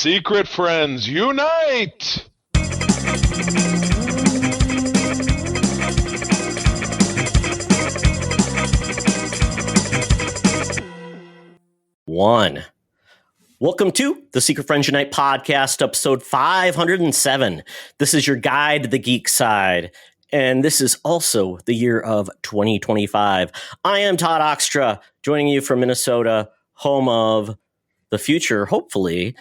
Secret friends, unite! One. Welcome to the Secret Friends Unite podcast, episode 507. This is your guide to the geek side, and this is also the year of 2025. I am Todd Oxtra, joining you from Minnesota, home of the future, hopefully,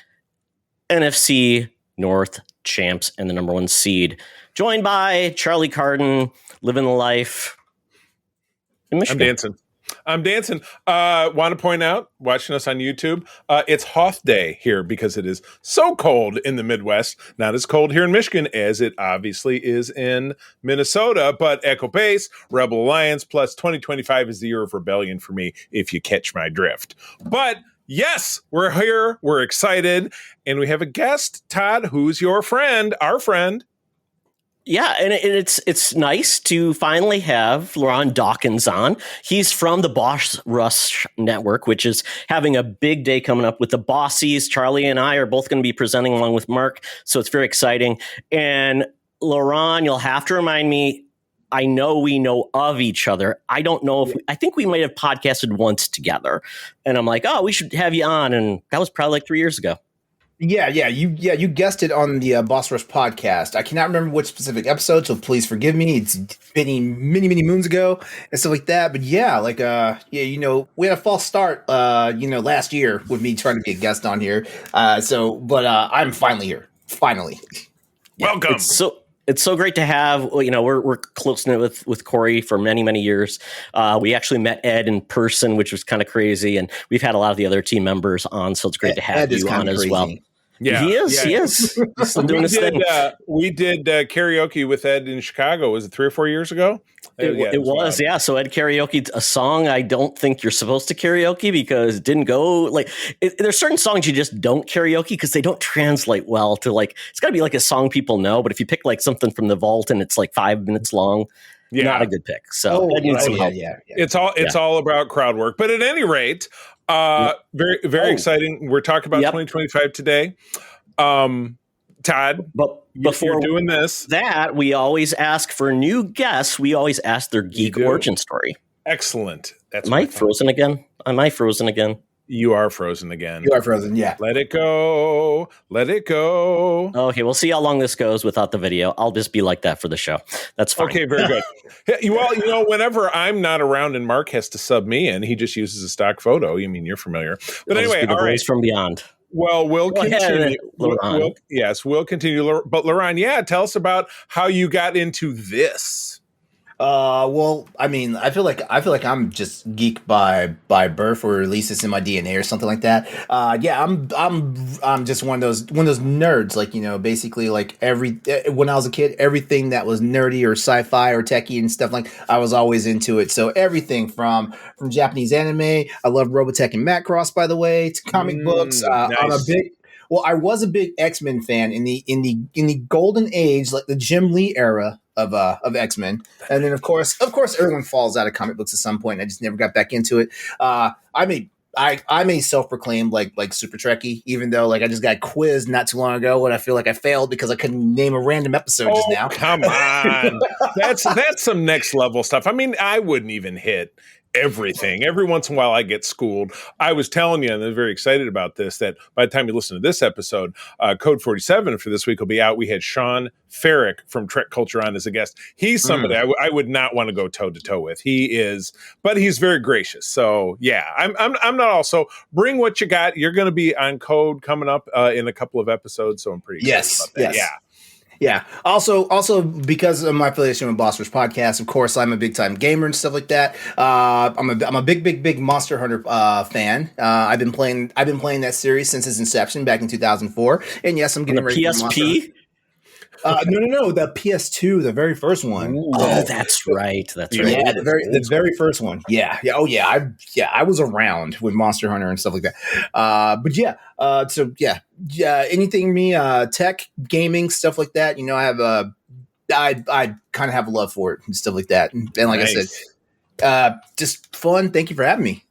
NFC North champs and the number one seed. Joined by Charlie Carden, living the life in Michigan. I'm dancing. Want to point out, watching us on YouTube, it's Hoth Day here because it is so cold in the Midwest. Not as cold here in Michigan as it obviously is in Minnesota, but Echo Base, Rebel Alliance, plus 2025 is the year of rebellion for me, if you catch my drift. But yes, we're here. We're excited. And we have a guest, Todd, who's your friend, our friend. Yeah, and it's nice to finally have LeRon Dawkins on. He's from the Boss Rush Network, which is having a big day coming up with the Bossies. Charlie and I are both going to be presenting along with Mark, so it's very exciting. And LeRon, you'll have to remind me, I know we know of each other. I don't know if I think we might have podcasted once together. And I'm like, oh, we should have you on. And that was probably like 3 years ago. You guessed it on the Boss Rush podcast. I cannot remember which specific episode, so please forgive me. It's been many moons ago and stuff like that. But we had a false start, last year with me trying to be a guest on here. I'm finally here. Finally, welcome. It's so great to have. We're close knit with Corey for many years. We actually met Ed in person, which was kind of crazy, and we've had a lot of the other team members on. So it's great to have Ed you on as well. Yeah, he is. He's still doing his thing. We did karaoke with Ed in Chicago. Was it 3 or 4 years ago? It was. So Ed karaoke a song I don't think you're supposed to karaoke because it didn't go there's certain songs you just don't karaoke because they don't translate well to it's got to be like a song people know. But if you pick something from the vault and it's 5 minutes long, not a good pick. So Ed needs some help. It's all about crowd work. But at any rate, very exciting. We're talking about 2025 today. Todd, but before doing this, we always ask for new guests. We always ask their geek origin story. Excellent. Am I frozen again? You are frozen again. You are frozen, yeah. Let it go. Okay, we'll see how long this goes without the video. I'll just be like that for the show. That's fine. Okay, very good. Well, whenever I'm not around and Mark has to sub me in, he just uses a stock photo. You mean you're familiar. But anyway, all right. From beyond. Well, we'll continue. We'll continue. But LeRon, tell us about how you got into this. I feel like I'm just geek by birth, or at least it's in my DNA or something like that. I'm just one of those nerds. Basically, when I was a kid, everything that was nerdy or sci-fi or techie and stuff I was always into it. So everything from Japanese anime, I love Robotech and Macross, by the way, to comic books. Nice. I was a big X-Men fan in the golden age, the Jim Lee era of X-Men. And then of course everyone falls out of comic books at some point, and I just never got back into it. I'm a self-proclaimed super Trekkie, even though I just got quizzed not too long ago when I feel like I failed because I couldn't name a random episode just now. Come on. That's some next level stuff. I mean, I wouldn't even hit everything. Every once in a while I get schooled. I was telling you, and I'm very excited about this, that by the time you listen to this episode, Code 47 for this week will be out. We had Sean Farrick from Trek Culture on as a guest. He's somebody I would not want to go toe to toe with. He is, but he's very gracious. So yeah, I'm not also bring what you got. You're going to be on Code coming up in a couple of episomes. So I'm pretty excited about that. Yes. Yeah. Also, because of my affiliation with Boss Rush Podcast, of course, I'm a big time gamer and stuff like that. I'm a big Monster Hunter fan. I've been playing that series since its inception back in 2004. And yes, I'm getting ready for PSP. No, the PS2, the very first one. Ooh, that's right. Yeah, the very first one. Yeah. I was around with Monster Hunter and stuff like that. Anything tech, gaming, stuff like that. I kind of have a love for it and stuff like that. And like nice. I said, just fun. Thank you for having me.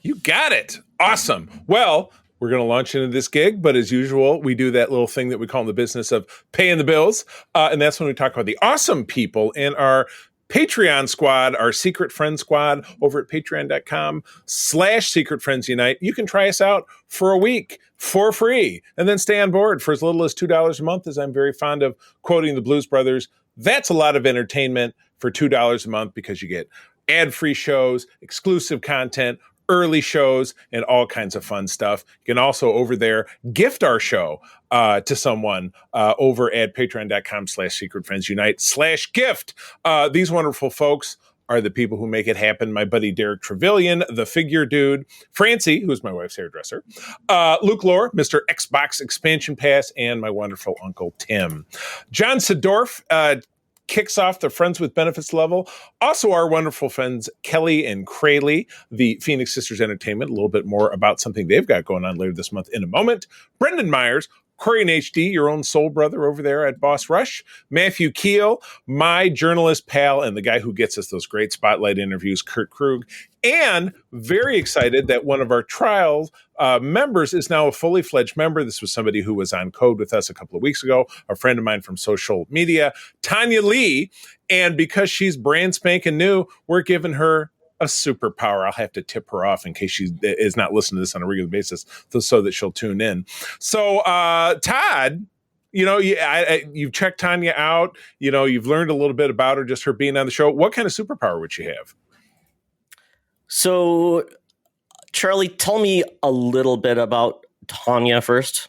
You got it. Awesome. Well, we're going to launch into this gig, but as usual, we do that little thing that we call in the business of paying the bills. And that's when we talk about the awesome people in our Patreon squad, our Secret Friend squad over at patreon.com/Secret Friends Unite. You can try us out for a week for free and then stay on board for as little as $2 a month, as I'm very fond of quoting the Blues Brothers. That's a lot of entertainment for $2 a month because you get ad-free shows, exclusive content, early shows, and all kinds of fun stuff. You can also over there gift our show to someone over at patreon.com/Secret Friends Unite/gift. These wonderful folks are the people who make it happen. My buddy Derek Trevelyan, the figure dude, Francie, who's my wife's hairdresser, Luke Lore, Mr. Xbox Expansion Pass, and my wonderful Uncle Tim. John Sedorf kicks off the Friends with Benefits level. Also, our wonderful friends Kelly and Crayley, the Phoenix Sisters Entertainment. A little bit more about something they've got going on later this month in a moment. Brendan Myers, Corey and HD, your own soul brother over there at Boss Rush. Matthew Keel, my journalist pal and the guy who gets us those great spotlight interviews, Kurt Krug. And very excited that one of our trial members is now a fully fledged member. This was somebody who was on Code with us a couple of weeks ago, a friend of mine from social media, Tanya Lee. And because she's brand spanking new, we're giving her a superpower. I'll have to tip her off in case she is not listening to this on a regular basis so that she'll tune in. So, Todd, you've checked Tanya out. You've learned a little bit about her, just her being on the show. What kind of superpower would she have? So, Charlie, tell me a little bit about Tanya first.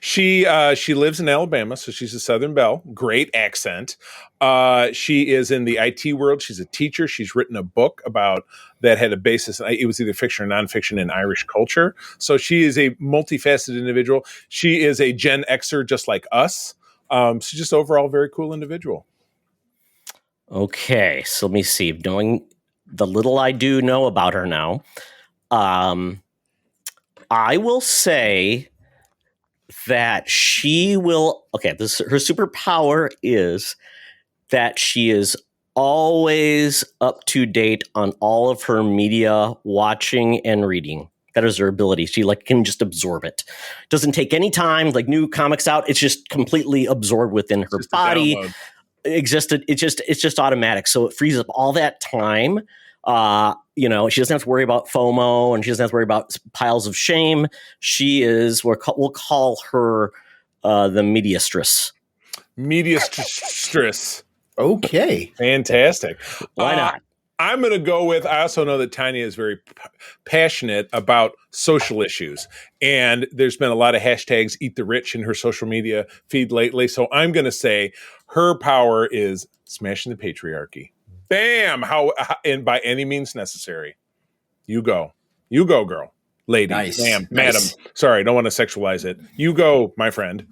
She lives in Alabama, so she's a Southern belle. Great accent. She is in the IT world. She's a teacher. She's written a book about that had a basis. It was either fiction or nonfiction in Irish culture. So she is a multifaceted individual. She is a Gen Xer just like us. She's just overall a very cool individual. Okay, so let me see. Knowing the little I do know about her now, I will say that she will. Okay, her superpower is that she is always up to date on all of her media watching and reading. That is her ability. She can just absorb it. Doesn't take any time. Like new comics out, it's just completely absorbed within her body. It's just automatic. So it frees up all that time. She doesn't have to worry about FOMO and she doesn't have to worry about piles of shame. She is, we'll call her the mediastress. Mediastress. Okay. Fantastic. Why not? I'm going to go with, I also know that Tanya is very passionate about social issues. And there's been a lot of hashtags Eat the Rich in her social media feed lately. So I'm going to say her power is smashing the patriarchy. Bam! And by any means necessary. You go, girl, lady, nice. Ma'am, madam. Sorry, I don't want to sexualize it. You go, my friend.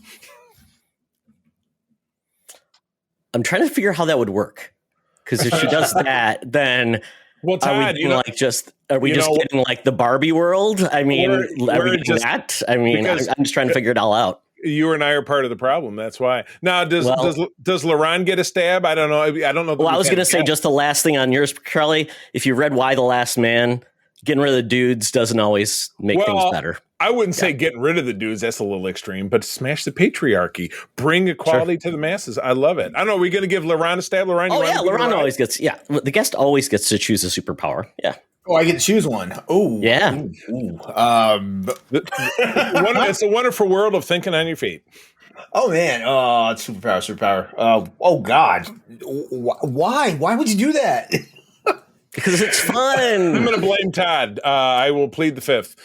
I'm trying to figure out how that would work. Because if she does that, then well, Todd, are we just getting like the Barbie world? I mean, are we doing that? I mean, I'm just trying to figure it all out. You and I are part of the problem. That's why. Now, does LeRon get a stab? I don't know. I don't know. Well, I was going to say just the last thing on yours, Charlie. If you read Why the Last Man, getting rid of the dudes doesn't always make things better. I wouldn't say getting rid of the dudes. That's a little extreme. But smash the patriarchy. Bring equality to the masses. I love it. I don't know. Are we going to give LeRon a stab? LeRon? LeRon always gets. Yeah, the guest always gets to choose a superpower. Yeah. Oh, I get to choose one. Oh, yeah. Ooh. It's a wonderful world of thinking on your feet. Oh man. Oh, it's superpower. Oh God. Why? Why would you do that? Because it's fun. I'm going to blame Todd. I will plead the fifth.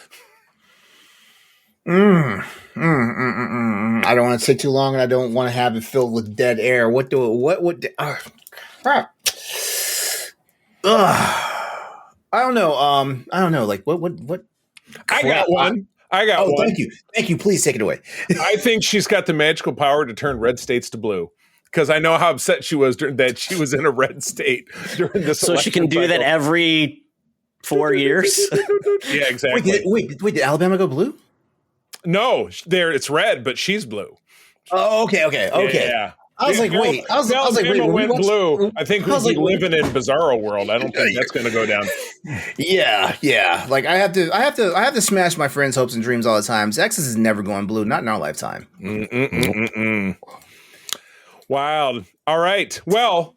I don't want to take too long, and I don't want to have it filled with dead air. Crap. I don't know. Like what? I got one. One. Thank you. Please take it away. I think she's got the magical power to turn red states to blue. Because I know how upset she was that she was in a red state during this. So she can do that every 4 years. Yeah, exactly. Wait, did Alabama go blue? No, it's red, but she's blue. Oh, okay. Yeah. I was like, wait. I was like, wait. Alabama went blue. I think we'd be like, living in Bizarro world. I don't think that's going to go down. Yeah. Like I have to smash my friends' hopes and dreams all the time. Texas is never going blue, not in our lifetime. Wild. All right. Well,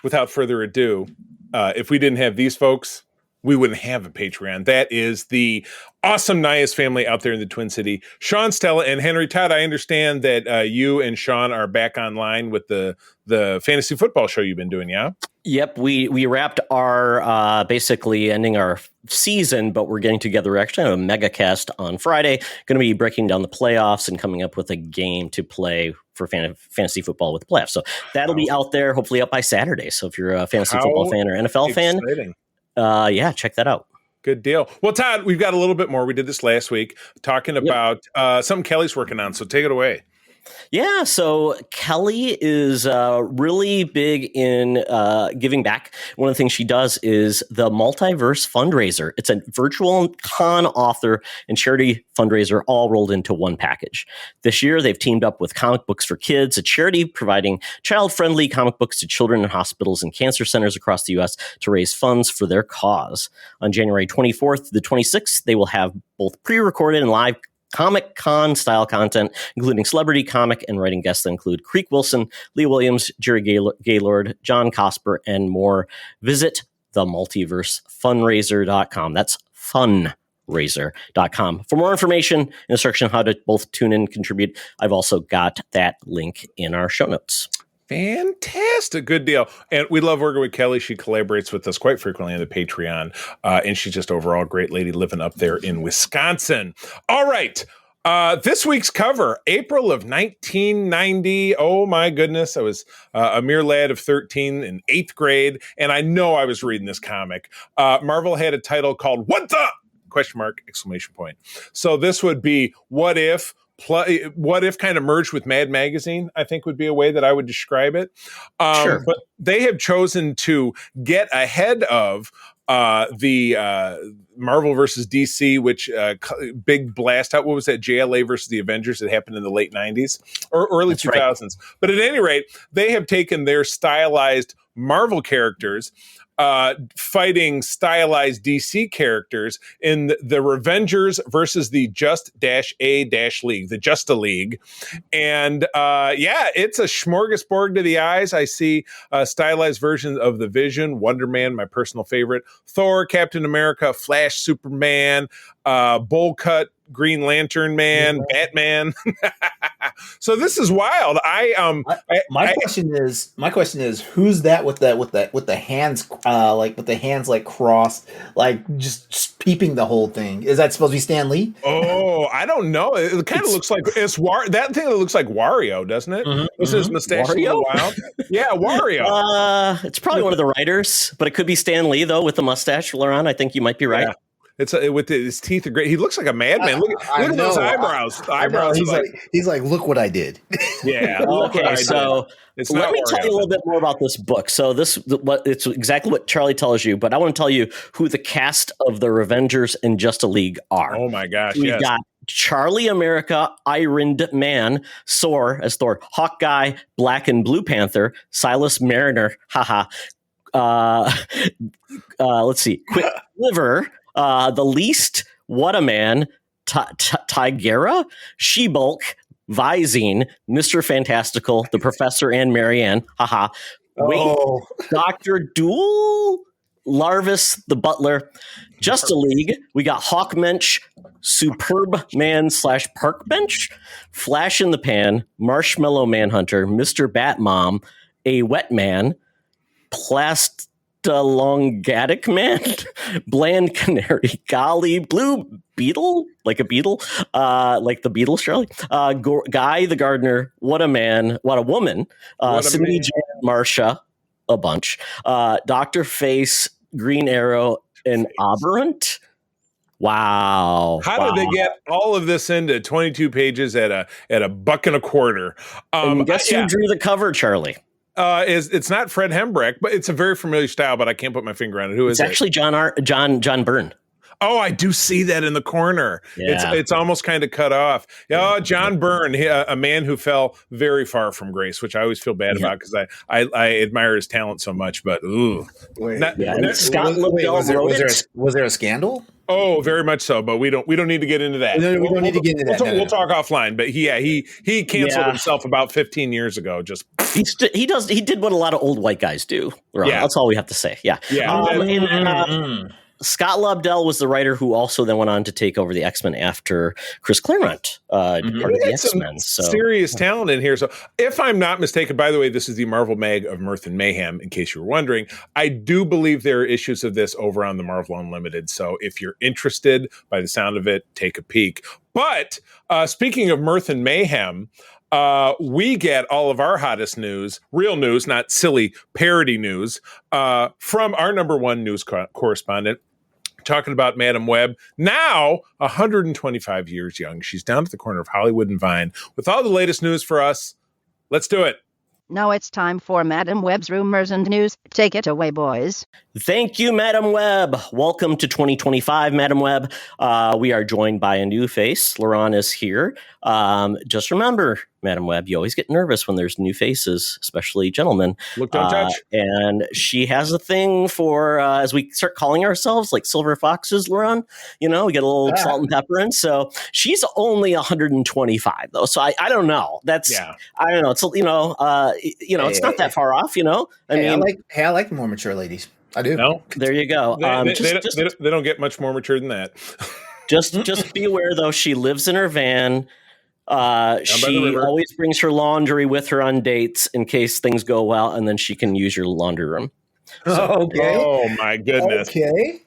without further ado, if we didn't have these folks, we wouldn't have a Patreon. That is the awesome Nias family out there in the Twin City. Sean, Stella, and Henry. Todd, I understand that you and Sean are back online with the fantasy football show you've been doing, yeah? Yep, we wrapped our basically ending our season, but we're getting together. We're actually on a mega cast on Friday. Going to be breaking down the playoffs and coming up with a game to play for fantasy football with the playoffs. So that'll be out there, hopefully up by Saturday. So if you're a fantasy football fan or NFL fan, yeah, check that out. Good deal. Well, Todd, we've got a little bit more. We did this last week talking about something Kelly's working on. So take it away. Yeah, so Kelly is really big in giving back. One of the things she does is the Multiverse Fundraiser. It's a virtual con, author, and charity fundraiser all rolled into one package. This year, they've teamed up with Comic Books for Kids, a charity providing child-friendly comic books to children in hospitals and cancer centers across the U.S. to raise funds for their cause. On January 24th to the 26th, they will have both pre-recorded and live Comic Con style content, including celebrity comic and writing guests that include Creek Wilson, Lee Williams, Jerry Gaylord, John Cosper, and more. Visit themultiversefundraiser.com. That's funraiser.com. For more information and instruction on how to both tune in and contribute, I've also got that link in our show notes. Fantastic. Good deal. And we love working with Kelly. She collaborates with us quite frequently on the Patreon. And she's just overall a great lady living up there in Wisconsin. All right. This week's cover, April of 1990. Oh, my goodness. I was a mere lad of 13 in 8th grade. And I know I was reading this comic. Marvel had a title called What the? ? Exclamation point. So this would be What If kind of merged with Mad Magazine, I think would be a way that I would describe it. Sure. But they have chosen to get ahead of the Marvel versus DC, which big blast out. What was that? JLA versus the Avengers that happened in the late 90s or early 2000s. Right. But at any rate, they have taken their stylized Marvel characters fighting stylized DC characters in the Revengers versus the Just-A-League, the Justa League. And it's a smorgasbord to the eyes. I see stylized versions of the Vision, Wonder Man, my personal favorite, Thor, Captain America, Flash, Superman, bowl cut, Green Lantern Man, Batman. So this is wild. My question is, who's that with the hands like crossed, like just peeping the whole thing? Is that supposed to be Stan Lee? Oh, I don't know. It kind of looks like that thing that looks like Wario, doesn't it? Was his mustache a little wild? Yeah, Wario. It's probably one of the writers, but it could be Stan Lee though with the mustache, LeRon. I think you might be right. Yeah. It's with his teeth are great. He looks like a madman. Look at those eyebrows. He's like, look what I did. Yeah. Okay, so let me tell you a little bit more about this book. So it's exactly what Charlie tells you, but I want to tell you who the cast of the Revengers and Just a League are. Oh my gosh! We've got Charlie America, Iron Man, Sor as Thor, Hawkeye, Black and Blue Panther, Silas Mariner, let's see, Quicksilver. The Least, What a Man, Tigera, She-Bulk, Visine, Mr. Fantastical, The Professor and Marianne, Dr. Duel, Larvis, the Butler, Just a League, we got Hawkmensch, Superb Man / Park Bench, Flash in the Pan, Marshmallow Manhunter, Mr. Batmom, A Wet Man, Longatic Man, Bland Canary, Golly, Blue Beetle, like a beetle, like the Beatles, Charlie, Guy the Gardener, What a Man, What a Woman, Cindy Jan, Marsha, a bunch, Dr. Face, Green Arrow, and Aberrant. Wow. How did they get all of this into 22 pages at a $1.25? And guess who drew the cover, Charlie? It's not Fred Hembrecht, but it's a very familiar style, but I can't put my finger on it. Who is it? It's actually John Byrne. Oh, I do see that in the corner. Yeah. It's almost kind of cut off. Oh, John Byrne, a man who fell very far from grace, which I always feel bad about because I admire his talent so much. But ooh, Scott Lobdell wrote it. Was there a scandal? Oh, very much so. But we don't need to get into that. No, we don't need to get into that. We'll talk offline. But he canceled himself about 15 years ago. Just he did what a lot of old white guys do. Yeah, that's all we have to say. Yeah. Scott Lobdell was the writer who also then went on to take over the X-Men after Chris Claremont departed the X-Men. So serious talent in here. So if I'm not mistaken, by the way, this is the Marvel Mag of Mirth and Mayhem, in case you were wondering. I do believe there are issues of this over on the Marvel Unlimited. So if you're interested, by the sound of it, take a peek. But speaking of Mirth and Mayhem, we get all of our hottest news, real news, not silly parody news, from our number one news correspondent, talking about Madam Web, now 125 years young. She's down at the corner of Hollywood and Vine with all the latest news for us. Let's do it. Now it's time for Madam Web's rumors and news. Take it away, boys. Thank you, Madam Web. Welcome to 2025, Madam Web. We are joined by a new face. LeRon is here. Just remember, Madam Web, you always get nervous when there's new faces, especially gentlemen. Look, don't touch. And she has a thing for, as we start calling ourselves like silver foxes, LeRon, we get a little salt and pepper in. So she's only 125, though. So I don't know. I don't know. It's, it's not that far off, I like more mature ladies. I do. No? There you go. They don't get much more mature than that. Just be aware, though. She lives in her van. She always brings her laundry with her on dates in case things go well, and then she can use your laundry room. Okay. Oh my goodness. Okay.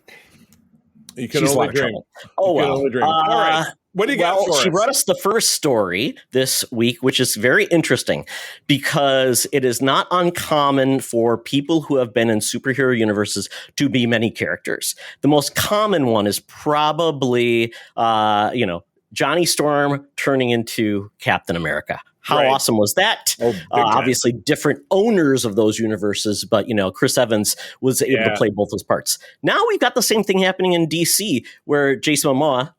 You can only drink. Oh well. All right. What do you got for us? She brought us the first story this week, which is very interesting because it is not uncommon for people who have been in superhero universes to be many characters. The most common one is probably, Johnny Storm turning into Captain America. How awesome was that? Obviously, different owners of those universes, but, Chris Evans was able to play both those parts. Now we've got the same thing happening in DC where Jason Momoa,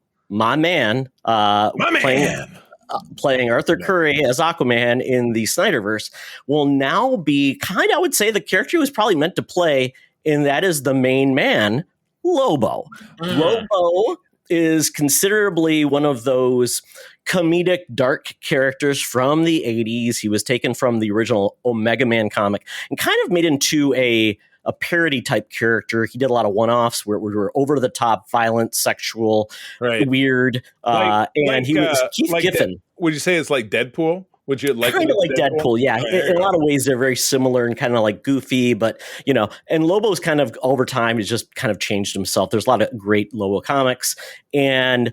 playing Arthur Curry as Aquaman in the Snyderverse, will now be I would say, the character he was probably meant to play, and that is the main man, Lobo. Lobo is considerably one of those comedic dark characters from the 80s. He was taken from the original Omega Man comic and kind of made into a parody type character. He did a lot of one-offs where we were over the top, violent, sexual, weird. He was Keith Giffen. Would you say it's like Deadpool? Would you like kind of like Deadpool? Yeah. In a lot of ways, they're very similar and kind of like goofy, but and Lobo's kind of over time has just kind of changed himself. There's a lot of great Lobo comics, and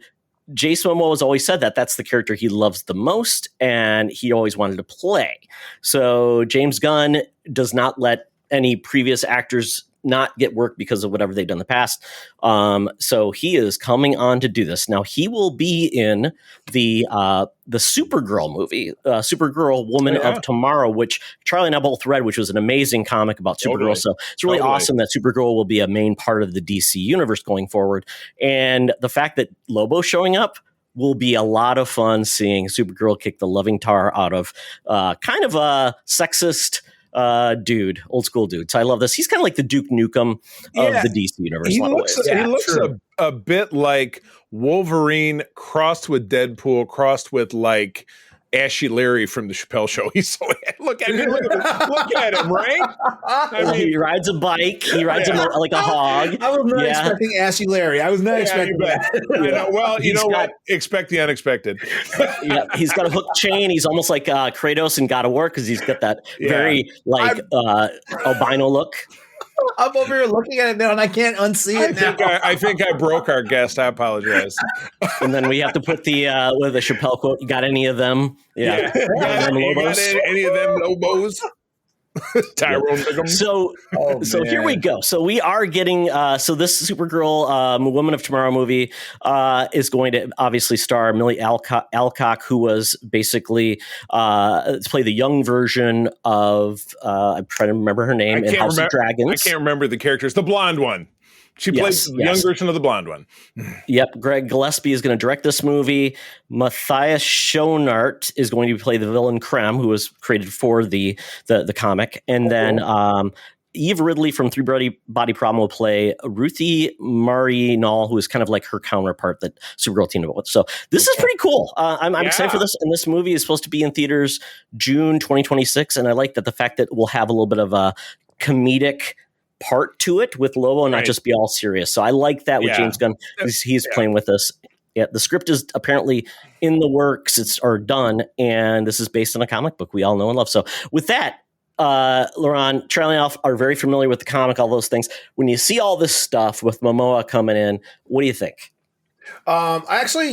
Jason Momoa has always said that that's the character he loves the most, and he always wanted to play. So James Gunn does not let any previous actors not get work because of whatever they've done in the past. So he is coming on to do this. Now he will be in the Supergirl movie, Supergirl Woman of Tomorrow, which Charlie and I both read, which was an amazing comic about Supergirl. So it's really awesome that Supergirl will be a main part of the DC universe going forward. And the fact that Lobo's showing up will be a lot of fun seeing Supergirl kick the loving tar out of kind of a sexist dude, old school dude. So I love this. He's kind of like the Duke Nukem of the DC universe. He looks a bit like Wolverine crossed with Deadpool, crossed with like Ashy Larry from the Chappelle Show. He's so look at him, right? He rides a bike. He rides like a hog. I was not expecting Ashy Larry. I was not expecting that. Well, you know what? Expect the unexpected. He's got a hook chain. He's almost like Kratos in God of War because he's got that very albino look. I'm over here looking at it now, and I can't unsee it now. I think I broke our guest. I apologize. And then we have to put the Chappelle quote. You got any of them? Yeah. You got any of them Lobos? Tyrone Bigham. So here we go. So we are getting this Supergirl Woman of Tomorrow movie is going to obviously star Millie Alcock, who was basically play the young version of I'm trying to remember her name in House of Dragons. I can't remember the characters. The blonde one. She played the young version of the blonde one. Yep. Greg Gillespie is going to direct this movie. Matthias Schoenart is going to play the villain Krem, who was created for the comic. And then Eve Ridley from Three Body Problem will play Ruthie Marinol, who is kind of like her counterpart that Supergirl teamed up with. So this is pretty cool. I'm excited for this. And this movie is supposed to be in theaters June 2026. And I like that the fact that we'll have a little bit of a comedic part to it with Lobo and not just be all serious. So I like that with James Gunn. He's playing with us. Yeah, the script is apparently in the works. Or done. And this is based on a comic book we all know and love. So with that, LeRon, Charlie and Alf are very familiar with the comic, all those things. When you see all this stuff with Momoa coming in, what do you think? Honestly,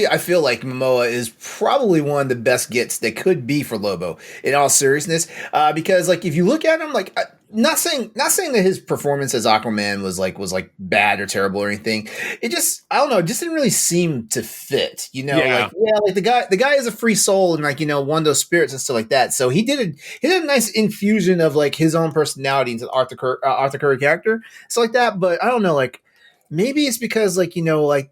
I feel like Momoa is probably one of the best gets that could be for Lobo, in all seriousness. Because like if you look at him, like not saying that his performance as Aquaman was bad or terrible or anything. It just, I don't know, it just didn't really seem to fit. Like the guy is a free soul and like, one of those spirits and stuff like that. So he did a nice infusion of like his own personality into the Arthur Curry character, stuff like that. But I don't know, like. Maybe it's because, like, the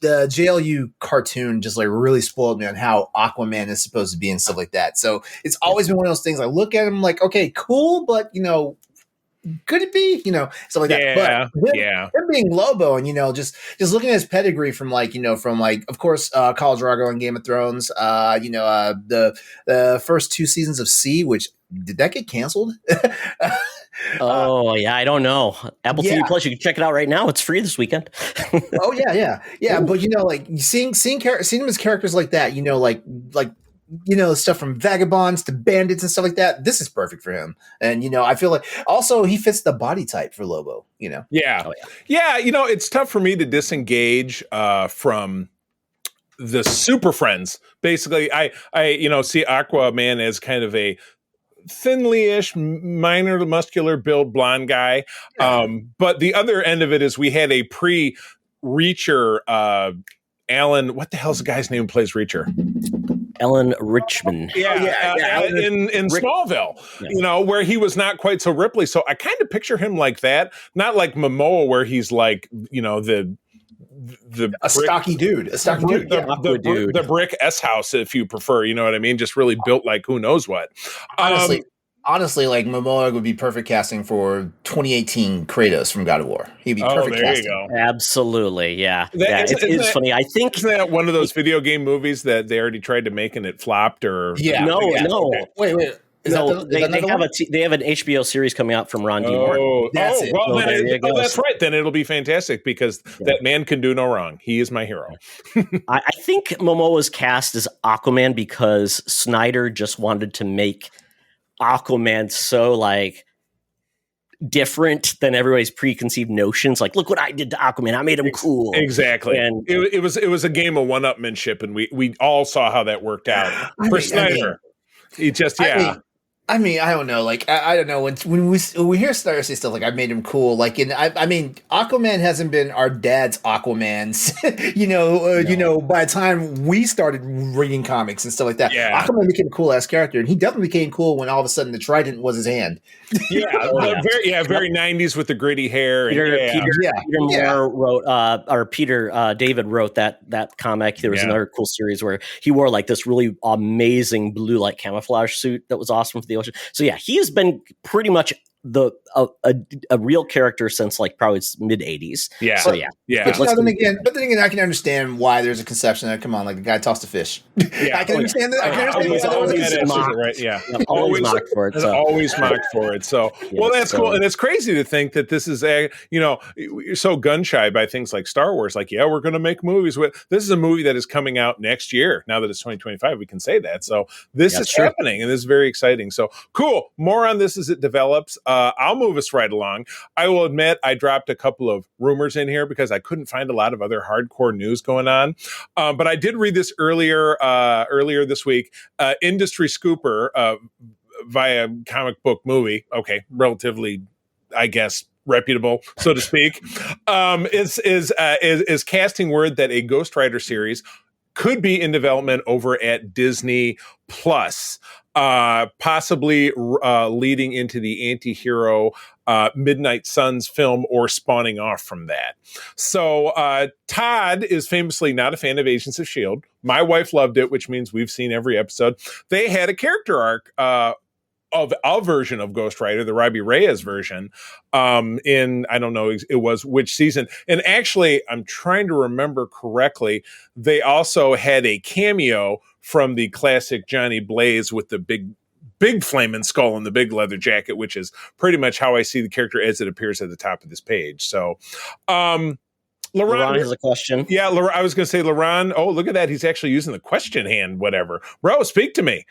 JLU cartoon just, like, really spoiled me on how Aquaman is supposed to be and stuff like that. So it's always been one of those things. I look at him like, okay, cool, but, could it be? Stuff like that. But him being Lobo and, just looking at his pedigree from, of course, Khal Drogo and Game of Thrones, the first 2 seasons of C, which, did that get canceled? I don't know. Apple TV Plus, you can check it out right now. It's free this weekend. Yeah. But seeing him as characters like that, stuff from vagabonds to bandits and stuff like that. This is perfect for him, and I feel like also he fits the body type for Lobo. It's tough for me to disengage from the Super Friends. Basically, I see Aquaman as kind of a thinly-ish, minor muscular build blonde guy. But the other end of it is we had a pre-Reacher Alan, what the hell's the guy's name who plays Reacher? Alan Richman. In Smallville, where he was not quite so Ripley. So I kind of picture him like that, not like Momoa, where he's like, stocky dude, the brick S house, if you prefer, you know what I mean? Just really built like who knows what. Honestly, like Momoa would be perfect casting for 2018 Kratos from God of War. He'd be perfect casting. You go. Absolutely, yeah. It's funny. I think isn't that one of those video game movies that they already tried to make and it flopped? Or no. Okay. Wait. They have an HBO series coming out from Ron D. Moore. That's right. Then it'll be fantastic because that man can do no wrong. He is my hero. I think Momoa was cast as Aquaman because Snyder just wanted to make Aquaman so like different than everybody's preconceived notions. Like, look what I did to Aquaman. I made him cool. Exactly. And it was a game of one-upmanship, and we all saw how that worked out for Snyder. He just I don't know. Like, I don't know when we hear Snyder say stuff like "I made him cool." Like, Aquaman hasn't been our dad's Aquaman. By the time we started reading comics and stuff like that, Aquaman became a cool ass character, and he definitely became cool when all of a sudden the trident was his hand. Very 90s with the gritty hair. David wrote that comic. There was another cool series where he wore like this really amazing blue like camouflage suit that was awesome for the ocean. So he has been pretty much a real character since like probably mid 80s. But then again, I can understand why there's a conception that, come on, like the guy tossed a fish. I can understand that. I can understand that. Always mocked for it. Always mocked for it. So, that's cool. And it's crazy to think that this is you're so gun shy by things like Star Wars. Like, we're going to make movies with. This is a movie that is coming out next year. Now that it's 2025, we can say that. So this is happening, and this is very exciting. So cool. More on this as it develops. I'll move us right along. I will admit I dropped a couple of rumors in here because I couldn't find a lot of other hardcore news going on. But I did read this earlier this week. Industry Scooper via comic book movie. Okay, relatively, I guess, reputable, so to speak, is casting word that a Ghost Rider series could be in development over at Disney Plus, possibly leading into the anti-hero Midnight Suns film or spawning off from that. So Todd is famously not a fan of Agents of S.H.I.E.L.D. My wife loved it, which means we've seen every episode. They had a character arc of a version of Ghost Rider, the Robbie Reyes version, in, I don't know, it was which season. And actually, I'm trying to remember correctly, they also had a cameo from the classic Johnny Blaze with the big flaming skull and the big leather jacket, which is pretty much how I see the character as it appears at the top of this page. So, LeRon has a question. Yeah, I was going to say, LeRon, oh, look at that. He's actually using the question hand, whatever. Bro, speak to me.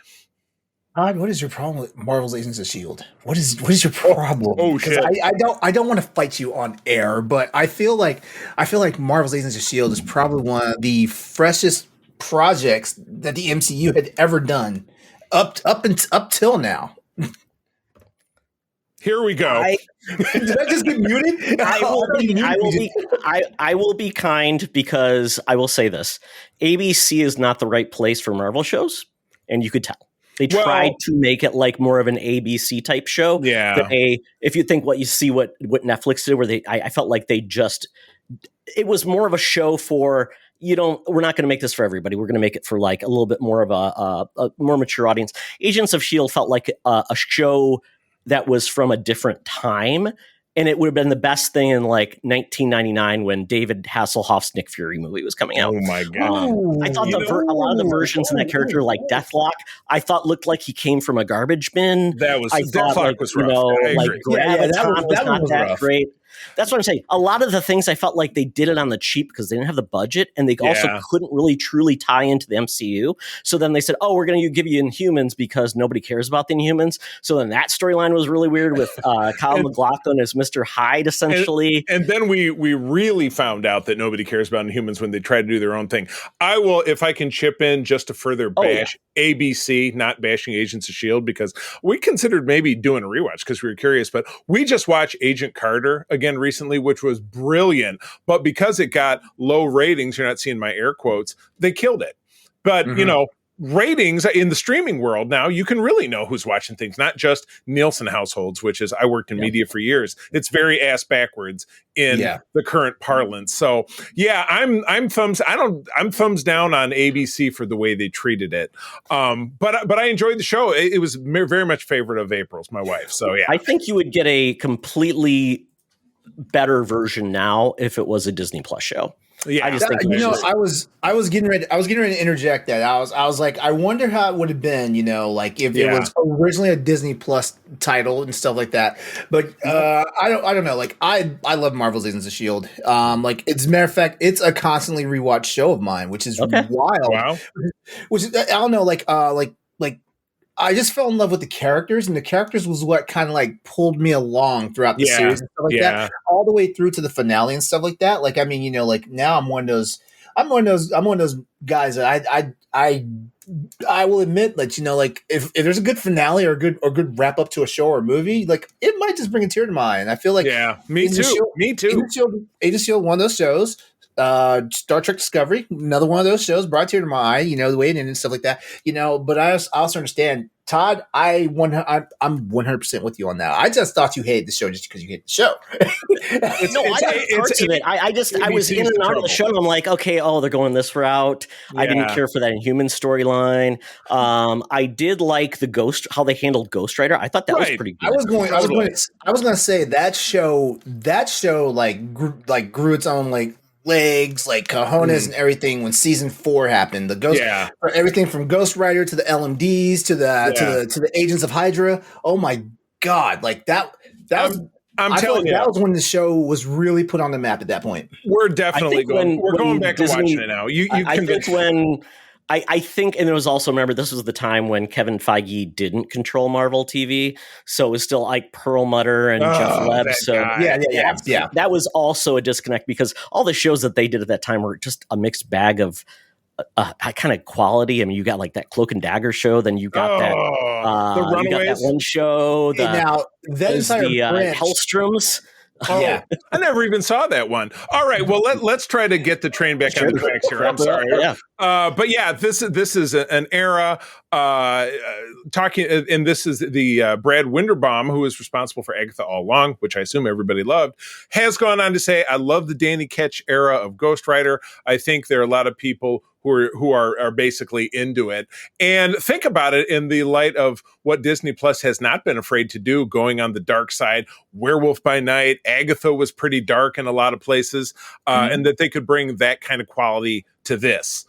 Todd, what is your problem with Marvel's Agents of S.H.I.E.L.D.? What is your problem? Oh shit! I don't want to fight you on air, but I feel like Marvel's Agents of S.H.I.E.L.D. is probably one of the freshest projects that the MCU had ever done up till now. Here we go. Did I just get muted? I will be kind, because I will say this: ABC is not the right place for Marvel shows, and you could tell. They tried to make it like more of an ABC type show. Yeah. If you think what Netflix did, where I felt like it was more of a show for, we're not going to make this for everybody. We're going to make it for like a little bit more of a more mature audience. Agents of S.H.I.E.L.D. felt like a show that was from a different time. And it would have been the best thing in like 1999 when David Hasselhoff's Nick Fury movie was coming out. Oh my God. I thought a lot of the versions in that character, like Deathlock, I thought looked like he came from a garbage bin. Deathlock was rough. Graviton was not that rough. great. That's what I'm saying. A lot of the things I felt like they did it on the cheap because they didn't have the budget, and they also couldn't really truly tie into the MCU. So then they said, "Oh, we're going to give you Inhumans because nobody cares about the Inhumans." So then that storyline was really weird with Kyle MacLachlan as Mr. Hyde, essentially. And then we really found out that nobody cares about Inhumans when they try to do their own thing. I will, if I can chip in just to further bash ABC, not bashing Agents of S.H.I.E.L.D., because we considered maybe doing a rewatch because we were curious, but we just watched Agent Carter again recently, which was brilliant, but because it got low ratings, you're not seeing my air quotes, they killed it. But ratings in the streaming world now, you can really know who's watching things, not just Nielsen households, which is, I worked in media for years. It's very ass backwards in the current parlance. So I'm thumbs down on ABC for the way they treated it. But I enjoyed the show. It was very much favorite of April's, my wife. So yeah, I think you would get a completely better version now if it was a Disney Plus show. Yeah, I was getting ready to interject that. I was like, I wonder how it would have been, like if it was originally a Disney Plus title and stuff like that. But I don't know. Like I love Marvel's Agents of S.H.I.E.L.D. Like as a matter of fact, it's a constantly rewatched show of mine, which is wild. Wow. Which is, I don't know, like I just fell in love with the characters, and the characters was what kind of like pulled me along throughout the series and stuff like that, all the way through to the finale and stuff like that. Like, I mean, like now I'm one of those guys that I will admit that, like if there's a good finale or good wrap up to a show or a movie, like it might just bring a tear to my eye. And I feel like me too. Agents of S.H.I.E.L.D., one of those shows. Star Trek Discovery, another one of those shows, brought a tear to my eye, the way it ended and stuff like that, but I also understand, Todd, I'm 100% with you on that. I just thought you hated the show just because you hate the show. I was in and out of the show, and I'm like, okay, they're going this route. I didn't care for that Inhuman storyline. I did like how they handled Ghost Rider. I thought that was pretty good. I was going to say that show like grew its own like legs, like cojones and everything when season 4 happened. Everything from Ghost Rider to the LMDs to the Agents of Hydra. Oh my God. Like that was, I'm telling you, that was when the show was really put on the map at that point. We're definitely going back to watching it now. I think, and it was also, remember, this was the time when Kevin Feige didn't control Marvel TV, so it was still like Perlmutter and Jeff Webb. So that was also a disconnect because all the shows that they did at that time were just a mixed bag of kind of quality. I mean, you got like that Cloak and Dagger show, then you got the Runaways. You got that one show. Hellstroms. Oh, Yeah. I never even saw that one. All right, well let's try to get the train back on the tracks here. I'm sorry, Yeah. but yeah, this is an era talking, and this is the Brad Winderbaum, who is responsible for Agatha All Along, which I assume everybody loved, has gone on to say, "I love the Danny Ketch era of Ghost Rider. I think there are a lot of people who are basically into it." And think about it in the light of what Disney Plus has not been afraid to do, going on the dark side. Werewolf by Night, Agatha was pretty dark in a lot of places, and that they could bring that kind of quality to this.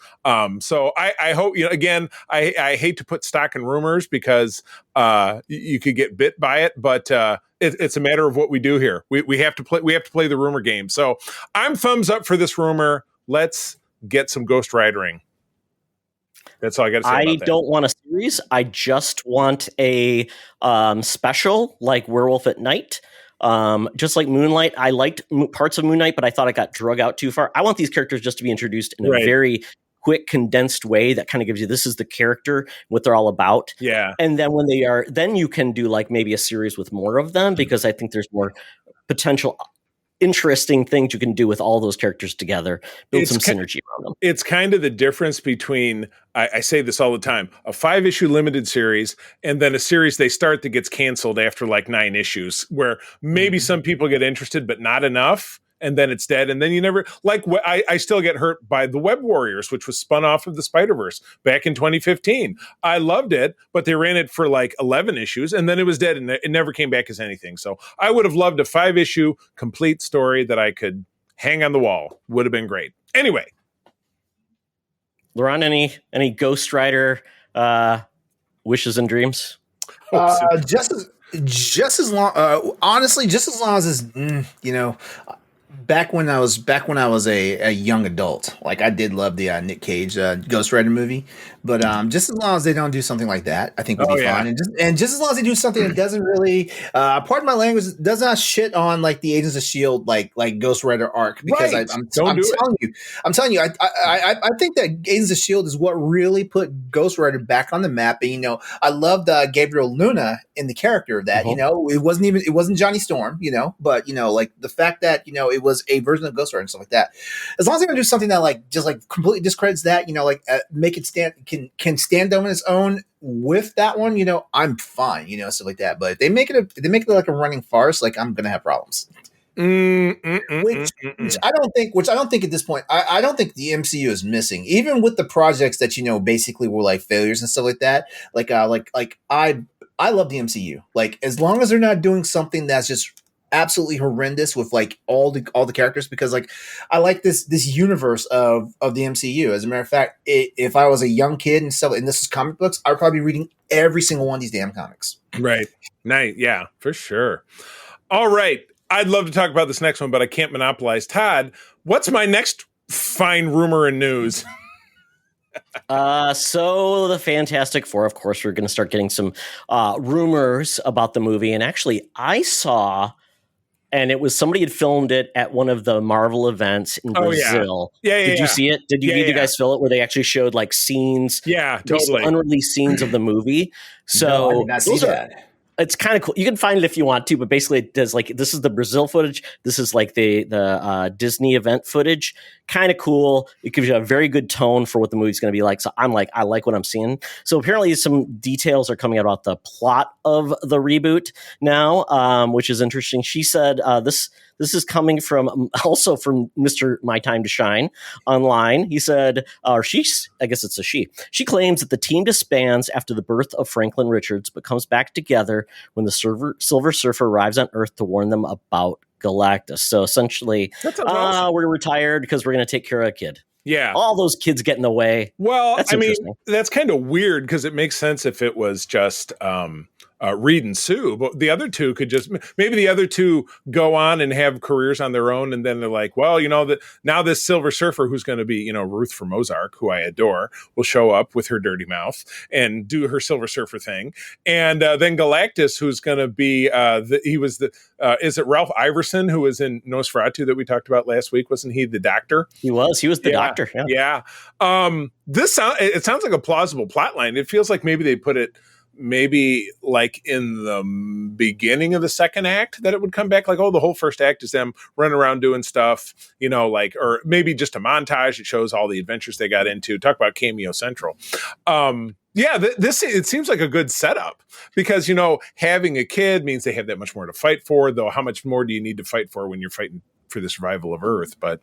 So I hope, again, I hate to put stock in rumors because you could get bit by it, but it's a matter of what we do here. We have to play the rumor game. So I'm thumbs up for this rumor. Let's get some Ghost Ridering. That's all I got to say about that. I don't want a series. I just want a special like Werewolf at Night. Just like Moonlight. I liked parts of Moonlight, but I thought it got drug out too far. I want these characters just to be introduced in a very quick, condensed way that kind of gives you, this is the character, what they're all about. Yeah. And then when they are, then you can do like maybe a series with more of them, because I think there's more potential interesting things you can do with all those characters together, build some synergy around them. It's kind of the difference between, I say this all the time, a 5-issue limited series and then a series they start that gets canceled after like 9 issues, where maybe some people get interested, but not enough. And then it's dead. And then you never, like, I still get hurt by the Web Warriors, which was spun off of the Spider-Verse back in 2015. I loved it, but they ran it for like 11 issues and then it was dead and it never came back as anything. So I would have loved a 5-issue complete story that I could hang on the wall. Would have been great. Anyway. LeRon, any Ghost Rider wishes and dreams? Just as long, honestly, just as long as it's, back when I was a young adult, like I did love the Nick Cage Ghost Rider movie, but just as long as they don't do something like that, I think we'll be fine. And just as long as they do something that doesn't really, pardon my language, does not shit on like the Agents of S.H.I.E.L.D. like Ghost Rider arc, because I'm telling you, I think that Agents of S.H.I.E.L.D. is what really put Ghost Rider back on the map. And I loved Gabriel Luna in the character of that. It wasn't Johnny Storm, but like the fact that it was a version of Ghost Rider and stuff like that. As long as they're gonna do something that like just like completely discredits that, make it can stand on its own with that one, I'm fine, stuff like that. But if they make it like a running farce, like I'm gonna have problems. Which I don't think at this point. I don't think the MCU is missing, even with the projects that basically were like failures and stuff like that. Like I love the MCU. Like as long as they're not doing something that's just absolutely horrendous with like all the characters, because like I like this universe of the MCU. As a matter of fact, if I was a young kid and stuff, and this is comic books, I'd probably be reading every single one of these damn comics. Right. Nice. Yeah, for sure. All right. I'd love to talk about this next one, but I can't monopolize. Todd, what's my next fine rumor and news? So the Fantastic Four, of course, we're going to start getting some rumors about the movie. And actually, I saw, and it was somebody had filmed it at one of the Marvel events in Brazil. Did you see it? Did you guys film it where they actually showed like scenes? Yeah, totally. Unreleased scenes of the movie. So no, I did not see that. It's kind of cool. You can find it if you want to, but basically it does like, this is the Brazil footage. This is like the Disney event footage. Kind of cool. It gives you a very good tone for what the movie's going to be like. So I'm like, I like what I'm seeing. So apparently some details are coming out about the plot of the reboot now, which is interesting. She said, this is coming from Mr. My Time to Shine online. He said, I guess it's a she. She claims that the team disbands after the birth of Franklin Richards, but comes back together when the Silver Surfer arrives on Earth to warn them about Galactus. So essentially, awesome. We're retired because we're going to take care of a kid. Yeah. All those kids get in the way. Well, I mean, that's kind of weird because it makes sense if it was just Reed and Sue, but the other two could just, maybe the other two go on and have careers on their own. And then they're like, well, that now this Silver Surfer, who's going to be, Ruth from Ozark, who I adore, will show up with her dirty mouth and do her Silver Surfer thing. And then Galactus, who's going to be, is it Ralph Iverson, who was in Nosferatu that we talked about last week? Wasn't he the doctor? He was the doctor. Yeah. It sounds like a plausible plot line. It feels like maybe they put it maybe like in the beginning of the second act that it would come back, like, oh, the whole first act is them running around doing stuff, like, or maybe just a montage. It shows all the adventures they got into. Talk about Cameo Central. This it seems like a good setup because, having a kid means they have that much more to fight for, though. How much more do you need to fight for when you're fighting for the survival of Earth? But,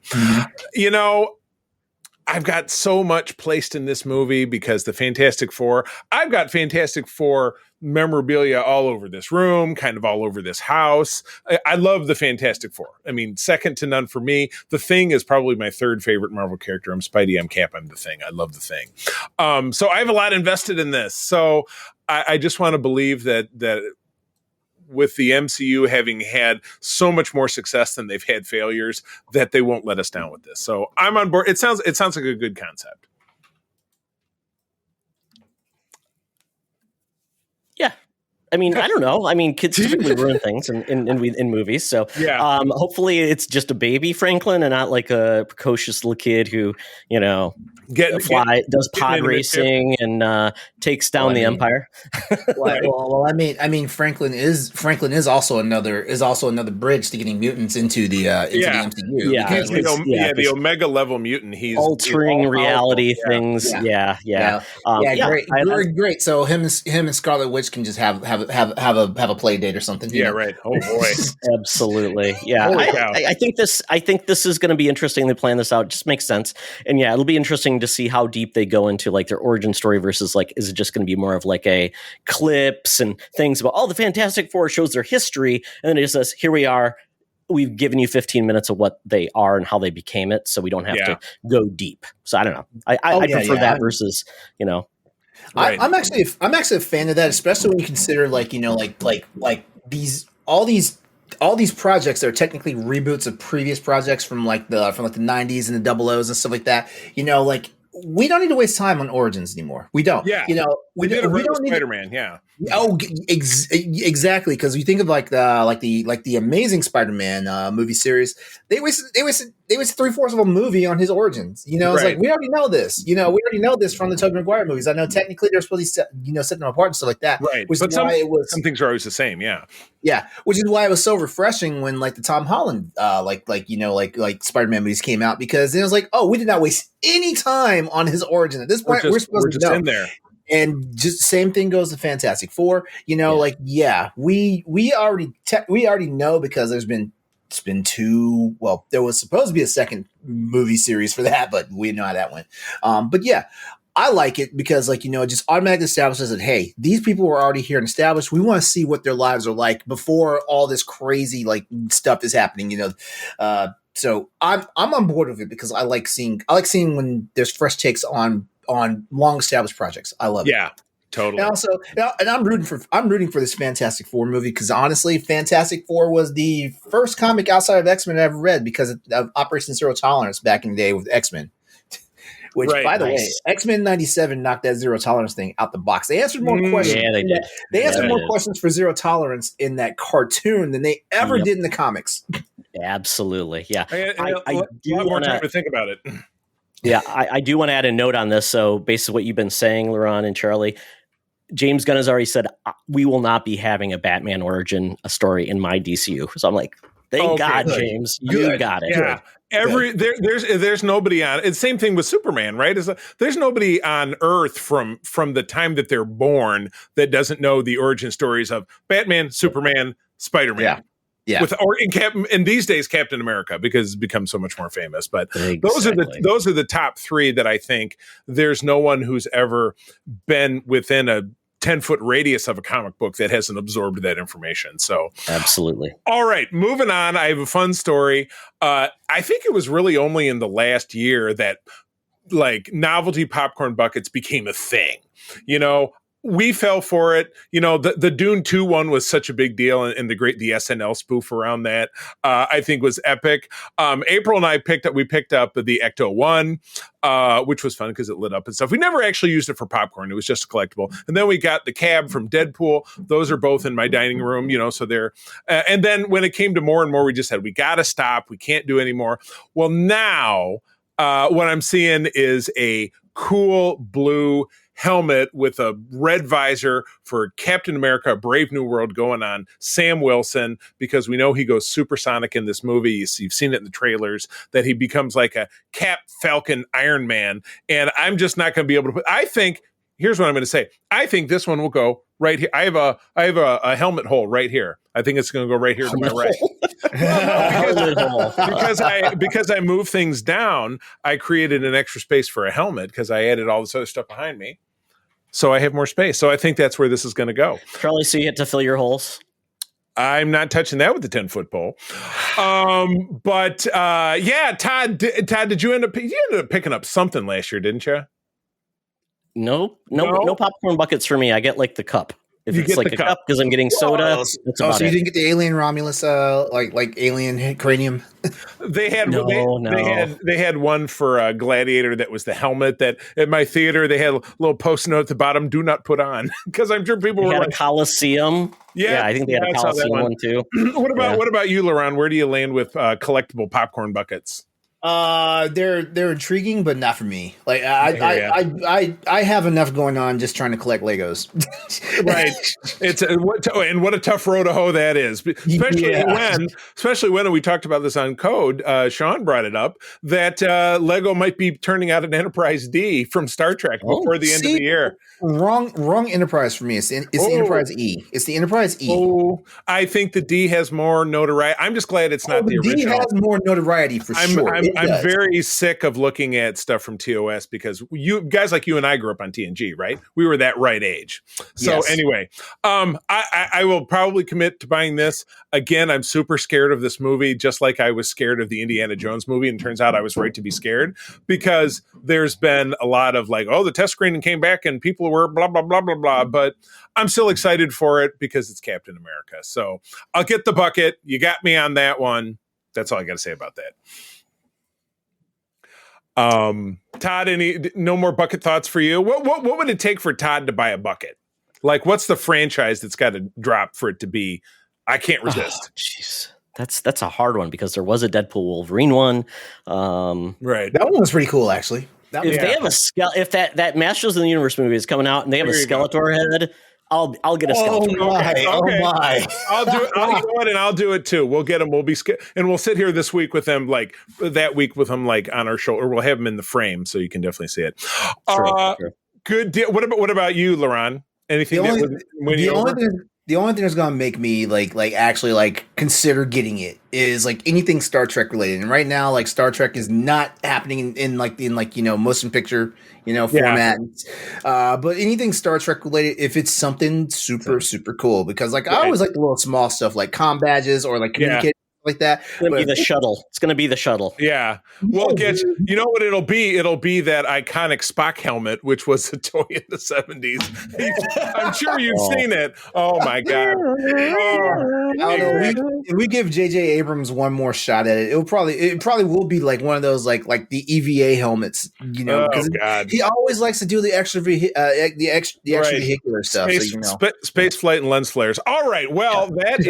I've got so much placed in this movie because the Fantastic Four, I've got Fantastic Four memorabilia all over this room, kind of all over this house. I love the Fantastic Four. I mean, second to none for me. The Thing is probably my third favorite Marvel character. I'm Spidey, I'm Cap, I'm the Thing. I love the Thing. So I have a lot invested in this. So I just want to believe that with the MCU having had so much more success than they've had failures, that they won't let us down with this. So I'm on board. It sounds like a good concept. Yeah. I mean, I don't know. I mean, kids typically ruin things in movies. So hopefully it's just a baby Franklin and not like a precocious little kid who, does pod racing and takes down the Empire. Well, I mean, Franklin is also another bridge to getting mutants into the MCU. Yeah, the Omega level mutant. He's altering reality things. Yeah. Great. So him and Scarlet Witch can just have a play date or something. Right. Oh boy, absolutely. Yeah, I think this is going to be interesting. They plan this out. It just makes sense, and it'll be interesting to see how deep they go into like their origin story versus like, is it just going to be more of like a clips and things about the Fantastic Four shows their history, and then it just says, here we are. We've given you 15 minutes of what they are and how they became it, so we don't have to go deep. So I don't know. I prefer that versus Right. I'm actually a fan of that, especially when you consider all these projects that are technically reboots of previous projects from the 90s and the double O's and stuff like that. We don't need to waste time on origins anymore. We don't. Yeah. We don't need Spider-Man. Yeah. Oh, exactly. Because you think of the Amazing Spider-Man movie series, they wasted 3/4 of a movie on his origins. It's like, we already know this. We already know this from the Tobey Maguire movies. I know technically they're supposed to set them apart and stuff like that. Right. But some things are always the same. Yeah. Yeah, which is why it was so refreshing when the Tom Holland Spider-Man movies came out, because it was like, oh, we did not waste any time on his origin. At this point, we're supposed to know. In there. And just same thing goes to Fantastic Four. We already know, because it's been two. Well, there was supposed to be a second movie series for that, but we know how that went. I like it because, it just automatically establishes that, hey, these people were already here and established. We want to see what their lives are like before all this crazy stuff is happening. So I'm on board with it because I like seeing when there's fresh takes on long established projects. I love it. Yeah, totally. And also, and I'm rooting for this Fantastic Four movie because honestly, Fantastic Four was the first comic outside of X-Men I ever read because of Operation Zero Tolerance back in the day with X-Men. Which, by the way, X-Men 97 knocked that Zero Tolerance thing out the box. They answered more questions. Yeah, they did. They answered more questions for Zero Tolerance in that cartoon than they ever did in the comics. Absolutely, yeah. I do want more time to think about it. Yeah, I do want to add a note on this. So, based on what you've been saying, LeRon and Charlie, James Gunn has already said we will not be having a Batman origin story in my DCU. So I'm like, thank God, good. James, you got it. Yeah. There's nobody on it. Same thing with Superman, right? There's nobody on Earth from the time that they're born that doesn't know the origin stories of Batman, Superman, Spider-Man. Yeah. In these days, Captain America, because it's become so much more famous. But exactly. those are the top three that I think there's no one who's ever been within a 10-foot radius of a comic book that hasn't absorbed that information. So absolutely. All right, moving on. I have a fun story. I think it was really only in the last year that novelty popcorn buckets became a thing. We fell for it. The Dune 2 one was such a big deal, and the SNL spoof around that, I think, was epic. April and I picked up the Ecto 1, which was fun because it lit up and stuff. We never actually used it for popcorn. It was just a collectible. And then we got the cab from Deadpool. Those are both in my dining room, so they're, and then when it came to more and more, we just said, we got to stop. We can't do anymore. Well, now, what I'm seeing is a cool blue helmet with a red visor for Captain America, Brave New World going on, Sam Wilson, because we know he goes supersonic in this movie. You've seen it in the trailers, that he becomes like a Cap, Falcon, Iron Man. And I'm just not going to be able to put, I think, here's what I'm going to say. I think this one will go right here. I have a helmet hole right here. I think it's going to go right here to my right. because I moved things down, I created an extra space for a helmet because I added all this other stuff behind me. So I have more space. So I think that's where this is going to go. Charlie, so you had to fill your holes? I'm not touching that with the 10-foot pole. Yeah, Todd, did you end up picking up something last year, didn't you? No popcorn buckets for me. I get like the cup. If You it's get like the a cup. cup because I'm getting soda, that's about so you it. didn't get the Alien Romulus, like Alien Cranium? They had No. They had one for Gladiator that was the helmet that at my theater they had a little post note at the bottom, "Do not put on," because I'm sure people were had like, a Coliseum. Yeah, I think they had a I saw that Coliseum one too. What about you, LeRon? Where do you land with collectible popcorn buckets? They're intriguing, but not for me. Like I have enough going on just trying to collect Legos. Right. What a tough row to hoe that is. Especially when we talked about this on Code, Sean brought it up that Lego might be turning out an Enterprise D from Star Trek before the end of the year. Wrong Enterprise for me. It's the Enterprise E. It's the Enterprise E. Oh, I think the D has more notoriety. I'm just glad it's not the original. D has more notoriety for sure. I'm very sick of looking at stuff from TOS because you guys like you and I grew up on TNG, right? We were that right age. So anyway, I will probably commit to buying this. Again, I'm super scared of this movie, just like I was scared of the Indiana Jones movie. And it turns out I was right to be scared because there's been a lot of like, oh, the test screening came back and people were blah, blah, blah, blah, blah. But I'm still excited for it because it's Captain America. So I'll get the bucket. You got me on that one. That's all I got to say about that. Todd, no more bucket thoughts for you? What would it take for Todd to buy a bucket? Like, what's the franchise that's got to drop for it to be? I can't resist. Jeez, that's a hard one because there was a Deadpool Wolverine one. Right, that one was pretty cool actually. They have if that Masters of the Universe movie is coming out and they have a Skeletor head, I'll get a Skeletor. Okay. Oh my! I'll do it. I'll do it too. We'll get them. We'll be and we'll sit here this week with them, like that week with them, like on our shoulder. We'll have them in the frame so you can definitely see it. Sure. Good deal. What about you, LeRon? Anything the only thing that's gonna make me like actually like consider getting it is like anything Star Trek related. And right now, like Star Trek is not happening in motion picture format. But anything Star Trek related, if it's something super cool, because like I always like the little small stuff like comm badges or like communication. Like that. It's going to be the shuttle. It's going to be the shuttle. Yeah. Well, you know what it'll be? It'll be that iconic Spock helmet, which was a toy in the 70s. I'm sure you've seen it. Oh, my God. If we give J.J. Abrams one more shot at it, it probably will be like one of those like the EVA helmets, because he always likes to do the extra vehicular stuff. Space flight and lens flares. All right. Well, that's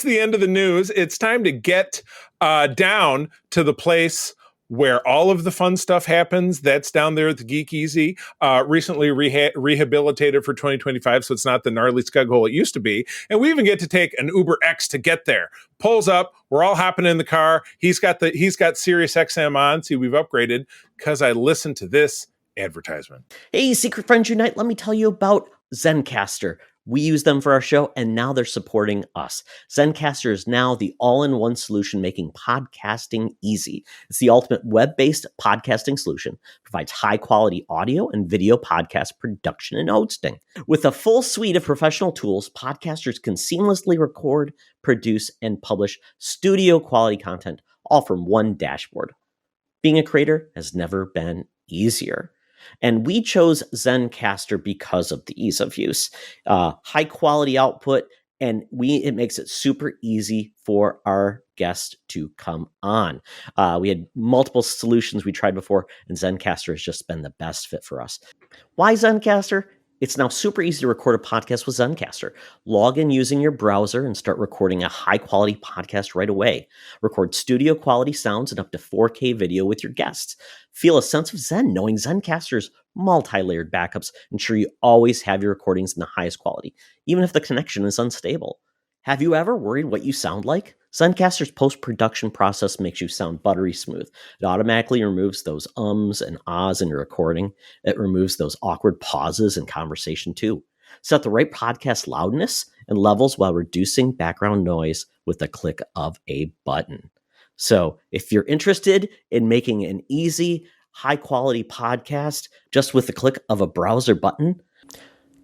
the end of the news. It's time to get down to the place where all of the fun stuff happens. That's down there at the Geek Easy, recently rehabilitated for 2025, so it's not the gnarly scug hole it used to be. And we even get to take an Uber X to get there. Pulls up, we're all hopping in the car. He's got Sirius XM on. See, we've upgraded because I listened to this advertisement. Hey, Secret Friends Unite, let me tell you about Zencastr. We use them for our show, and now they're supporting us. Zencastr is now the all-in-one solution making podcasting easy. It's the ultimate web-based podcasting solution. Provides high-quality audio and video podcast production and hosting. With a full suite of professional tools, podcasters can seamlessly record, produce, and publish studio-quality content, all from one dashboard. Being a creator has never been easier. And we chose Zencastr because of the ease of use, high quality output, and it makes it super easy for our guests to come on. We had multiple solutions we tried before, and Zencastr has just been the best fit for us. Why Zencastr? It's now super easy to record a podcast with Zencaster. Log in using your browser and start recording a high-quality podcast right away. Record studio-quality sounds and up to 4K video with your guests. Feel a sense of zen knowing Zencaster's multi-layered backups ensure you always have your recordings in the highest quality, even if the connection is unstable. Have you ever worried what you sound like? Zencaster's post-production process makes you sound buttery smooth. It automatically removes those ums and ahs in your recording. It removes those awkward pauses in conversation too. Set the right podcast loudness and levels while reducing background noise with the click of a button. So if you're interested in making an easy, high-quality podcast just with the click of a browser button,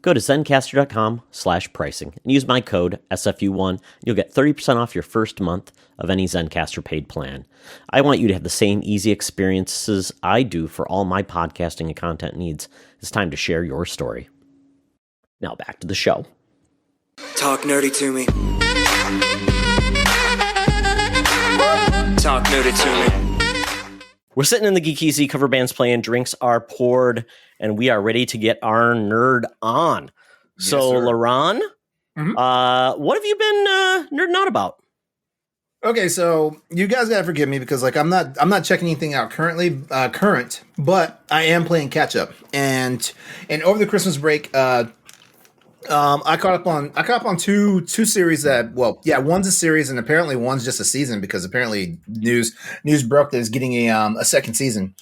go to Zencastr.com/pricing and use my code SFU1. You'll get 30% off your first month of any Zencastr paid plan. I want you to have the same easy experiences I do for all my podcasting and content needs. It's time to share your story. Now back to the show. Talk nerdy to me. Talk nerdy to me. We're sitting in the Geek Easy, cover bands playing, drinks are poured, and we are ready to get our nerd on. So, Yes, sir. LeRon, what have you been nerding out about? Okay, so you guys gotta forgive me because I'm not checking anything out current, but I am playing catch up. And over the Christmas break, I caught up on two series that, one's a series and apparently one's just a season because apparently news broke that it's getting a second season.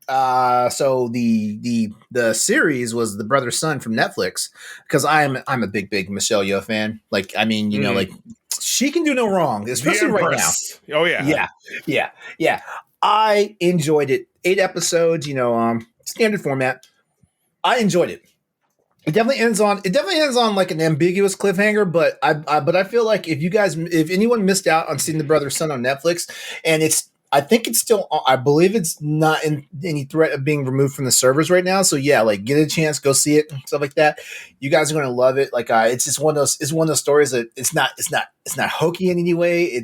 So the series was The Brother's Son from Netflix because I'm a big Michelle Yeoh fan. Like, I mean, like she can do no wrong, especially right now. Oh yeah. Yeah. I enjoyed it. 8 episodes, standard format. I enjoyed it. It definitely ends on like an ambiguous cliffhanger, but I feel like if anyone missed out on seeing The Brother's Son on Netflix, and I think it's still, I believe it's not in any threat of being removed from the servers right now. So yeah, like get a chance, go see it, stuff like that. You guys are going to love it. Like it's just one of those stories that it's not hokey in any way.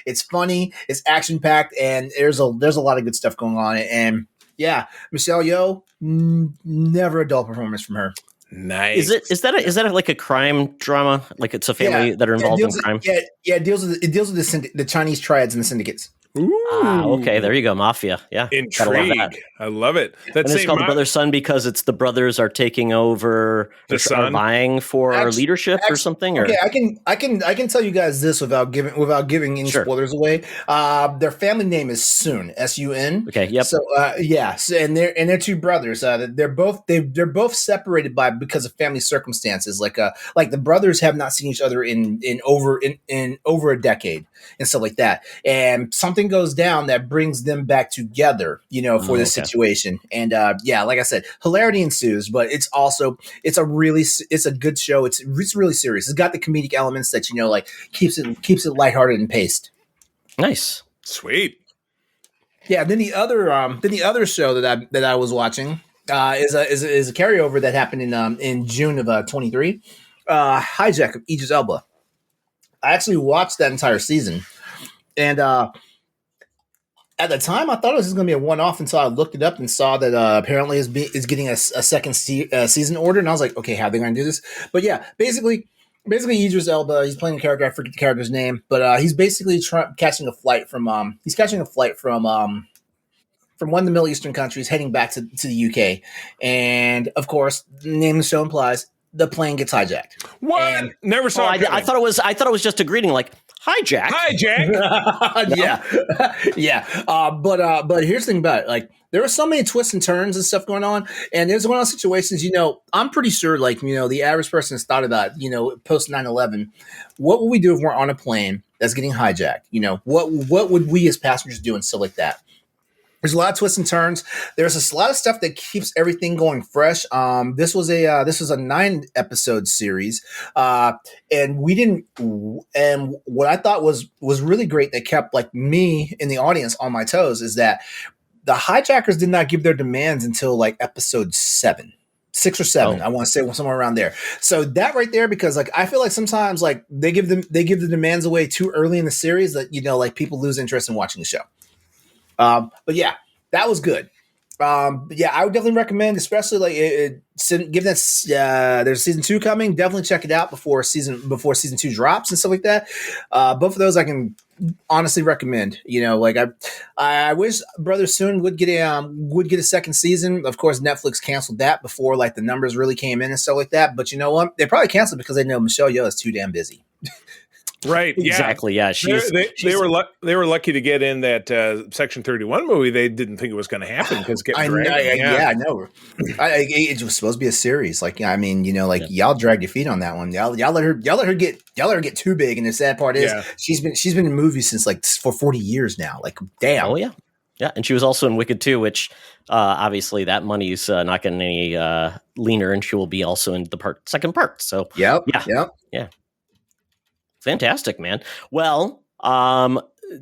It's funny, it's action packed, and there's a lot of good stuff going on. And yeah, Michelle Yeoh, never a dull performance from her. Nice. Is that like a crime drama? Like it's a family that are involved in crime? It deals with the Chinese triads and the syndicates. Ooh. Okay, there you go, mafia. Yeah, Intrigue. I love it. And it's called The Brother's Son because it's the brothers are taking over, The are son? vying for leadership or something. Or? Okay, I can tell you guys this without giving any spoilers away. Their family name is Sun, S-U-N. Okay, yep. So and they're two brothers. They're both separated because of family circumstances. Like the brothers have not seen each other in over a decade and stuff like that. And something goes down that brings them back together, for this situation. And like I said, hilarity ensues, but it's a good show. It's really serious. It's got the comedic elements that keeps it lighthearted and paced. Nice, sweet. Yeah. Then the other show that I was watching is a carryover that happened in June of 23. Hijack of Idris Elba. I actually watched that entire season, and at the time, I thought it was just going to be a one-off until I looked it up and saw that apparently it's getting a second season order, and I was like, okay, how are they going to do this? But yeah, basically Idris Elba, he's playing a character, I forget the character's name, but he's basically catching a flight from one of the Middle Eastern countries, heading back to the UK, and of course, the name of the show implies the plane gets hijacked. What? And, Never saw it. I thought it was just a greeting, like hijack. Yeah. But here's the thing about it. Like, there were so many twists and turns and stuff going on. And there's one of those situations, I'm pretty sure, the average person has thought about, post 9/11, what would we do if we're on a plane that's getting hijacked? What would we as passengers do and stuff like that? There's a lot of twists and turns. There's a lot of stuff that keeps everything going fresh. This was a 9-episode series, and what I thought was really great that kept me in the audience on my toes is that the hijackers did not give their demands until episode 7. 6 or 7, I want to say somewhere around there. So that right there, because I feel like sometimes they give the demands away too early in the series that people lose interest in watching the show. But yeah, that was good. Yeah, I would definitely recommend, especially like given that there's season 2 coming. Definitely check it out before season 2 drops and stuff like that. Both of those I can honestly recommend. Like I wish Brother Soon would get a second season. Of course, Netflix canceled that before like the numbers really came in and stuff like that. But you know what? They probably canceled because they know Michelle Yeoh is too damn busy. Right. Exactly. Yeah. They were lucky to get in that Section 31 movie. They didn't think it was going to happen because I know. It was supposed to be a series. Like, I mean, y'all dragged your feet on that one. Y'all let her get too big. And the sad part is she's been in movies since like for 40 years now. Like, damn. Oh yeah. Yeah. And she was also in Wicked 2, which obviously that money's not getting any leaner, and she will be also in the second part. So yeah. Fantastic, man. Well,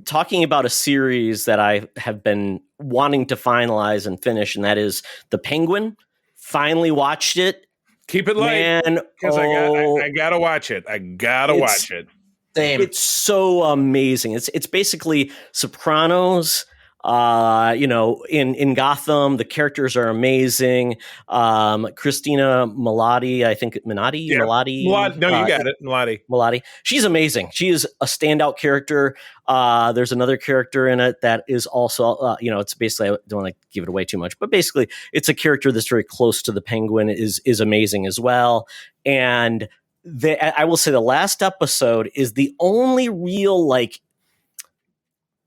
talking about a series that I have been wanting to finalize and finish, and that is The Penguin. Finally watched it. Keep it light, because I gotta watch it. I gotta watch it. Same. It's so amazing. It's basically Sopranos. In Gotham, the characters are amazing. Christina Milioti, I think Minotti. No, you got it, Milioti. She's amazing. She is a standout character. There's another character in it that is also, it's basically, I don't want to give it away too much, but basically it's a character that's very close to the Penguin, is amazing as well. And I will say the last episode is the only real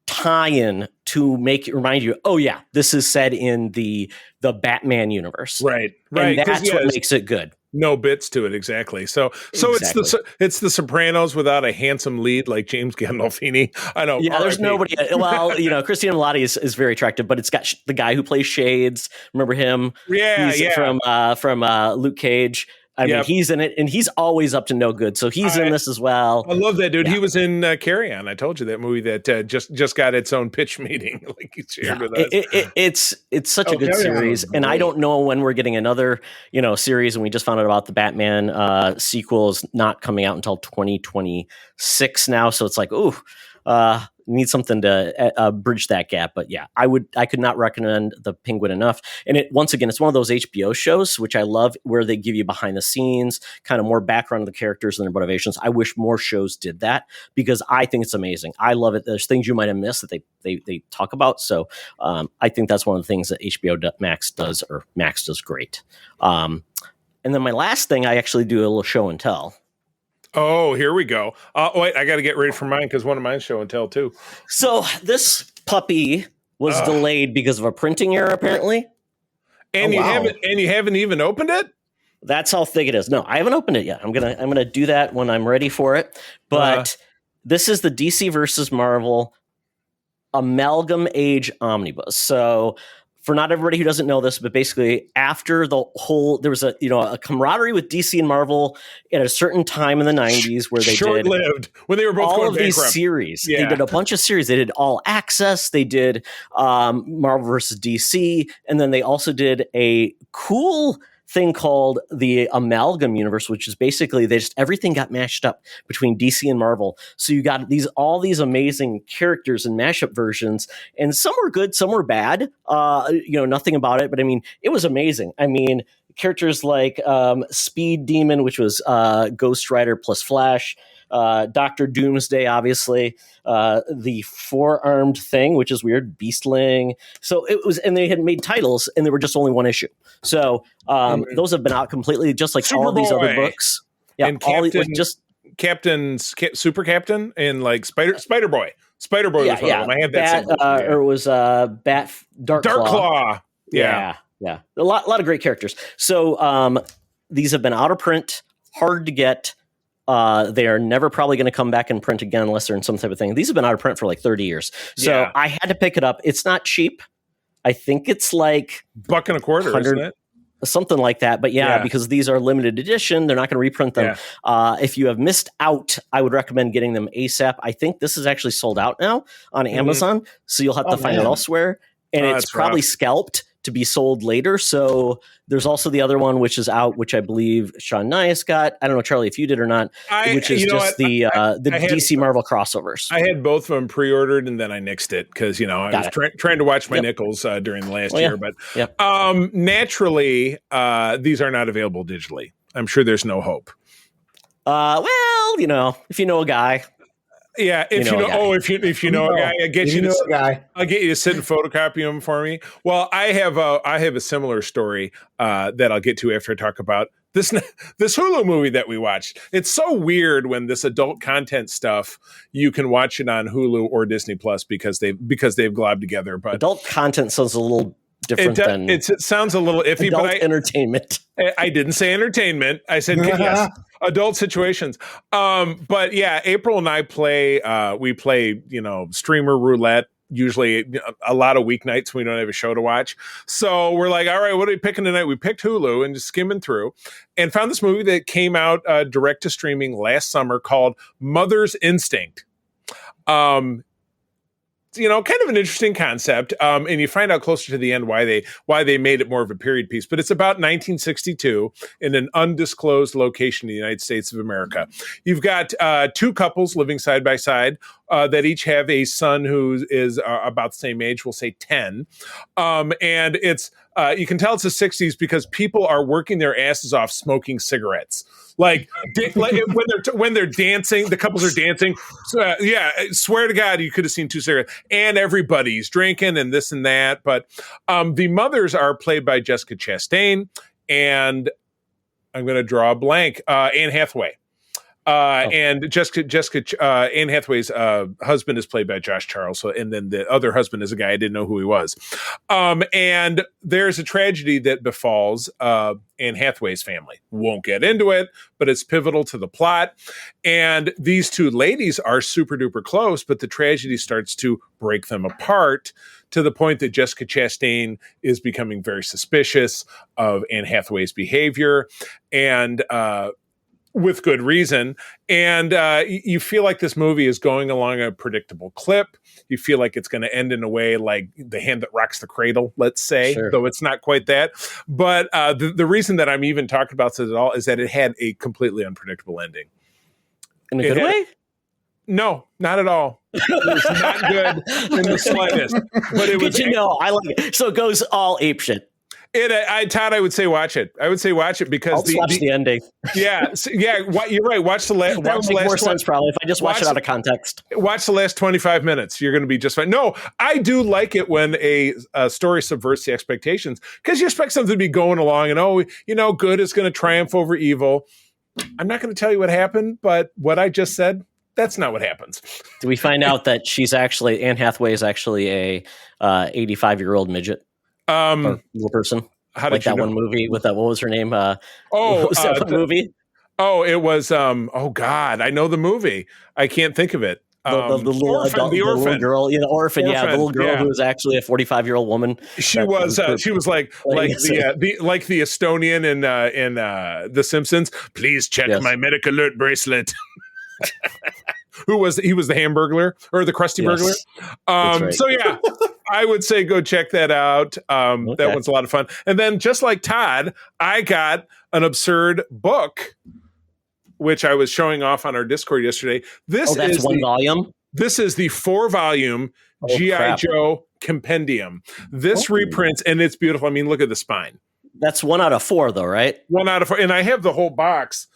tie-in to make it remind you, oh yeah, this is said in the Batman universe, right? And that's what makes it good. No bits to it, exactly. So exactly. It's the Sopranos without a handsome lead like James Gandolfini. I know. Yeah, there's nobody. Well, Christina Milioti is very attractive, but it's got the guy who plays Shades. Remember him? Yeah, From Luke Cage. I mean, he's in it, and he's always up to no good. So he's in this as well. I love that dude. Yeah. He was in Carry On. I told you that movie that just got its own pitch meeting, like he shared with us. It's such a good series, and I don't know when we're getting another series. And we just found out about the Batman sequel is not coming out until 2026 now. So it's like, need something to bridge that gap. But yeah, I could not recommend The Penguin enough. And once again, it's one of those HBO shows, which I love, where they give you behind the scenes, kind of more background of the characters and their motivations. I wish more shows did that, because I think it's amazing. I love it. There's things you might have missed that they talk about. So I think that's one of the things that HBO Max does great. And then my last thing, I actually do a little show and tell. Oh, here we go. Wait, I got to get ready for mine, because one of mine's show and tell too. So this puppy was delayed because of a printing error, apparently. And you haven't even opened it? That's how thick it is. No, I haven't opened it yet. I'm gonna do that when I'm ready for it. But this is the DC versus Marvel Amalgam Age Omnibus. So for not everybody who doesn't know this, but basically after there was a camaraderie with DC and Marvel at a certain time in the 90s where they short-lived when they were both all going of bankrupt. These series. Yeah. They did a bunch of series. They did All Access. They did Marvel versus DC, and then they also did a cool thing called the Amalgam universe, which is basically everything got mashed up between DC and Marvel. So you got all these amazing characters and mashup versions, and some were good, some were bad. Nothing about it, but I mean, it was amazing. I mean, characters like Speed Demon, which was Ghost Rider plus Flash, Dr. Doomsday, obviously, the Four-Armed Thing, which is weird, Beastling. So it was, and they had made titles, and they were just only one issue. So those have been out completely, just like all these other books. Yeah, and Super Captain, and like Spider Boy. Spider Boy was one of them. I had that. Or it was Dark Claw. Yeah. A lot of great characters. So these have been out of print, hard to get. They are never probably going to come back and print again unless they're in some type of thing. These have been out of print for like 30 years. So I had to pick it up. It's not cheap. I think it's like $1.25, isn't it? Something like that. But because these are limited edition, they're not going to reprint them. Yeah. If you have missed out, I would recommend getting them ASAP. I think this is actually sold out now on Amazon. So you'll have to find it elsewhere. And it's probably scalped, to be sold later. So there's also the other one, which is out, which I believe Sean Nias got. I don't know, Charlie, if you did or not, which is just the DC Marvel crossovers. I had both of them pre-ordered and then I nixed it because, I was trying to watch my nickels during the last year. But naturally, these are not available digitally. I'm sure there's no hope. Well, if you know a guy. Yeah, if you know a guy, I'll get you to sit and photocopy them for me. Well, I have a similar story that I'll get to after I talk about this Hulu movie that we watched. It's so weird when this adult content stuff, you can watch it on Hulu or Disney Plus because they've globbed together. But adult content sounds a little different than it sounds a little iffy. Adult but entertainment. I didn't say entertainment. I said yes, adult situations. But yeah, April and I play. We play, streamer roulette. Usually, a lot of weeknights we don't have a show to watch. So we're like, all right, what are we picking tonight? We picked Hulu and just skimming through, and found this movie that came out direct to streaming last summer called Mother's Instinct. Kind of an interesting concept, and you find out closer to the end why they made it more of a period piece. But it's about 1962 in an undisclosed location in the United States of America. You've got two couples living side by side that each have a son who is about the same age, we'll say 10, and it's you can tell it's the 60s because people are working their asses off smoking cigarettes. Like when they're dancing, the couples are dancing. Swear to God, you could have seen two cigarettes. And everybody's drinking and this and that. But the mothers are played by Jessica Chastain and I'm going to draw a blank. Anne Hathaway. And Jessica Anne Hathaway's husband is played by Josh Charles, and then the other husband is a guy I didn't know who he was. And there's a tragedy that befalls Anne Hathaway's family. Won't get into it, but it's pivotal to the plot. And these two ladies are super duper close, but the tragedy starts to break them apart to the point that Jessica Chastain is becoming very suspicious of Anne Hathaway's behavior. And with good reason. And you feel like this movie is going along a predictable clip. You feel like it's going to end in a way like The Hand That Rocks the Cradle, let's say, though it's not quite that. But the reason that I'm even talking about this at all is that it had a completely unpredictable ending. In a good way? No, not at all. It was not good in the slightest. But it was. I like it. So it goes all apeshit. Todd, I would say watch it. I would say watch it because watch the ending. Yeah, you're right. Watch the last. That would make more sense probably if I just watch it out of context. Watch the last 25 minutes. You're going to be just fine. No, I do like it when a story subverts the expectations because you expect something to be going along and good is going to triumph over evil. I'm not going to tell you what happened, but what I just said, that's not what happens. Do we find out that Anne Hathaway is actually a 85-year-old midget? Or little person. How did that one movie with that? What was her name? What was that movie? Oh, it was. Oh God, I know the movie. I can't think of it. The little adult, the little girl, the orphan. Yeah, the little girl who was actually a 45-year-old woman. She was like the Estonian in The Simpsons. Please check my medic alert bracelet. He was the Hamburglar or the Krusty Burglar. Right. So yeah, I would say go check that out. That one's a lot of fun. And then just like Todd, I got an absurd book, which I was showing off on our Discord yesterday. That's one volume. This is the 4-volume G.I. Joe Compendium. This reprints, and it's beautiful. I mean, look at the spine. That's 1 out of 4, though, right? 1 out of 4, and I have the whole box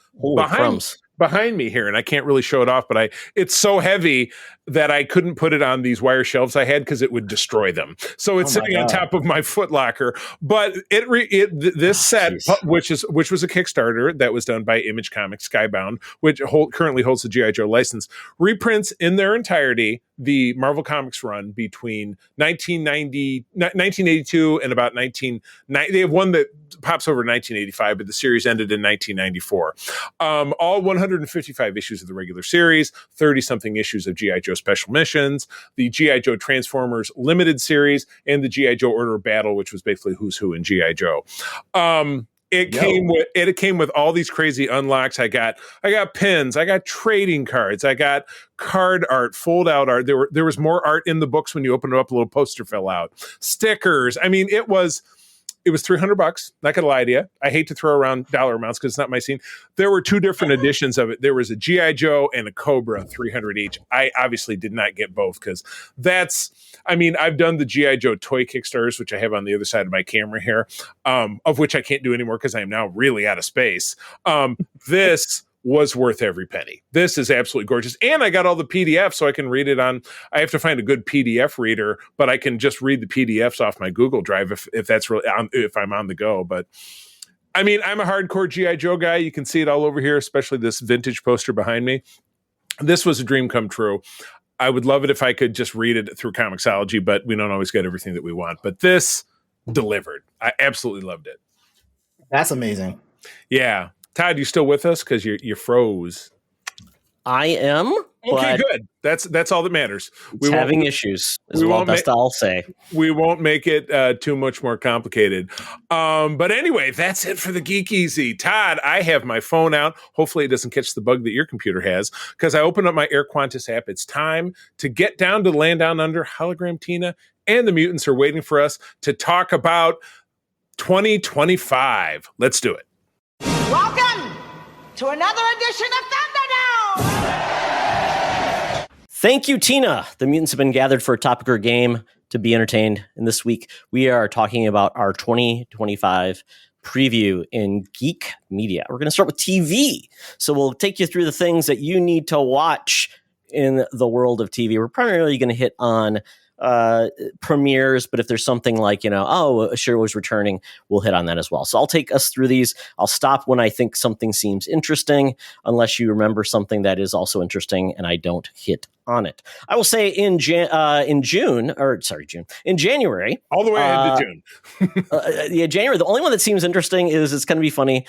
behind me here, and I can't really show it off, but it's so heavy that I couldn't put it on these wire shelves I had because it would destroy them. So it's sitting on top of my footlocker. But this set, which was a Kickstarter that was done by Image Comics, Skybound, which currently holds the G.I. Joe license, reprints in their entirety the Marvel Comics run between 1982 and about 1990. They have one that pops over 1985, but the series ended in 1994. All 155 issues of the regular series, 30-something issues of G.I. Joe Special Missions, the G.I. Joe Transformers Limited series, and the G.I. Joe Order of Battle, which was basically who's who in G.I. Joe. It came with all these crazy unlocks. I got pins, I got trading cards, I got card art, fold out art. There was more art in the books when you opened it up, a little poster fell out. Stickers. I mean, it was $300. Not gonna lie to you. I hate to throw around dollar amounts because it's not my scene. There were two different editions of it. There was a G.I. Joe and a Cobra, 300 each. I obviously did not get both because I've done the G.I. Joe toy Kickstarters, which I have on the other side of my camera here, of which I can't do anymore because I am now really out of space. This was worth every penny. This is absolutely gorgeous. And I got all the PDFs so I can read it I have to find a good PDF reader, but I can just read the PDFs off my Google Drive if that's really, if I'm on the go. But I mean, I'm a hardcore G.I. Joe guy. You can see it all over here, especially this vintage poster behind me. This was a dream come true. I would love it if I could just read it through Comixology, but we don't always get everything that we want. But this delivered. I absolutely loved it. That's amazing. Yeah. Todd, you still with us? Because you froze. I am. Okay, good. That's all that matters. We're having issues. That's all I'll say. We won't make it too much more complicated. But anyway, that's it for the Geek Easy. Todd, I have my phone out. Hopefully it doesn't catch the bug that your computer has because I opened up my Air Quantus app. It's time to get down to Land Down Under. Hologram Tina and the mutants are waiting for us to talk about 2025. Let's do it. Welcome to another edition of Thunderdome! Thank you, Tina. The mutants have been gathered for a topic or game to be entertained. And this week, we are talking about our 2025 preview in geek media. We're going to start with TV. So we'll take you through the things that you need to watch in the world of TV. We're primarily going to hit on premieres, but if there's something like, a show was returning, we'll hit on that as well. So I'll take us through these. I'll stop when I think something seems interesting, unless you remember something that is also interesting and I don't hit on it. I will say in January, all the way into June. January. The only one that seems interesting is it's going to be funny.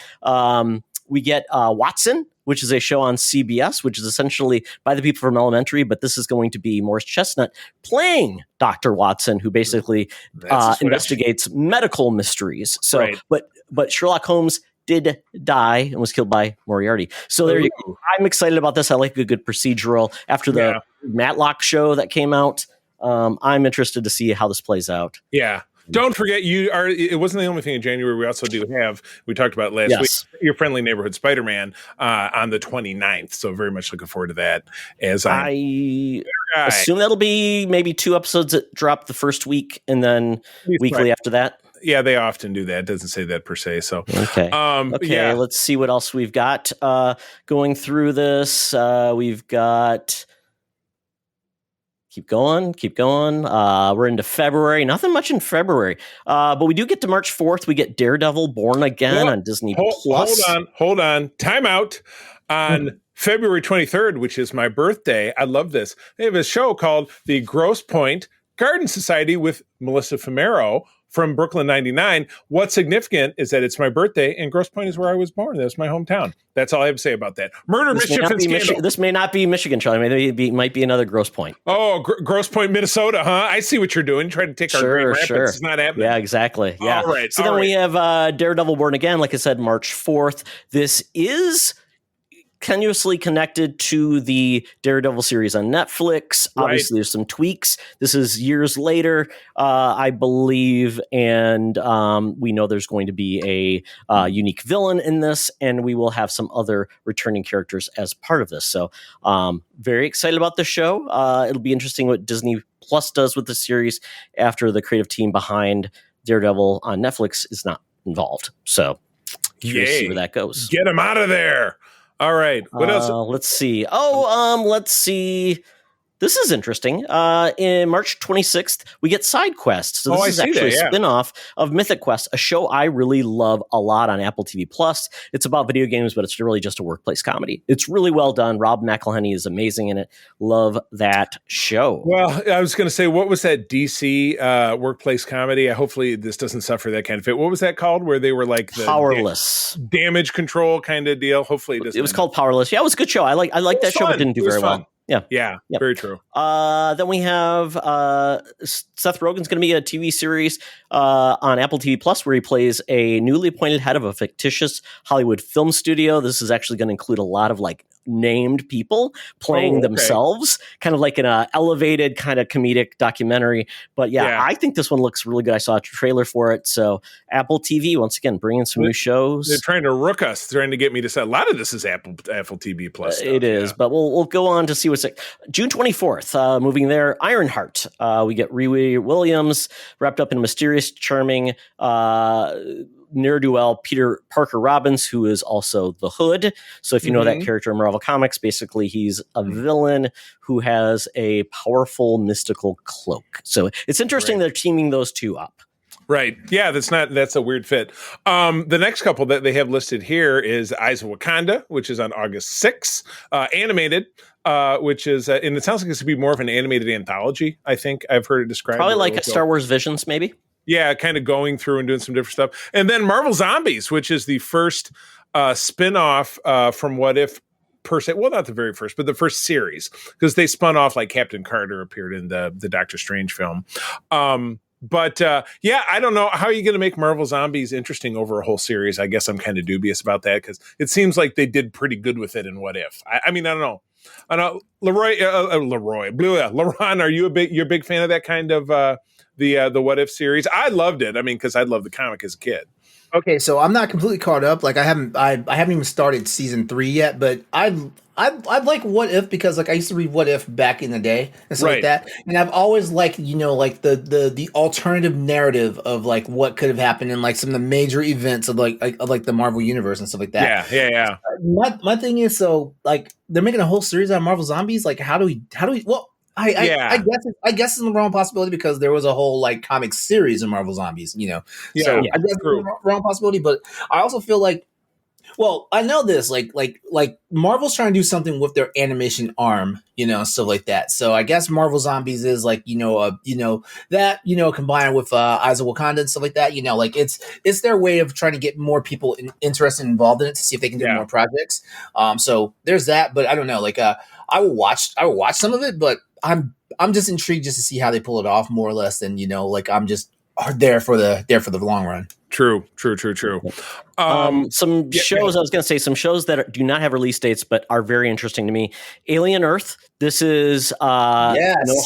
We get Watson, which is a show on CBS, which is essentially by the people from Elementary, but this is going to be Morris Chestnut playing Dr. Watson, who basically investigates medical mysteries. So, right. But Sherlock Holmes did die and was killed by Moriarty. So there you go. I'm excited about this. I like a good procedural. After the Matlock show that came out, I'm interested to see how this plays out. Yeah. Don't forget, it wasn't the only thing in January. We also we talked about last week, your Friendly Neighborhood Spider-Man on the 29th. So very much looking forward to that. I assume that'll be maybe 2 episodes that drop the first week and then weekly after that. Yeah, they often do that. It doesn't say that per se. So okay. Let's see what else we've got going through this. We've got. Keep going. We're into February. Nothing much in February. But we do get to March 4th. We get Daredevil Born Again on Disney+. Hold on. Time out. On February 23rd, which is my birthday, I love this. They have a show called The Grosse Pointe Garden Society with Melissa Fumero from Brooklyn 99. What's significant is that it's my birthday, and Grosse Pointe is where I was born. That's my hometown. That's all I have to say about that. Murder, mischief, and scandal. This may not be Michigan, Charlie. Maybe it might be another Grosse Pointe. Oh, Grosse Pointe, Minnesota, huh? I see what you're doing. Trying to take our Grand Rapids. It's not happening. Yeah, exactly. Yeah. All right. So then we have Daredevil Born Again, like I said, March 4th. This is tenuously connected to the Daredevil series on Netflix. Right. Obviously, there's some tweaks. This is years later, I believe, and we know there's going to be a unique villain in this, and we will have some other returning characters as part of this. So, very excited about the show. It'll be interesting what Disney Plus does with the series after the creative team behind Daredevil on Netflix is not involved. So, curious to see where that goes. Get him out of there. All right. What else? Let's see. Let's see. This is interesting. In March 26th, we get Side Quest. So this is actually a spin-off of Mythic Quest, a show I really love a lot on Apple TV+. It's about video games, but it's really just a workplace comedy. It's really well done. Rob McElhenney is amazing in it. Love that show. Well, I was going to say, what was that DC workplace comedy? Hopefully this doesn't suffer that kind of fate. What was that called? Where they were like the Powerless. Damage control kind of deal. Hopefully it doesn't. It was called Powerless. Yeah, it was a good show. I like that show, but didn't do very well. Yeah. Yeah, Yep. very true. Then we have Seth Rogen's going to be a TV series on Apple TV Plus where he plays a newly appointed head of a fictitious Hollywood film studio. This is actually going to include a lot of like named people playing themselves, kind of like an elevated kind of comedic documentary. But yeah, I think this one looks really good. I saw a trailer for it. So Apple TV, once again, bringing some new shows. They're trying to rook us, trying to get me to say a lot of this is Apple TV Plus stuff. It is, but we'll go on to see what's like. June 24th, moving there, Ironheart. We get Riri Williams wrapped up in a mysterious, charming ne'er-do-well Peter Parker Robbins, who is also the Hood. So if you know that character in Marvel Comics, basically he's a villain who has a powerful mystical cloak. So it's interesting they're teaming those two up. Right. Yeah, that's a weird fit. The next couple that they have listed here is Eyes of Wakanda, which is on August 6th, animated, which is, and it sounds like this would be more of an animated anthology, I think I've heard it described. Probably like a Star Wars Visions, maybe? Yeah, kind of going through and doing some different stuff. And then Marvel Zombies, which is the first spin-off from What If, per se. Well, not the very first, but the first series, because they spun off like Captain Carter appeared in the Doctor Strange film. But I don't know. How are you going to make Marvel Zombies interesting over a whole series? I guess I'm kind of dubious about that because it seems like they did pretty good with it in What If. I mean, I don't know. LeRon, are you you're a big fan of that kind of the What If series? I loved it. I mean, because I loved the comic as a kid. Okay, so I'm not completely caught up. Like I haven't even started season 3 yet, but I like What If because like I used to read What If back in the day and stuff like that, and I've always liked like the alternative narrative of like what could have happened in like some of the major events of like the Marvel universe and stuff like that. Yeah. My thing is, so like they're making a whole series out of Marvel Zombies. Like how do we? Well, I guess it's the wrong possibility because there was a whole like comic series of Marvel Zombies, I guess it's the wrong possibility, but I also feel like, well, I know this, like Marvel's trying to do something with their animation arm, stuff like that. So I guess Marvel Zombies is like, that, combined with Eyes of Wakanda and stuff like that, like it's their way of trying to get more people interested and involved in it to see if they can do more projects. So there's that, but I don't know, like I will watch some of it, but I'm just intrigued just to see how they pull it off more or less than, like I'm just there for the long run. True. Some shows, I was going to say some shows that do not have release dates, but are very interesting to me. Alien Earth. This is, Noah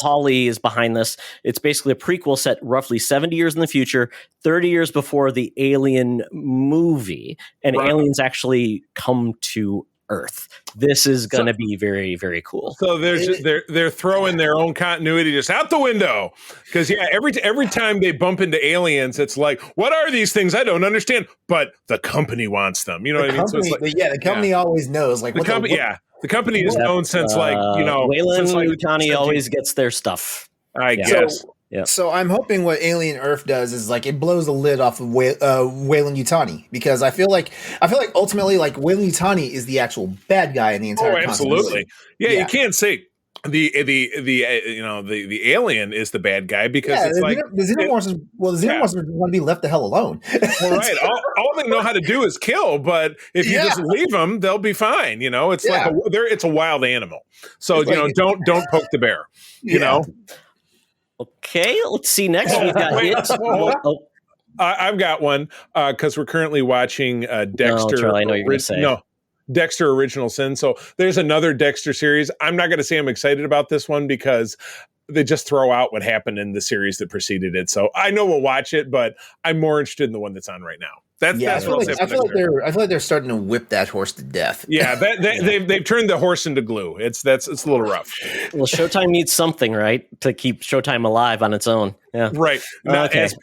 Hawley is behind this. It's basically a prequel set roughly 70 years in the future, 30 years before the Alien movie. And aliens actually come to Earth. This is going to be very, very cool. So they're throwing their own continuity just out the window because every time they bump into aliens, it's like, what are these things? I don't understand. But the company wants them. You know what I mean? So it's like, the company always knows. Like the company, the company is known since Weyland-Yutani always gets their stuff. I guess. Yeah. So I'm hoping what Alien Earth does is like it blows the lid off of Weyland-Yutani because I feel like ultimately like Weyland-Yutani is the actual bad guy in the entire. Oh, absolutely. Yeah, you can't say the alien is the bad guy because it's like the Xenomorphs want to be left the hell alone. Well, right. All they know how to do is kill, but if you just leave them, they'll be fine. It's like it's a wild animal. So don't poke the bear. You know. Okay, let's see next. We've got it. I've got one because we're currently watching Dexter. No, Charlie, I know you're going to say. No, Dexter Original Sin. So there's another Dexter series. I'm not going to say I'm excited about this one because they just throw out what happened in the series that preceded it. So I know we'll watch it, but I'm more interested in the one that's on right now. That's what I feel like they're starting to whip that horse to death. Yeah, they've turned the horse into glue. It's a little rough. Well, Showtime needs something, right, to keep Showtime alive on its own. Yeah, right. As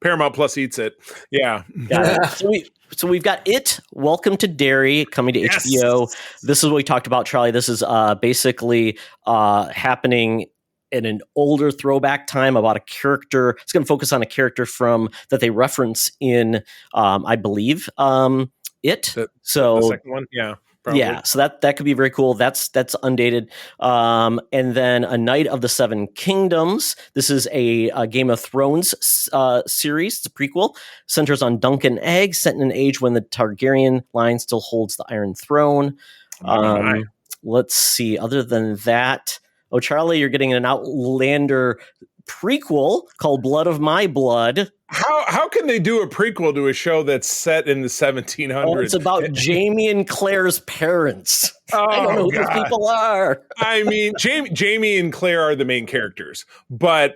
Paramount Plus eats it. Yeah. Got it. So we've got It, Welcome to Derry, coming to HBO. This is what we talked about, Charlie. This is basically happening in an older throwback time about a character. It's going to focus on a character that they reference in, I believe, It. The second one, yeah. Probably. Yeah, so that could be very cool. That's undated. And then A Knight of the Seven Kingdoms. This is a Game of Thrones series. It's a prequel. Centers on Duncan Egg, set in an age when the Targaryen line still holds the Iron Throne. let's see. Other than that, Charlie, you're getting an Outlander prequel called Blood of My Blood. How can they do a prequel to a show that's set in the 1700s? Oh, it's about Jamie and Claire's parents. I don't know who those people are. I mean, Jamie and Claire are the main characters, but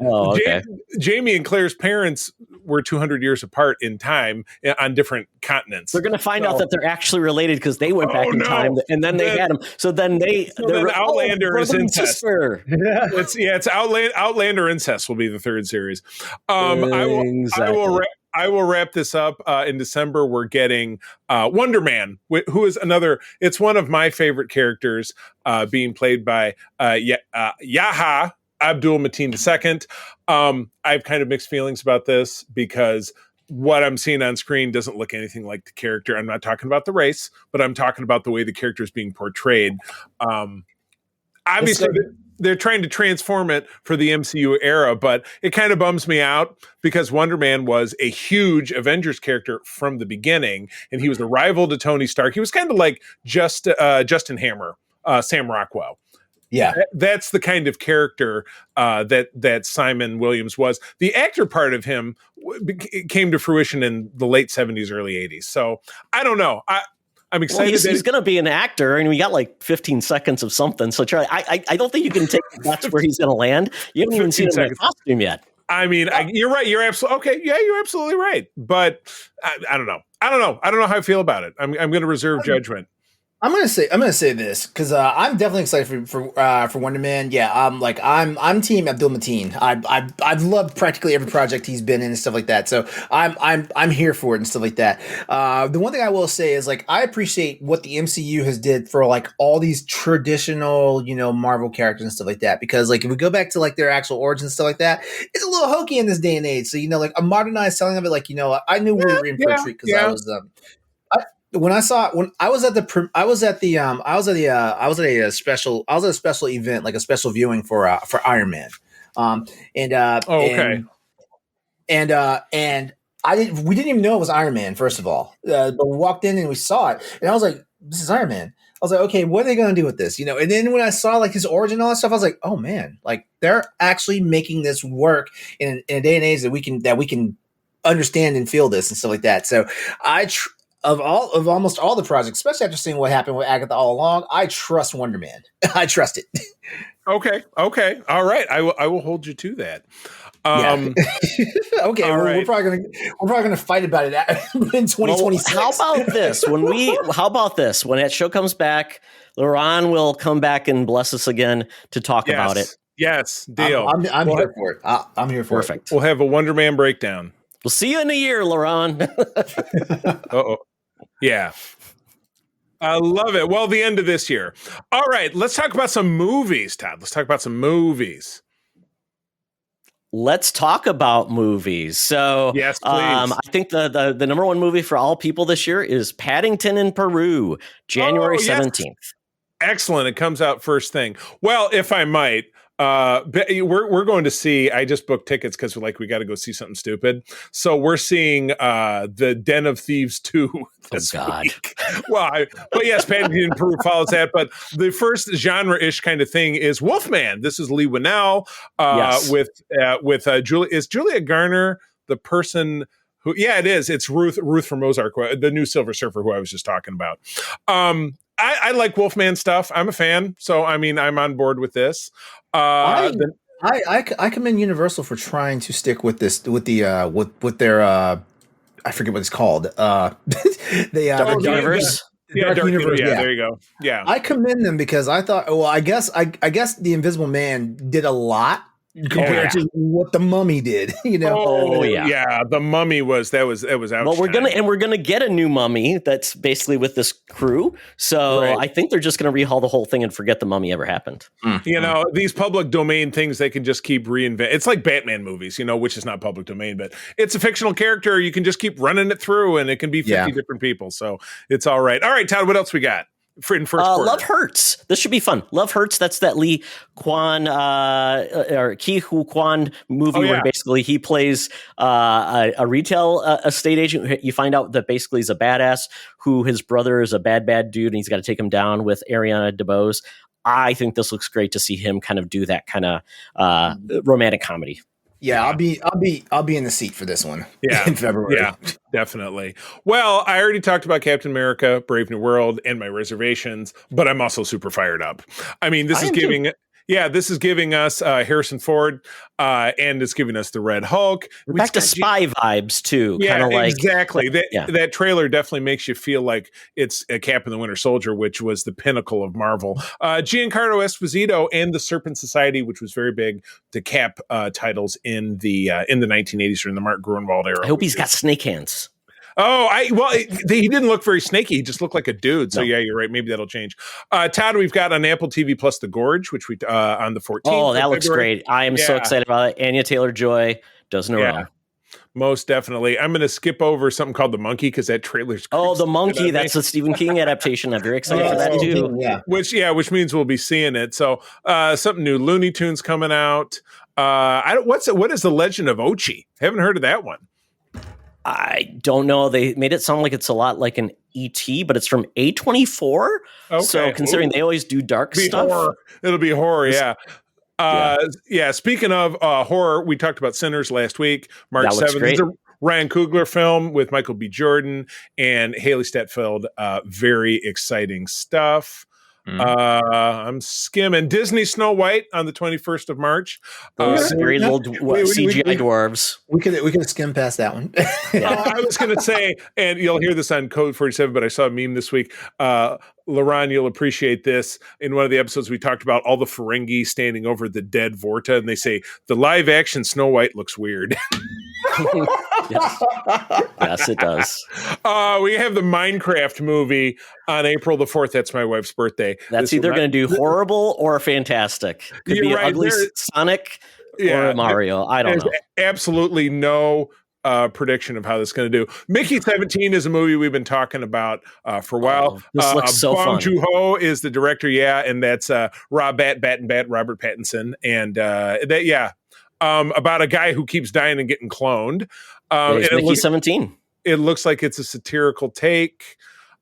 Jamie and Claire's parents were 200 years apart in time on different continents. They're going to find out that they're actually related because they went back in time, and then they had them. So then Outlander is incest. It's Outlander incest will be the third series. I will wrap this up in December. We're getting Wonder Man, who is it's one of my favorite characters, being played by Yahya Abdul-Mateen II. I have kind of mixed feelings about this because what I'm seeing on screen doesn't look anything like the character. I'm not talking about the race, but I'm talking about the way the character is being portrayed. Obviously, they're trying to transform it for the MCU era, but it kind of bums me out because Wonder Man was a huge Avengers character from the beginning, and he was a rival to Tony Stark. He was kind of like Justin Hammer, Sam Rockwell. Yeah, that's the kind of character that Simon Williams was. The actor part of him came to fruition in the late 70s, early 80s. So I don't know. I'm excited. Well, he's going to be an actor, and we got like 15 seconds of something. So, Charlie, I don't think you can take that's where he's going to land. You haven't even seen him in a costume yet. I mean, you're right. You're absolutely okay. Yeah, you're absolutely right. But I don't know. I don't know how I feel about it. I'm going to reserve judgment. I'm gonna say this because I'm definitely excited for Wonder Man. Yeah, I'm Team Abdul-Mateen. I've loved practically every project he's been in and stuff like that. So I'm here for it and stuff like that. The one thing I will say is like I appreciate what the MCU has did for like all these traditional Marvel characters and stuff like that, because like if we go back to like their actual origins and stuff like that, it's a little hokey in this day and age. So like a modernized telling of it, like I knew we were in for a treat because I was when I was at a special event, like a special viewing for Iron Man, and we didn't even know it was Iron Man, first of all, but we walked in and we saw it, and I was like, this is Iron Man. I was like, okay, what are they going to do with this? And then when I saw like his origin and all that stuff, I was like, oh man, like they're actually making this work in a day and age that we can understand and feel this and stuff like that. So of almost all the projects, especially after seeing what happened with Agatha all along, I trust Wonder Man. I trust it. Okay. All right. I will hold you to that. Okay. We're probably gonna fight about it in 2026. Well, how about this? When that show comes back, LeRon will come back and bless us again to talk about it. Yes, deal. I'm here for it. I'm here for Perfect. it. We'll have a Wonder Man breakdown. We'll see you in a year, LeRon. Uh-oh. Yeah. I love it. Well, the end of this year. All right, let's talk about some movies, Todd. Let's talk about some movies. Let's talk about movies. So, yes, please. I think the number one movie for all people this year is Paddington in Peru, January 17th. Yes. Excellent. It comes out first thing. Well, if I might, we're going to see. I just booked tickets because we got to go see something stupid. So we're seeing the Den of Thieves 2 this week. Well, but yes, Paddington in Peru follows that. But the first genre-ish kind of thing is Wolfman. This is Lee Winnell with Julia. Is Julia Garner the person who? Yeah, it is. It's Ruth from Ozark, the new Silver Surfer, who I was just talking about. I like Wolfman stuff. I'm a fan, so I mean, I'm on board with this. I commend Universal for trying to stick with this with their I forget what it's called. Dark Universe. Dark Universe. Yeah, there you go. Yeah, I commend them because I thought, well, I guess The Invisible Man did a lot compared to what the Mummy did, the Mummy was that was out. Well, we're gonna get a new Mummy that's basically with this crew. So I think they're just gonna rehaul the whole thing and forget the Mummy ever happened. These public domain things they can just keep reinvent. It's like Batman movies, which is not public domain, but it's a fictional character. You can just keep running it through, and it can be 50 different people. So it's all right. All right, Todd, what else we got? in first quarter. Love Hurts. This should be fun. Love Hurts. That's that Lee Kwan or Ki Hu Kwan movie where basically he plays a retail estate agent. You find out that basically he's a badass who his brother is a bad dude and he's got to take him down with Ariana DeBose. I think this looks great to see him kind of do that kind of romantic comedy. Yeah, I'll be in the seat for this one. Yeah, in February. Yeah, definitely. Well, I already talked about Captain America: Brave New World and my reservations, but I'm also super fired up. I mean, this is giving us Harrison Ford, and it's giving us the Red Hulk. Back to spy vibes too. Yeah, kind of like exactly. That trailer definitely makes you feel like it's a Cap and the Winter Soldier, which was the pinnacle of Marvel. Giancarlo Esposito and the Serpent Society, which was very big to Cap titles in the 1980s or in the Mark Gruenwald era. I hope he's got snake hands. Oh, he didn't look very snaky. He just looked like a dude. So yeah, you're right. Maybe that'll change. Todd, we've got on Apple TV Plus The Gorge, which we on the 14th. Oh, that looks great. I am so excited about it. Anya Taylor-Joy does in a row. Most definitely. I'm going to skip over something called The Monkey because that trailer's The Monkey. That's a Stephen King adaptation. I'm very excited for that too. Which means we'll be seeing it. So something new. Looney Tunes coming out. What is The Legend of Ochi? Haven't heard of that one. I don't know. They made it sound like it's a lot like an E.T., but it's from A24. Okay. So considering they always do dark stuff. Horror. It'll be horror, yeah. Speaking of horror, we talked about Sinners last week. March 7th. It's a Ryan Coogler film with Michael B. Jordan and Haley Steinfeld. Very exciting stuff. I'm skimming Disney Snow White on the 21st of March. Scary little CGI dwarves. We could skim past that one. I was going to say, and you'll hear this on Code 47, but I saw a meme this week. LeRon, you'll appreciate this. In one of the episodes, we talked about all the Ferengi standing over the dead Vorta, and they say, the live action Snow White looks weird. Yes, it does. We have the Minecraft movie on April the 4th. That's my wife's birthday. That's either going to do horrible or fantastic. Could be an ugly Sonic or Mario. I don't know. Absolutely no prediction of how this is going to do. Mickey 17 is a movie we've been talking about for a while. This looks so fun. Bong Joon-ho is the director, and that's Robert Pattinson, and about a guy who keeps dying and getting cloned. And Mickey 17. It looks like it's a satirical take.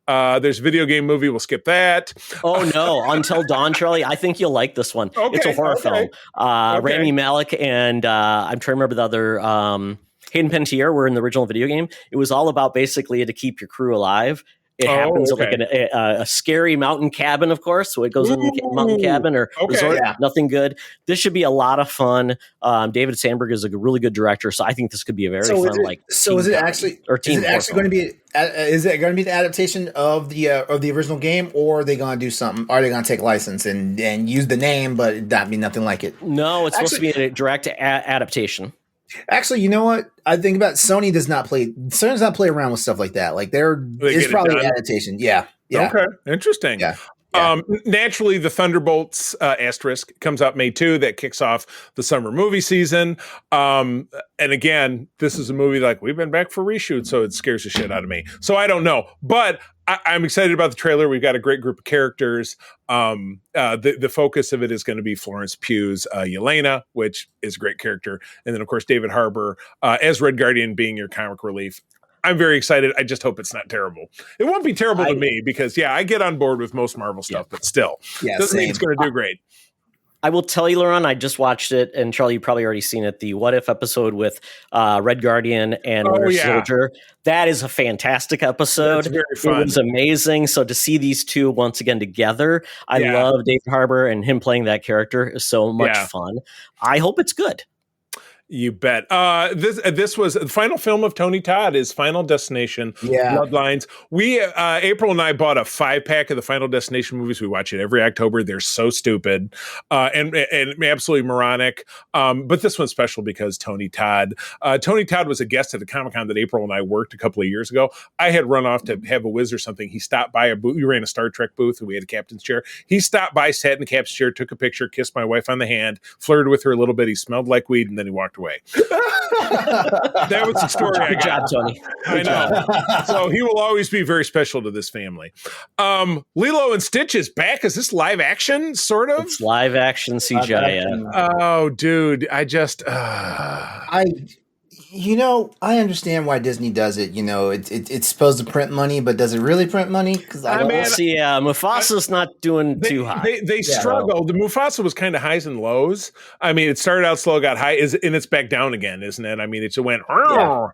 There's a video game movie. We'll skip that. Oh no! Until Dawn, Charlie. I think you'll like this one. Okay, it's a horror film. Rami Malek and I'm trying to remember the other. Hayden Panettiere were in the original video game. It was all about basically to keep your crew alive. It happens like a scary mountain cabin, of course. So it goes in the mountain cabin or resort. Yeah. Nothing good. This should be a lot of fun. David Sandberg is a really good director, so I think this could be a very fun is it actually going to be? Is it going to be the adaptation of the original game, or are they going to do something? Are they going to take license and use the name, but not be nothing like it? No, it's supposed to be a direct adaptation. Actually, you know what? I think about Sony does not play around with stuff like that. Like it's probably an adaptation. Yeah. Okay. Interesting. Yeah. Naturally, the Thunderbolts asterisk comes out May 2. That kicks off the summer movie season. And again, this is a movie like we've been back for reshoot, so it scares the shit out of me. So I don't know, but I'm excited about the trailer. We've got a great group of characters. The focus of it is going to be Florence Pugh's Yelena, which is a great character. And then, of course, David Harbour as Red Guardian being your comic relief. I'm very excited. I just hope it's not terrible. It won't be terrible to me because, I get on board with most Marvel stuff, but still, doesn't mean it's going to do great. I will tell you, LeRon, I just watched it, and Charlie, you've probably already seen it, the What If episode with Red Guardian and Winter Soldier. That is a fantastic episode. That's very fun. It was amazing. So to see these two once again together, I love David Harbour, and him playing that character is so much fun. I hope it's good. You bet. This was the final film of Tony Todd, is Final Destination, Bloodlines. We, April and I bought a 5-pack of the Final Destination movies. We watch it every October. They're so stupid and absolutely moronic. But this one's special because Tony Todd was a guest at a Comic-Con that April and I worked a couple of years ago. I had run off to have a whiz or something. He stopped by a booth. We ran a Star Trek booth and we had a captain's chair. He stopped by, sat in the captain's chair, took a picture, kissed my wife on the hand, flirted with her a little bit. He smelled like weed, and then he walked walked away. That was the story I Good job, got. Tony. I know. So he will always be very special to this family. Lilo and Stitch is back. Is this live action, sort of? It's live action CGI. Oh, dude. I understand why Disney does it. It's supposed to print money, but does it really print money? Because Mufasa's not doing too hot. They struggled. The Mufasa was kind of highs and lows. I mean, it started out slow, got high, and it's back down again, isn't it? I mean, it just went.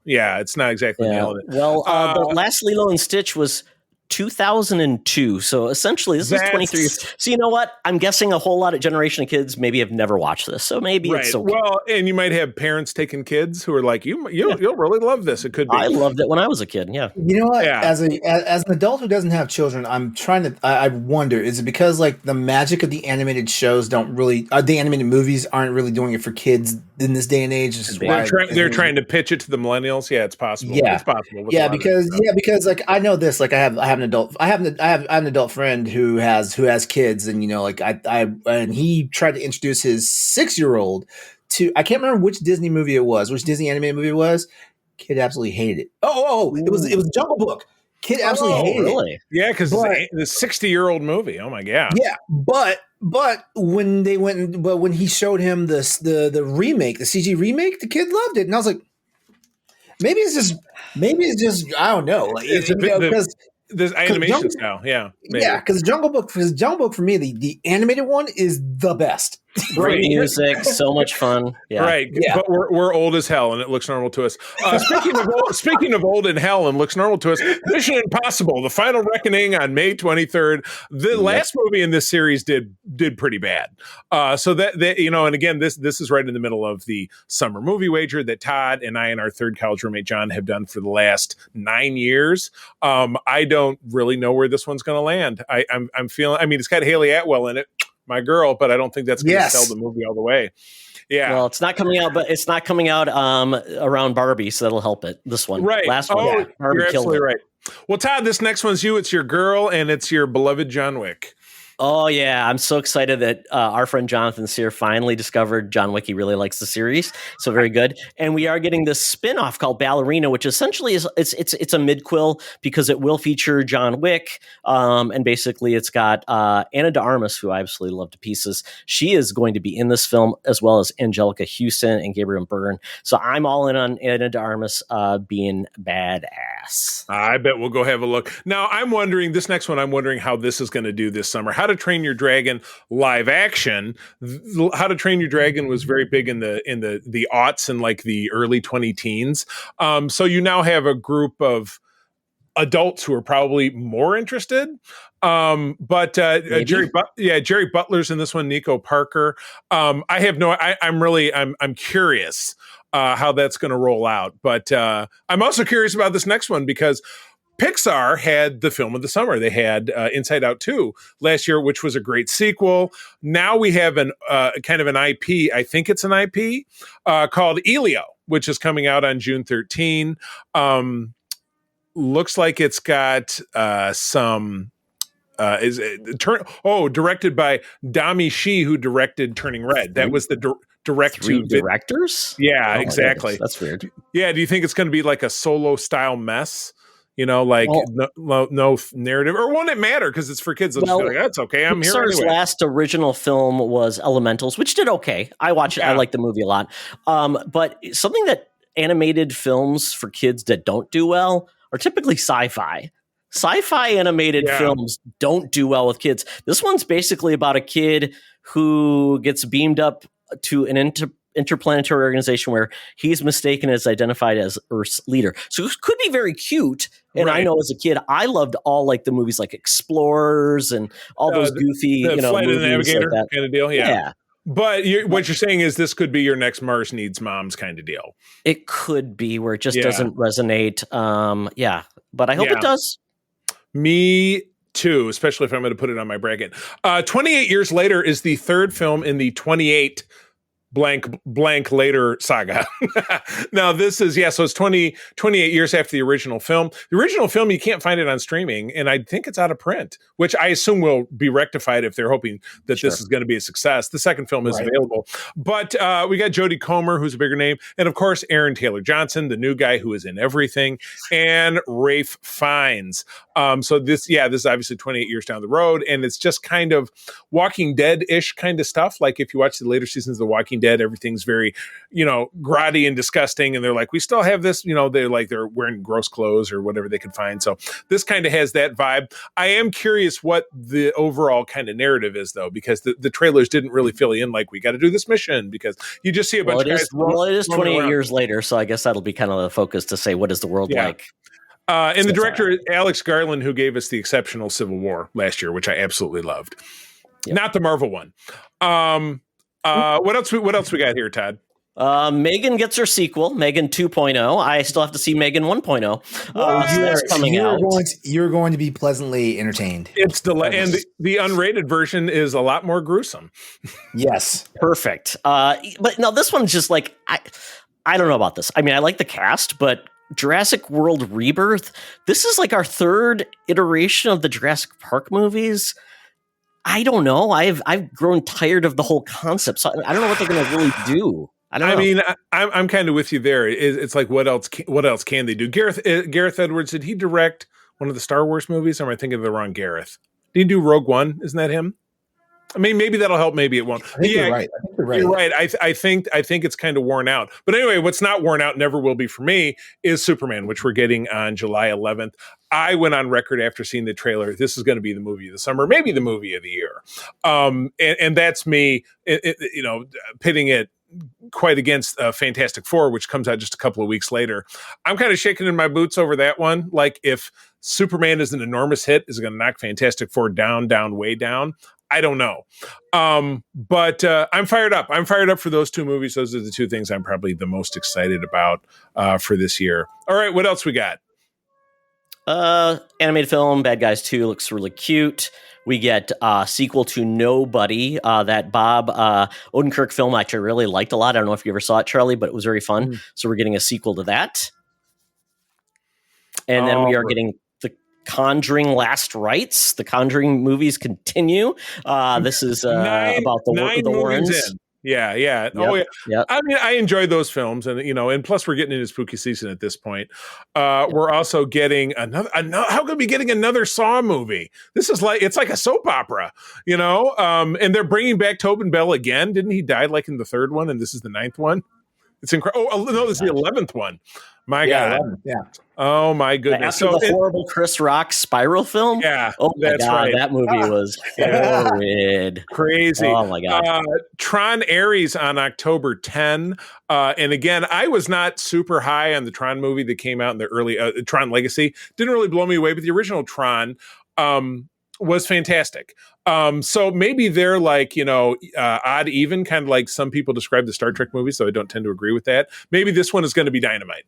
Yeah, it's not exactly nailing it. Well, the last Lilo and Stitch was 2002. So essentially, this is 23 years. So you know what? I'm guessing a whole lot of generation of kids maybe have never watched this. So maybe it's okay. Well, and you might have parents taking kids who are like, you'll really love this. It could be. I loved it when I was a kid. Yeah. You know what? Yeah. As an adult who doesn't have children, I wonder, is it because like the magic of the animated shows the animated movies aren't really doing it for kids in this day and age? They're trying to pitch it to the millennials. Yeah, it's possible. Yeah, it's possible. Because like I know this. Like I have an adult friend who has kids, and and he tried to introduce his 6-year-old to, I can't remember which Disney animated movie it was. Kid absolutely hated it. It was Jungle Book. Kid absolutely hated it. Yeah, because the 60-year-old movie. Oh my god. Yeah, but when he showed him the remake, the CG remake, the kid loved it, and I was like, maybe it's just I don't know, like because. The animation style, because Jungle Book for me, the animated one is the best. Great music, so much fun. Yeah. Right, but we're old as hell, and it looks normal to us. Speaking of old and hell, and looks normal to us, Mission Impossible: The Final Reckoning on May 23rd. The last movie in this series did pretty bad. So that and again, this is right in the middle of the summer movie wager that Todd and I and our third college roommate John have done for the last 9 years. I don't really know where this one's going to land. I'm feeling. I mean, it's got Haley Atwell in it, my girl, but I don't think that's going to sell the movie all the way. Yeah. Well, it's not coming out, but it's not coming out around Barbie, so that'll help it. This one, right? Last one, Barbie you're killed absolutely it. right. Well, Todd, this next one's you. It's your girl, and it's your beloved John Wick. Oh, yeah. I'm so excited that our friend Jonathan Sear finally discovered John Wick. He really likes the series. So very good. And we are getting this spin-off called Ballerina, which essentially is it's a mid-quill because it will feature John Wick. And basically it's got Ana de Armas, who I absolutely love to pieces. She is going to be in this film, as well as Angelica Houston and Gabriel Byrne. So I'm all in on Ana de Armas being badass. I bet we'll go have a look. Now, I'm wondering how this is going to do this summer. How to Train Your Dragon live action. How to Train Your Dragon was very big in the aughts and like the early 2010s. So you now have a group of adults who are probably more interested. But Jerry Butler's in this one. Nico Parker. I'm curious how that's going to roll out. But I'm also curious about this next one because Pixar had the film of the summer. They had Inside Out 2 last year, which was a great sequel. Now we have an kind of an IP. I think it's an IP called Elio, which is coming out on June 13. Looks like it's got some. Directed by Dami Shi, who directed Turning Red. That was the directors. Yeah, exactly. That's weird. Yeah, do you think it's going to be like a solo style mess? No narrative, or won't it matter because it's for kids? They'll just be like, that's okay. I'm here anyway. Last original film was Elementals, which did okay. I watched it. I like the movie a lot. But something that animated films for kids that don't do well are typically sci-fi. Sci-fi animated films don't do well with kids. This one's basically about a kid who gets beamed up to an interplanetary organization where he's mistaken as identified as Earth's leader. So it could be very cute. And I know as a kid, I loved all like the movies like Explorers and all those goofy, Flight movies of the Navigator like that. kind of deal. Yeah. But what you're saying is this could be your next Mars Needs Moms kind of deal. It could be where it just doesn't resonate. But I hope it does. Me too, especially if I'm going to put it on my bracket. 28 Years Later is the third film in the 28 blank later saga. Now this is, so it's 28 years after the original film. The original film, you can't find it on streaming, and I think it's out of print, which I assume will be rectified if they're hoping that this is going to be a success. The second film is available. But we got Jodie Comer, who's a bigger name, and of course Aaron Taylor Johnson, the new guy who is in everything, and Ralph Fiennes. So this is obviously 28 years down the road, and it's just kind of Walking Dead-ish kind of stuff. Like if you watch the later seasons of The Walking Dead, everything's very, grotty and disgusting, and they're like, we still have this, they're wearing gross clothes or whatever they could find. So this kind of has that vibe. I am curious what the overall kind of narrative is, though, because the trailers didn't really fill you in like, we got to do this mission, because you just see a bunch of guys. It is 28 years later, so I guess that'll be kind of the focus to say, what is the world like? And the director is Alex Garland, who gave us the exceptional Civil War last year, which I absolutely loved. Yep. Not the Marvel one. What else we got here, Todd? Megan gets her sequel, Megan 2.0. I still have to see Megan 1.0. You're going to be pleasantly entertained. It's and the unrated version is a lot more gruesome. Yes. Perfect. But no, this one's just like, I don't know about this. I mean, I like the cast, but Jurassic World Rebirth, this is like our third iteration of the Jurassic Park movies. I don't know. I've grown tired of the whole concept. So I don't know what they're going to really do. I mean, I'm kind of with you there. It's like, what else can they do? Gareth Edwards, did he direct one of the Star Wars movies? Or am I thinking of the wrong Gareth? Did he do Rogue One? Isn't that him? I mean, maybe that'll help. Maybe it won't. I think you're right. You're right. I think it's kind of worn out. But anyway, what's not worn out, never will be for me, is Superman, which we're getting on July 11th. I went on record after seeing the trailer. This is going to be the movie of the summer, maybe the movie of the year. And that's me, pitting it quite against Fantastic Four, which comes out just a couple of weeks later. I'm kind of shaking in my boots over that one. Like, if Superman is an enormous hit, is it going to knock Fantastic Four down, way down? I don't know. But I'm fired up. I'm fired up for those two movies. Those are the two things I'm probably the most excited about for this year. All right, what else we got? Animated film, Bad Guys 2 looks really cute. We get a sequel to Nobody, that Bob Odenkirk film I actually really liked a lot. I don't know if you ever saw it, Charlie, but it was very fun. So we're getting a sequel to that. And then we are getting The Conjuring Last Rites. The Conjuring movies continue. This is about the Warrens. Yeah. Yep. Oh, yeah. Yep. I mean, I enjoy those films, and plus we're getting into spooky season at this point. We're also getting another. How could we be getting another Saw movie? This is it's like a soap opera, and they're bringing back Tobin Bell again. Didn't he die like in the third one, and this is the ninth one? It's incredible. Oh no, this is the 11th one. My God. 11, yeah. Oh my goodness. After the horrible Chris Rock Spiral film? Yeah. Oh my that's God, right. that movie was horrid. Crazy. Oh my God. Tron Ares on October 10. And again, I was not super high on the Tron movie that came out in the early Tron Legacy. Didn't really blow me away, but the original Tron was fantastic. So maybe they're like, odd even, kind of like some people describe the Star Trek movies, so I don't tend to agree with that. Maybe this one is going to be dynamite.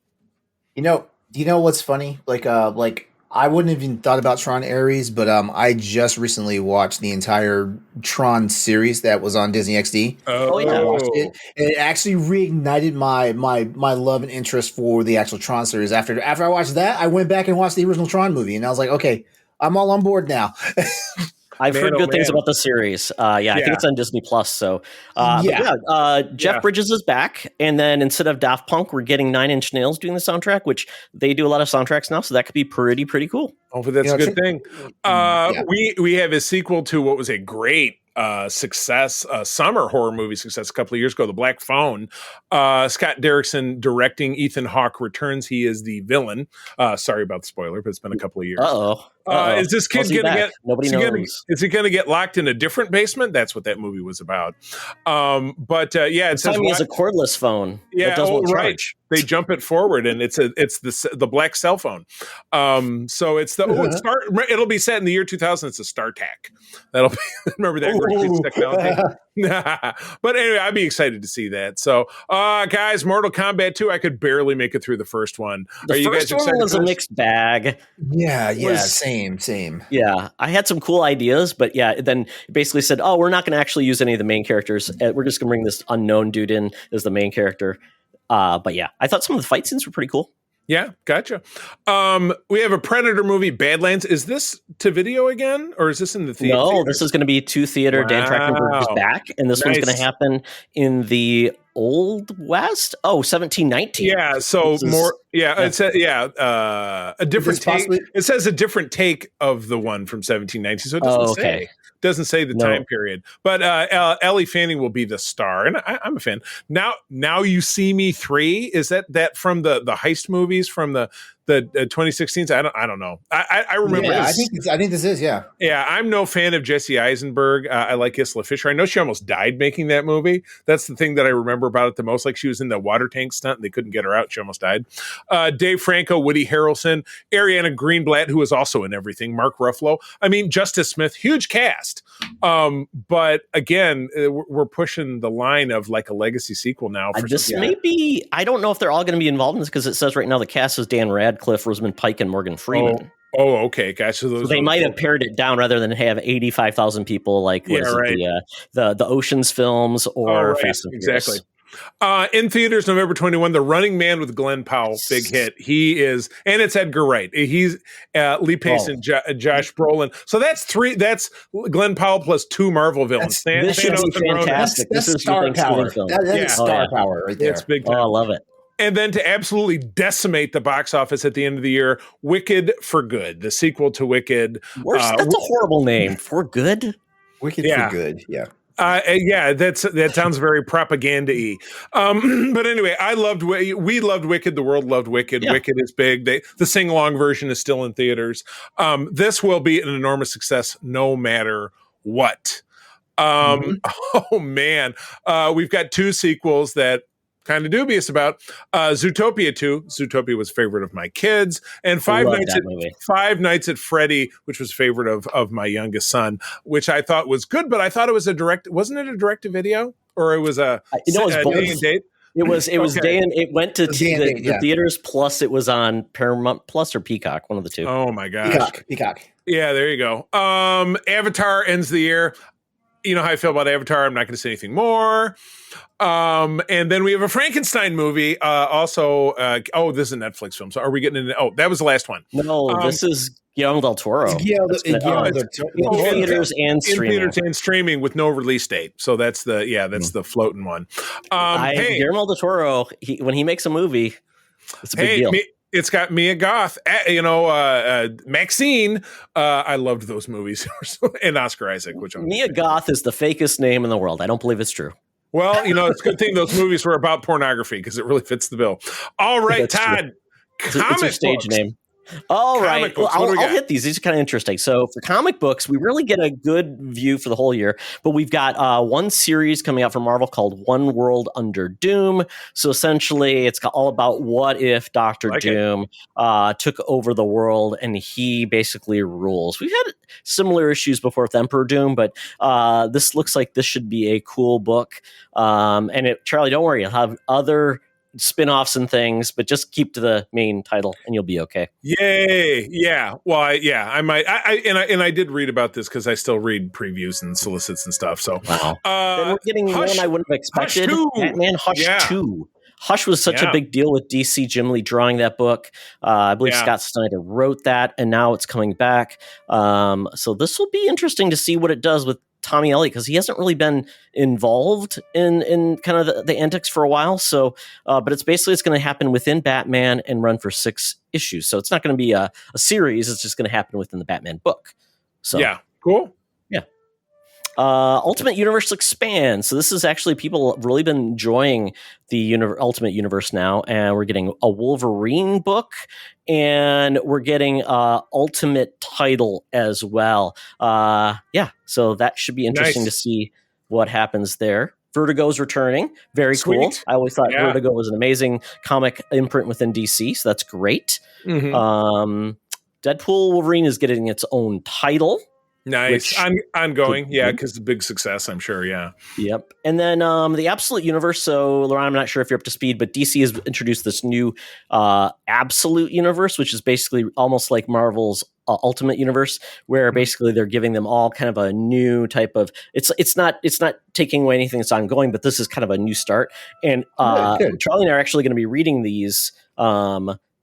You know what's funny? Like I wouldn't have even thought about Tron Ares, but I just recently watched the entire Tron series that was on Disney XD. Oh, I watched it, and it actually reignited my love and interest for the actual Tron series. After I watched that, I went back and watched the original Tron movie, and I was like, okay, I'm all on board now. I've heard good things about the series. I think it's on Disney Plus. So, Jeff Bridges is back, and then instead of Daft Punk, we're getting 9 Inch Nails doing the soundtrack, which they do a lot of soundtracks now. So that could be pretty cool. Hopefully that's a good thing. We have a sequel to what was a great success, summer horror movie success a couple of years ago, The Black Phone. Scott Derrickson directing. Ethan Hawke returns. He is the villain. Sorry about the spoiler, but it's been a couple of years. Is this kid going to get? Nobody knows. Is he going to get locked in a different basement? That's what that movie was about. It says he has a cordless phone. Yeah, right. They jump it forward, and it's the black cell phone. So it's it'll be set in the year 2000. It's a StarTAC. That'll be remember that. worst technology. But anyway, I'd be excited to see that. So, guys, Mortal Kombat 2, I could barely make it through the first one. The first one was a mixed bag. Yeah, same. Yeah, I had some cool ideas, but yeah, then it basically said, "Oh, we're not going to actually use any of the main characters. We're just going to bring this unknown dude in as the main character." But yeah, I thought some of the fight scenes were pretty cool. Yeah, gotcha. We have a Predator movie, Badlands. Is this to video again, or is this in the theater? No, this is going to be to theater. Wow. Dan Trachtenberg is back, and this one's going to happen in the Old West. 1719. Yeah, so more. Yeah, it's a different take. It says a different take of the one from 1719, so it doesn't say. Doesn't say the time period, but Ellie Fanning will be the star, and I'm a fan. Now You See Me 3, is that from the heist movies from the 2016s? I don't know. I remember. Yeah, I think this is. Yeah. I'm no fan of Jesse Eisenberg. I like Isla Fisher. I know she almost died making that movie. That's the thing that I remember about it the most. Like she was in the water tank stunt, and they couldn't get her out. She almost died. Dave Franco, Woody Harrelson, Ariana Greenblatt, who is also in everything. Mark Ruffalo. I mean, Justice Smith. Huge cast. But again, we're pushing the line of like a legacy sequel now. Maybe I don't know if they're all going to be involved in this because it says right now the cast is Dan Radcliffe, Rosamund Pike, and Morgan Freeman. Oh, okay, guys. So they might have pared it down rather than have 85,000 people like the Ocean's films or Fast and Furious. Exactly. In theaters, November 21, The Running Man with Glenn Powell, big hit. He is, and it's Edgar Wright. He's Lee Pace and Josh Brolin. So that's three. That's Glenn Powell plus two Marvel villains. This should be fantastic. This is star power. That is star power right there. It's big time. Oh, I love it. And then to absolutely decimate the box office at the end of the year, Wicked for Good, the sequel to Wicked. That's a horrible name. For Good? Wicked for Good, yeah. That sounds very propaganda-y. But anyway, we loved Wicked. The world loved Wicked. Yeah. Wicked is big. The sing-along version is still in theaters. This will be an enormous success no matter what. Oh man. We've got two sequels that kind of dubious about. Zootopia 2. Zootopia was a favorite of my kids. And Five Nights at Freddy, which was a favorite of my youngest son, which I thought was good, but I thought it was wasn't it a direct-to-video? Or it was a day and date? It was day and it went to the theaters, plus it was on Paramount Plus or Peacock, one of the two. Oh my gosh. Peacock. Yeah, there you go. Avatar ends the year. You know how I feel about Avatar. I'm not going to say anything more. And then we have a Frankenstein movie. Also, this is a Netflix film. So are we getting into? Oh, that was the last one. No, this is Guillermo del Toro. In theaters and streaming. In theaters and streaming with no release date. So that's the floating one. Guillermo del Toro, when he makes a movie, it's a big deal. It's got Mia Goth, Maxine. I loved those movies, and Oscar Isaac. Mia Goth is the fakest name in the world. I don't believe it's true. Well, it's a good thing those movies were about pornography because it really fits the bill. All right, Todd. It's her stage name. All right. Well, I'll hit these. These are kind of interesting. So for comic books, we really get a good view for the whole year. But we've got one series coming out from Marvel called One World Under Doom. So essentially, it's all about what if Dr. Doom took over the world and he basically rules. We've had similar issues before with Emperor Doom, but this looks like this should be a cool book. Charlie, don't worry. You'll have other spin-offs and things, but just keep to the main title and you'll be okay. Yay. Yeah. Well, I might. I did read about this because I still read previews and solicits and stuff. So wow. Then we're getting one I wouldn't have expected. Batman Hush 2. Hush was such a big deal with DC. Jim Lee drawing that book. I believe Scott Snyder wrote that, and now it's coming back. So this will be interesting to see what it does with Tommy Elliott, because he hasn't really been involved in kind of the antics for a while. So, but it's going to happen within Batman and run for 6 issues. So it's not going to be a series. It's just going to happen within the Batman book. So yeah, cool. Yeah. Ultimate Universe expands. So this is actually, people have really been enjoying the Ultimate Universe now, and we're getting a Wolverine book, and we're getting Ultimate title as well. So that should be interesting to see what happens there. Vertigo's returning. Very cool. I always thought Vertigo was an amazing comic imprint within DC, so that's great. Mm-hmm. Deadpool Wolverine is getting its own title. Nice. Ongoing. Yeah, because the big success, I'm sure. Yeah. Yep. And then the Absolute Universe. So, Laurent, I'm not sure if you're up to speed, but DC has introduced this new Absolute Universe, which is basically almost like Marvel's Ultimate Universe, where basically they're giving them all kind of a new type of. It's not taking away anything that's ongoing, but this is kind of a new start. And Good. Charlie and I are actually going to be reading these.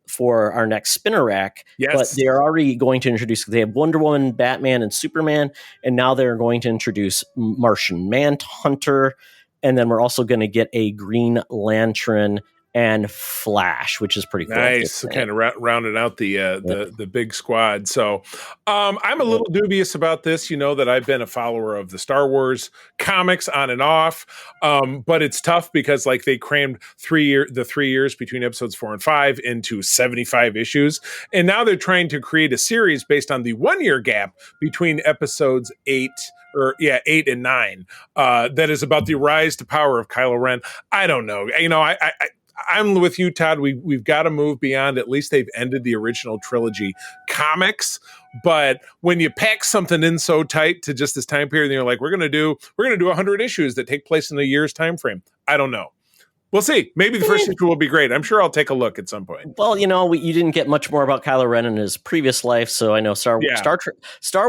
For our next spinner rack, Yes. but they are already going to introduce. They have Wonder Woman, Batman, and Superman, and now they're going to introduce Martian Manhunter, and then we're also going to get a Green Lantern and Flash, which is pretty cool. Nice. So kind of rounded out the big squad. So I'm a little dubious about this. You know that I've been a follower of the Star Wars comics on and off, but it's tough because like they crammed 3 years between episodes 4 and 5 into 75 issues, and now they're trying to create a series based on the 1 year gap between episodes 8 and 9. That is about the rise to power of Kylo Ren. I don't know. You know, I'm with you, Todd. We've got to move beyond. At least they've ended the original trilogy comics. But when you pack something in so tight to just this time period, and you're like, we're gonna do 100 issues that take place in a year's time frame. I don't know. We'll see. Maybe the first issue will be great. I'm sure I'll take a look at some point. Well, you know, you didn't get much more about Kylo Ren in his previous life, so I know Star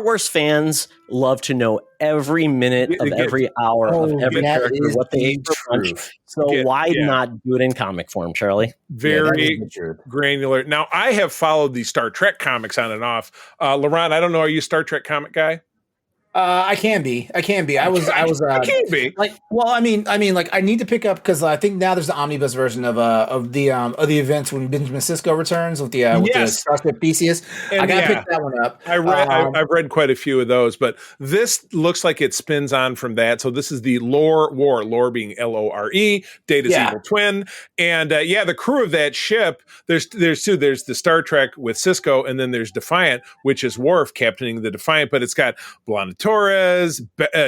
Wars fans love to know every minute of every hour of every character, what they ate for lunch. So why not do it in comic form, Charlie? Very granular. Now, I have followed the Star Trek comics on and off. LeRon, I don't know. Are you a Star Trek comic guy? I can be. I can be. I can be. Like, well, I mean, like I need to pick up because I think now there's the omnibus version of the events when Benjamin Sisko returns with the Starship Theseus. I gotta pick that one up. I've read quite a few of those, but this looks like it spins on from that. So this is the lore being Lore, Data's evil twin, and the crew of that ship. There's two. There's the Star Trek with Sisko, and then there's Defiant, which is Worf captaining the Defiant, but it's got Blonde Torres,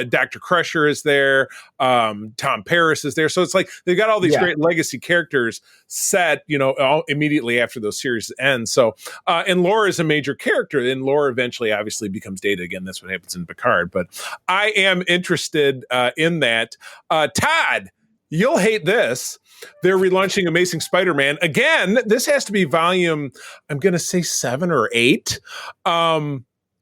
Dr. Crusher is there, Tom Paris is there. So it's like they've got all these great legacy characters set, you know, immediately after those series end. So, and Laura is a major character, and Laura eventually obviously becomes Data again. That's what happens in Picard. But I am interested in that. Todd, you'll hate this. They're relaunching Amazing Spider-Man. Again, this has to be volume, I'm going to say 7 or 8.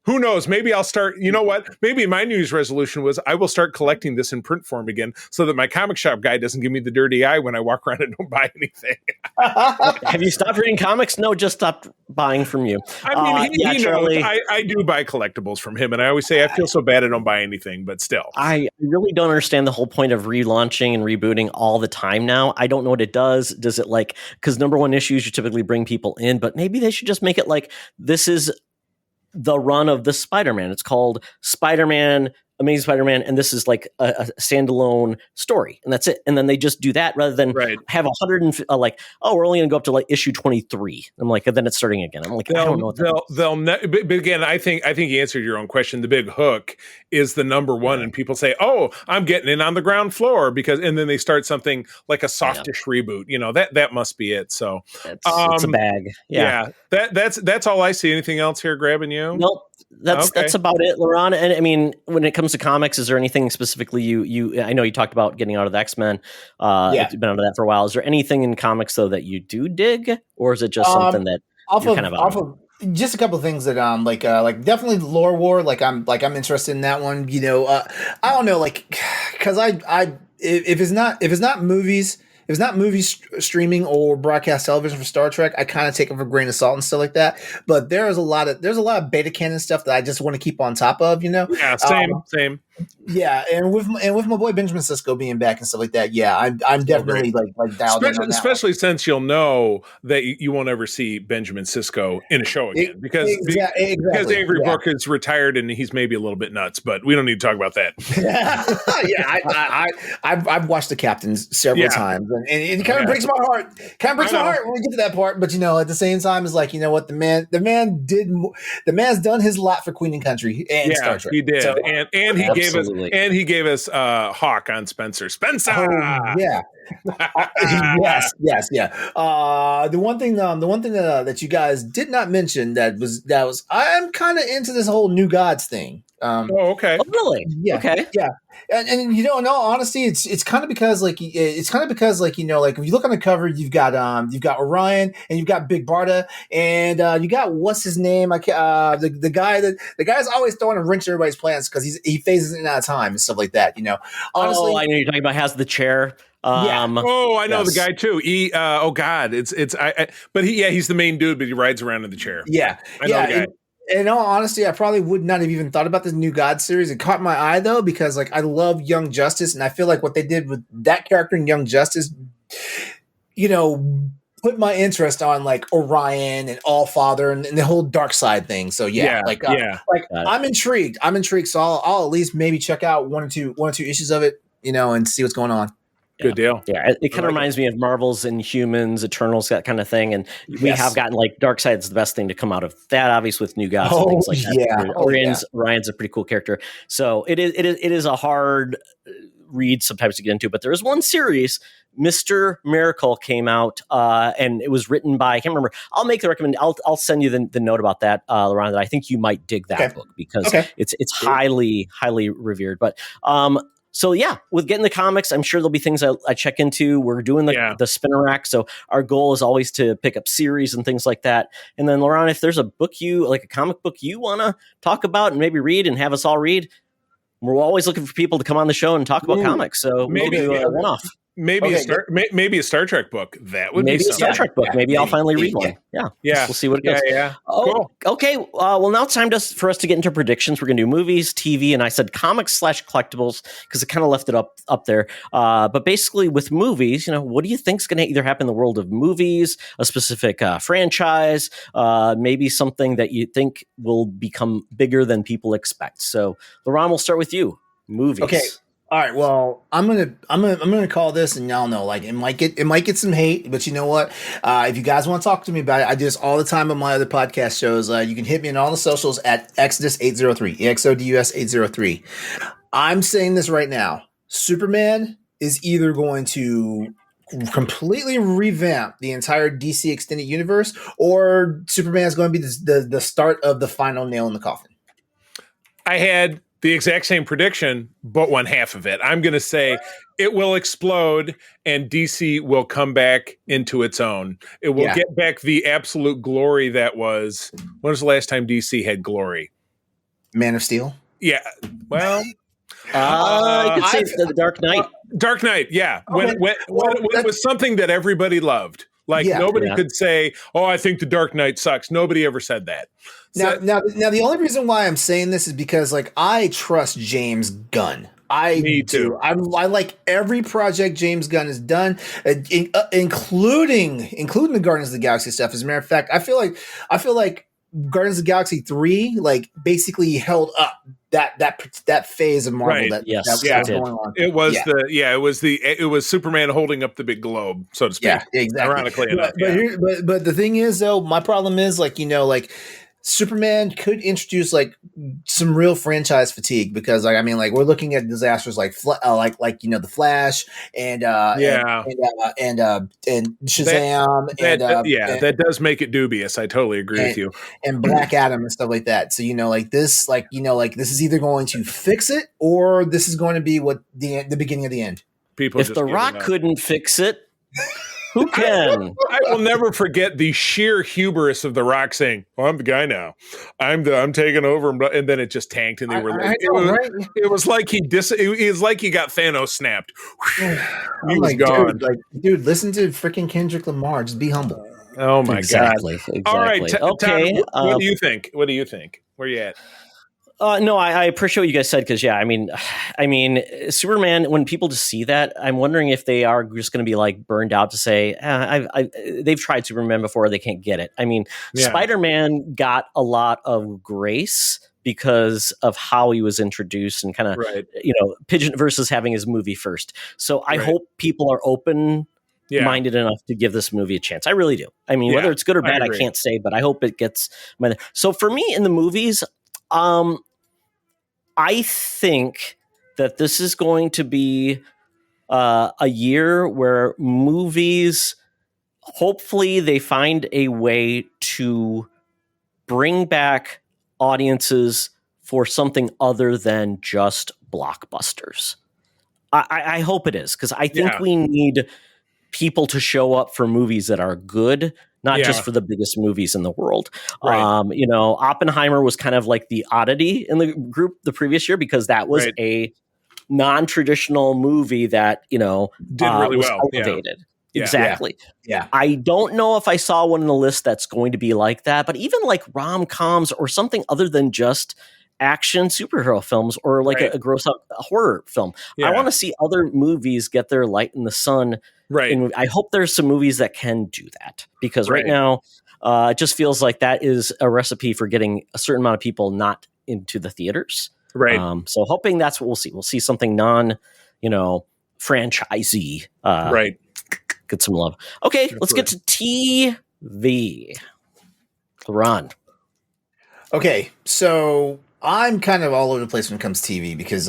Who knows? Maybe I'll start. You know what? Maybe my New Year's resolution was I will start collecting this in print form again, so that my comic shop guy doesn't give me the dirty eye when I walk around and don't buy anything. Have you stopped reading comics? No, just stopped buying from you. I mean, he knows. I do buy collectibles from him, and I always say I feel so bad I don't buy anything, but still. I really don't understand the whole point of relaunching and rebooting all the time now. I don't know what it does. Does it like, because number one issues you typically bring people in, but maybe they should just make it like this is the run of the Spider-Man. It's called Spider-Man, Amazing Spider-Man, and this is like a standalone story, and that's it. And then they just do that rather than have 100 like, oh, we're only going to go up to like issue 23. I'm like, and then it's starting again. I'm like, I don't know. But again, I think you answered your own question. The big hook is the number one, and people say, oh, I'm getting in on the ground floor because, and then they start something like a softish reboot. You know, that must be it. So it's a bag. Yeah. That's all I see. Anything else here grabbing you? Nope. That's about it, Laurent. And I mean, when it comes to comics, is there anything specifically you I know you talked about getting out of the X-Men. You've been out of that for a while. Is there anything in comics though that you do dig, or is it just something that just a couple of things that like definitely Lore War, like I'm interested in that one. You know, I don't know, like, because if it's not movies. If it's not streaming or broadcast television for Star Trek, I kind of take them for a grain of salt and stuff like that. But there's a lot of beta canon stuff that I just want to keep on top of, you know? Yeah, same. Yeah, and with my boy Benjamin Sisko being back and stuff like that, yeah, I'm definitely like dialed in on that especially since you'll know that you won't ever see Benjamin Sisko in a show again because Avery Brooke is retired and he's maybe a little bit nuts, but we don't need to talk about that. I've watched The Captains several times, and it kind of breaks my heart. Kind of breaks my heart when we get to that part, but you know, at the same time, it's like, you know what, the man's done his lot for Queen and Country and Star Trek. He did, so, and he gave us Hawk on Spencer. Oh, yeah. yes. The one thing that you guys did not mention that was I'm kind of into this whole New Gods thing. Oh, okay. Oh, really? Yeah. Okay. Yeah. And you know, in all honesty, it's kind of because like you know, like if you look on the cover, you've got Orion and you've got Big Barda and you got what's his name? The guy's always throwing a wrench in everybody's plans because he phases in and out of time and stuff like that. You know, honestly, I know you're talking about has the chair. I know the yes. guy too. But he's the main dude, but he rides around in the chair. Yeah. I know the guy. In all honesty, I probably would not have even thought about this New God series. It caught my eye though because like I love Young Justice, and I feel like what they did with that character in Young Justice, you know, put my interest on like Orion and Allfather and the whole dark side thing. So I'm intrigued. So I'll at least maybe check out one or two issues of it, you know, and see what's going on. Good deal. Yeah, it kind of reminds me of Marvel's Inhumans, Eternals, that kind of thing. And we have gotten like Darkseid's the best thing to come out of that, obviously with New Gods and things like that. Orion's a pretty cool character. So it is a hard read sometimes to get into, but there is one series, Mr. Miracle, came out and it was written by, I can't remember. I'll make the recommendation. I'll send you the note about that, LeRon, that I think you might dig that book because it's highly, highly revered. But so yeah, with getting the comics, I'm sure there'll be things I check into. We're doing the spinner rack, so our goal is always to pick up series and things like that. And then, LeRon, if there's a book a comic book you want to talk about and maybe read and have us all read, we're always looking for people to come on the show and talk about comics. So maybe we'll do a one-off. Maybe a Star Trek book. That would maybe be a Star Trek book. Maybe I'll finally read one. Yeah. We'll see what it goes. Yeah. Cool. Okay. Well, now it's time for us to get into predictions. We're going to do movies, TV, and I said comics/collectibles because it kind of left it up there. But basically, with movies, you know, what do you think is going to either happen in the world of movies, a specific franchise, maybe something that you think will become bigger than people expect? So, LeRon, we'll start with you. Movies. Okay. All right. Well, I'm gonna call this, and y'all know, like it might get some hate, but you know what? If you guys want to talk to me about it, I do this all the time on my other podcast shows. You can hit me on all the socials at Exodus803, EXODUS803. I'm saying this right now. Superman is either going to completely revamp the entire DC extended universe, or Superman is going to be the start of the final nail in the coffin. I had the exact same prediction, but one half of it. I'm going to say it will explode and DC will come back into its own. It will get back the absolute glory that was. When was the last time DC had glory? Man of Steel? Yeah. Well, you could say it's the Dark Knight. Dark Knight, yeah. When it was something that everybody loved. Like nobody could say, "Oh, I think the Dark Knight sucks." Nobody ever said that. Now, the only reason why I'm saying this is because, like, I trust James Gunn. Me too. I like every project James Gunn has done, including the Guardians of the Galaxy stuff. As a matter of fact, I feel like Guardians of the Galaxy 3 like basically held up that phase of Marvel that was going on. It was Superman holding up the big globe, so to speak. Yeah, exactly. Ironically enough. But the thing is, though, my problem is, like, you know, like, Superman could introduce like some real franchise fatigue because, like, I mean, like, we're looking at disasters like you know, the Flash and Shazam that does make it dubious. I totally agree with you. And Black Adam and stuff like that. So, you know, like this, like, you know, like this is either going to fix it or this is going to be what the beginning of the end. If The Rock couldn't fix it, who can? I will never forget the sheer hubris of The Rock saying, "Oh, I'm the guy now. I'm taking over," and then it just tanked, and they were like, it was like he got Thanos snapped. He was gone. Dude, listen to freaking Kendrick Lamar. Just be humble. Oh my god! Exactly. All right, okay. Todd, what do you think? What do you think? Where you at? No, I appreciate what you guys said because, I mean, Superman, when people just see that, I'm wondering if they are just going to be like burned out to say, they've tried Superman before, they can't get it. I mean, Spider-Man got a lot of grace because of how he was introduced and kind of, you know, Pigeon versus having his movie first. So I hope people are open-minded enough to give this movie a chance. I really do. I mean, whether it's good or bad, I can't say, but I hope it gets. So for me in the movies, I think that this is going to be a year where movies, hopefully they find a way to bring back audiences for something other than just blockbusters. I hope it is, because I think we need people to show up for movies that are good, not just for the biggest movies in the world. Right. Oppenheimer was kind of like the oddity in the group the previous year, because that was a non-traditional movie that, did really was well. Elevated. Yeah. Exactly. Yeah. I don't know if I saw one in the list that's going to be like that, but even like rom-coms or something other than just action superhero films or like a gross out horror film. Yeah. I want to see other movies get their light in the sun. Right. And I hope there's some movies that can do that, because right now it just feels like that is a recipe for getting a certain amount of people not into the theaters. Right. So hoping that's what we'll see. We'll see something franchisee. Right. Get some love. Okay. Let's get to TV. LeRon. Okay. So I'm kind of all over the place when it comes to TV, because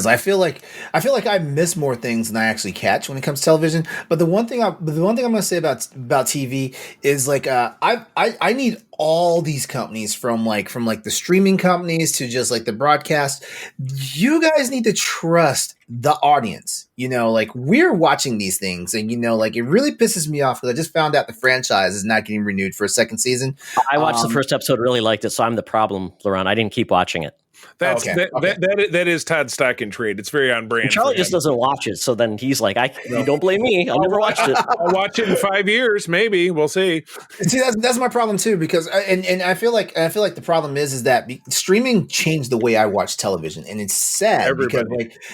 I feel like I miss more things than I actually catch when it comes to television. But the one thing I'm going to say about TV is I need all these companies from the streaming companies to just like the broadcast. You guys need to trust the audience. We're watching these things, and it really pisses me off because I just found out the franchise is not getting renewed for a second season. I watched the first episode, really liked it, so I'm the problem, LeRon. I didn't keep watching it. That is Todd's stock and trade. It's very on brand. And Charlie just doesn't watch it, so then he's like, "You don't blame me. I never watched it. I'll watch it in 5 years, maybe. We'll see." See, that's my problem too, because and I feel like the problem is that streaming changed the way I watch television, and it's sad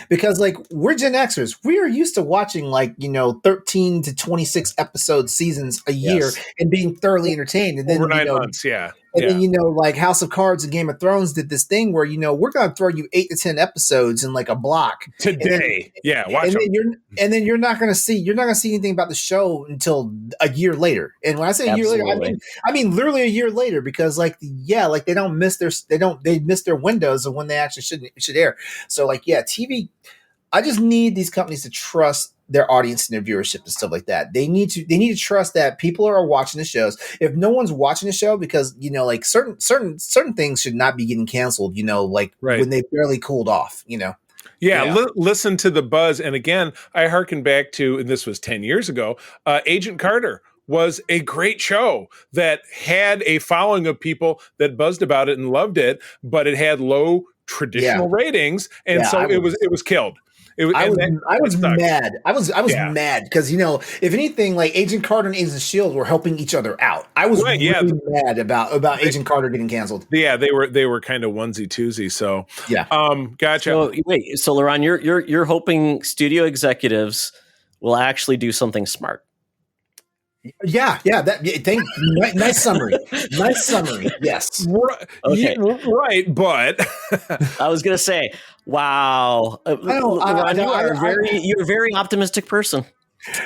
because we're Gen Xers. We are used to watching 13 to 26 episode seasons a year and being thoroughly entertained, and then over 9 months, And then, House of Cards and Game of Thrones did this thing where, we're going to throw you 8 to 10 episodes in like a block today. Watch them. And then you're not going to see anything about the show until a year later. And when I say a year later, I mean literally a year later, because they don't miss they miss their windows of when they actually should air. So TV, I just need these companies to trust their audience and their viewership and stuff like that. They need to trust that people are watching the shows. If no one's watching the show, because certain things should not be getting canceled, when they barely cooled off, Listen to the buzz. And again, I hearken back to, and this was 10 years ago, Agent Carter was a great show that had a following of people that buzzed about it and loved it, but it had low traditional ratings, and it was killed. I was mad. I was mad because if anything, Agent Carter and Agent Shield were helping each other out. I was really mad about Agent Carter getting canceled. Yeah, they were kind of onesie twosie. So gotcha. So LeRon, you're hoping studio executives will actually do something smart. Yeah. Nice summary. Nice summary. Yes. Right, but I was gonna say, wow, you're a very optimistic person.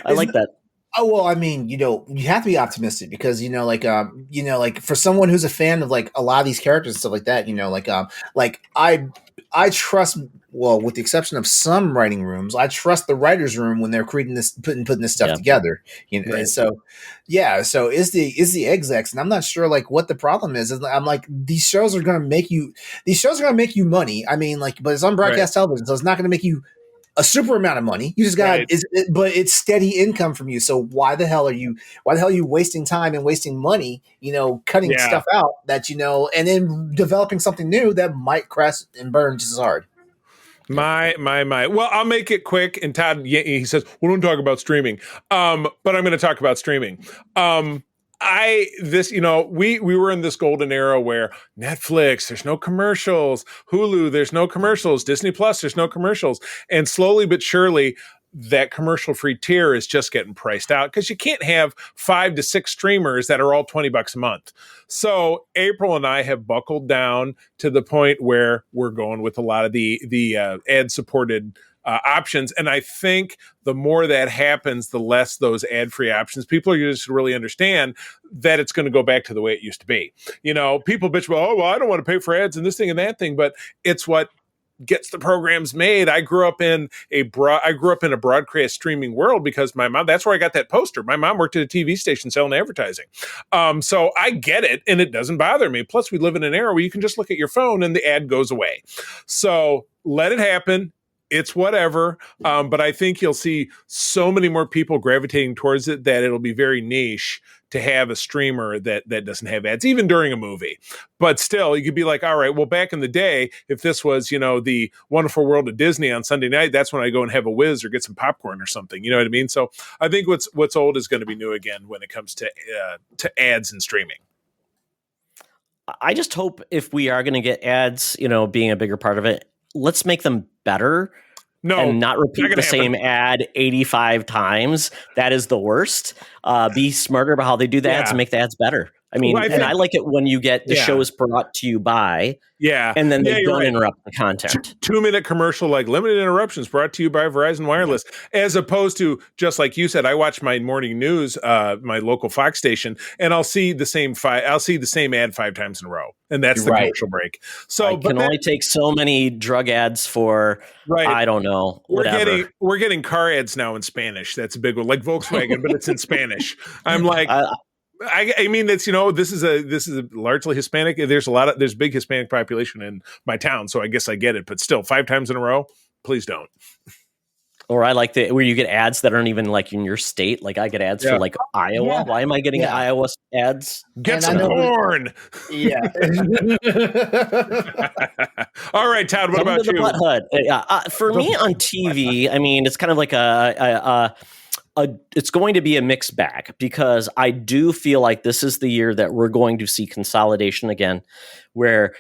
I like that. Oh well, I mean, you have to be optimistic because for someone who's a fan of a lot of these characters and stuff like that, I trust. Well, with the exception of some writing rooms, I trust the writers' room when they're creating this, putting this stuff together. Right. So is the execs, and I'm not sure what the problem is. I'm these shows are going to make you money. I mean, but it's on broadcast television, so it's not going to make you a super amount of money. You just got but it's steady income from you. So why the hell are you wasting time and wasting money, cutting stuff out that, and then developing something new that might crash and burn just as hard. My. Well, I'll make it quick. And Todd, he says, we don't talk about streaming. But I'm going to talk about streaming. We were in this golden era where Netflix, there's no commercials, Hulu, there's no commercials, Disney Plus, there's no commercials. And slowly but surely, that commercial-free tier is just getting priced out because you can't have 5 to 6 streamers that are all $20 a month. So April and I have buckled down to the point where we're going with a lot of the ad-supported options. And I think the more that happens, the less those ad-free options. People are just really understand that it's going to go back to the way it used to be. People bitch about, I don't want to pay for ads and this thing and that thing, but it's what gets the programs made. I grew up in a broadcast streaming world because my mom, that's where I got that poster. My mom worked at a TV station selling advertising. So I get it, and it doesn't bother me. Plus, we live in an era where you can just look at your phone and the ad goes away. So let it happen. It's whatever. But I think you'll see so many more people gravitating towards it that it'll be very niche to have a streamer that doesn't have ads, even during a movie. But still, you could be like, all right, well, back in the day, if this was, the Wonderful World of Disney on Sunday night, that's when I go and have a whiz or get some popcorn or something. You know what I mean? So I think what's old is going to be new again when it comes to ads and streaming. I just hope if we are going to get ads, being a bigger part of it, let's make them better. No, and not repeat the same happen. ad 85 times. That is the worst. Be smarter about how they do the ads and make the ads better. I mean, I like it when you get the shows brought to you by, and then they don't interrupt the content. 2-minute commercial, like limited interruptions brought to you by Verizon Wireless, as opposed to just like you said, I watch my morning news, my local Fox station, and I'll see the same ad 5 times in a row, and that's the commercial break. So I can only take so many drug ads for, I don't know, whatever. We're getting car ads now in Spanish. That's a big one, like Volkswagen, but it's in Spanish. I'm like. I mean, it's, this is a largely Hispanic. There's a big Hispanic population in my town. So I guess I get it, but still 5 times in a row, please don't. Or I like where you get ads that aren't even like in your state. Like I get ads for like Iowa. Yeah. Why am I getting Iowa ads? Get some corn. Yeah. All right, Todd, what about you? For me on TV, I mean, it's kind of like it's going to be a mixed bag because I do feel like this is the year that we're going to see consolidation again, where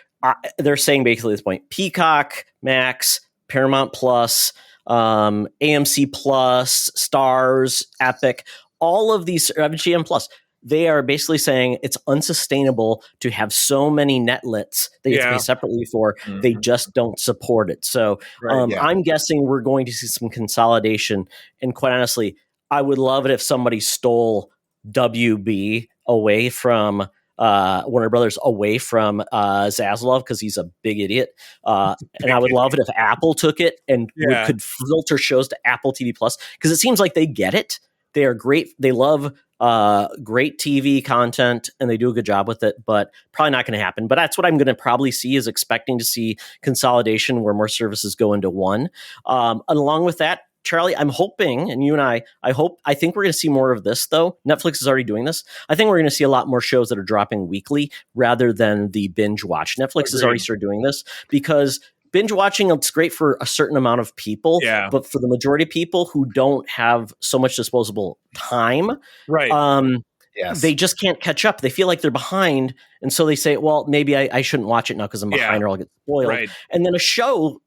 they're saying basically at this point, Peacock, Max, Paramount Plus, AMC Plus, Stars, Epic, all of these, MGM Plus, they are basically saying it's unsustainable to have so many netlets that you have to pay separately for. Mm-hmm. They just don't support it. So I'm guessing we're going to see some consolidation. And quite honestly, I would love it if somebody stole WB away from Warner Brothers, away from Zaslav, because he's a big idiot. And I would love it if Apple took it and could filter shows to Apple TV Plus, because it seems like they get it. They are great. They love great TV content and they do a good job with it, but probably not going to happen. But that's what I'm going to probably see, is expecting to see consolidation where more services go into one. And along with that, Charlie, I'm hoping, and you and I think we're going to see more of this, though. Netflix is already doing this. I think we're going to see a lot more shows that are dropping weekly rather than the binge watch. Netflix has already started doing this because binge watching, it's great for a certain amount of people, but for the majority of people who don't have so much disposable time, they just can't catch up. They feel like they're behind, and so they say, well, maybe I shouldn't watch it now because I'm behind or I'll get spoiled. Right. And then a show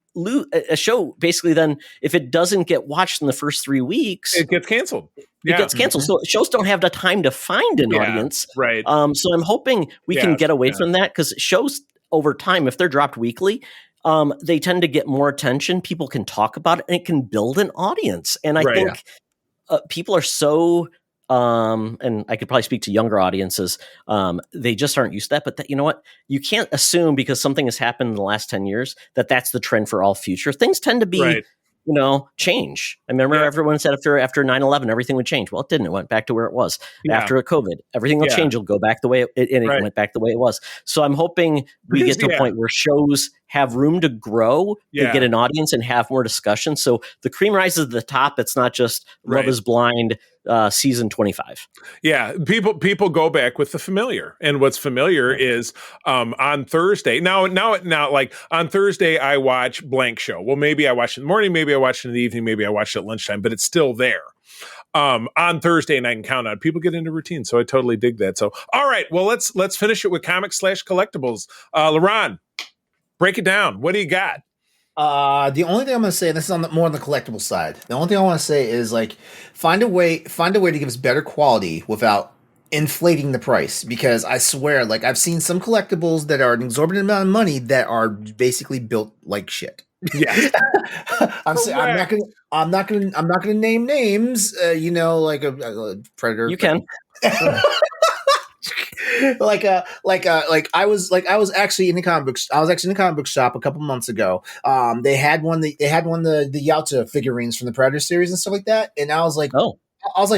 basically, then if it doesn't get watched in the first 3 weeks, it gets canceled. It gets canceled. So shows don't have the time to find an audience. Right. So I'm hoping we can get away from that, because shows over time, if they're dropped weekly, they tend to get more attention. People can talk about it and it can build an audience. And I think people are so, and I could probably speak to younger audiences, they just aren't used to that. But you know what? You can't assume because something has happened in the last 10 years that that's the trend for all future. Things tend to be, change. I remember everyone said after 9/11, everything would change. Well, it didn't. It went back to where it was. After COVID, everything will change. It'll go back the way it went back the way it was. So I'm hoping we get to a point where shows have room to grow, to get an audience and have more discussion. So the cream rises to the top. It's not just Love is Blind season 25. Yeah, people go back with the familiar, and what's familiar is on Thursday. Now, like on Thursday, I watch blank show. Well, maybe I watch it in the morning, maybe I watch it in the evening, maybe I watch it at lunchtime, but it's still there. On Thursday, and I can count on it. People get into routine, so I totally dig that. So, all right, well, let's finish it with comics/collectibles. LeRon, break it down. What do you got? The only thing I'm going to say, and this is more on the collectible side, the only thing I want to say is like find a way to give us better quality without inflating the price, because I swear, like I've seen some collectibles that are an exorbitant amount of money that are basically built like shit. Yeah, I'm not gonna name names. Like a Predator. You can. I was actually in the comic book. I was actually in the comic book shop a couple months ago. They had the Yalta figurines from the Predator series and stuff like that, and I was like, Oh,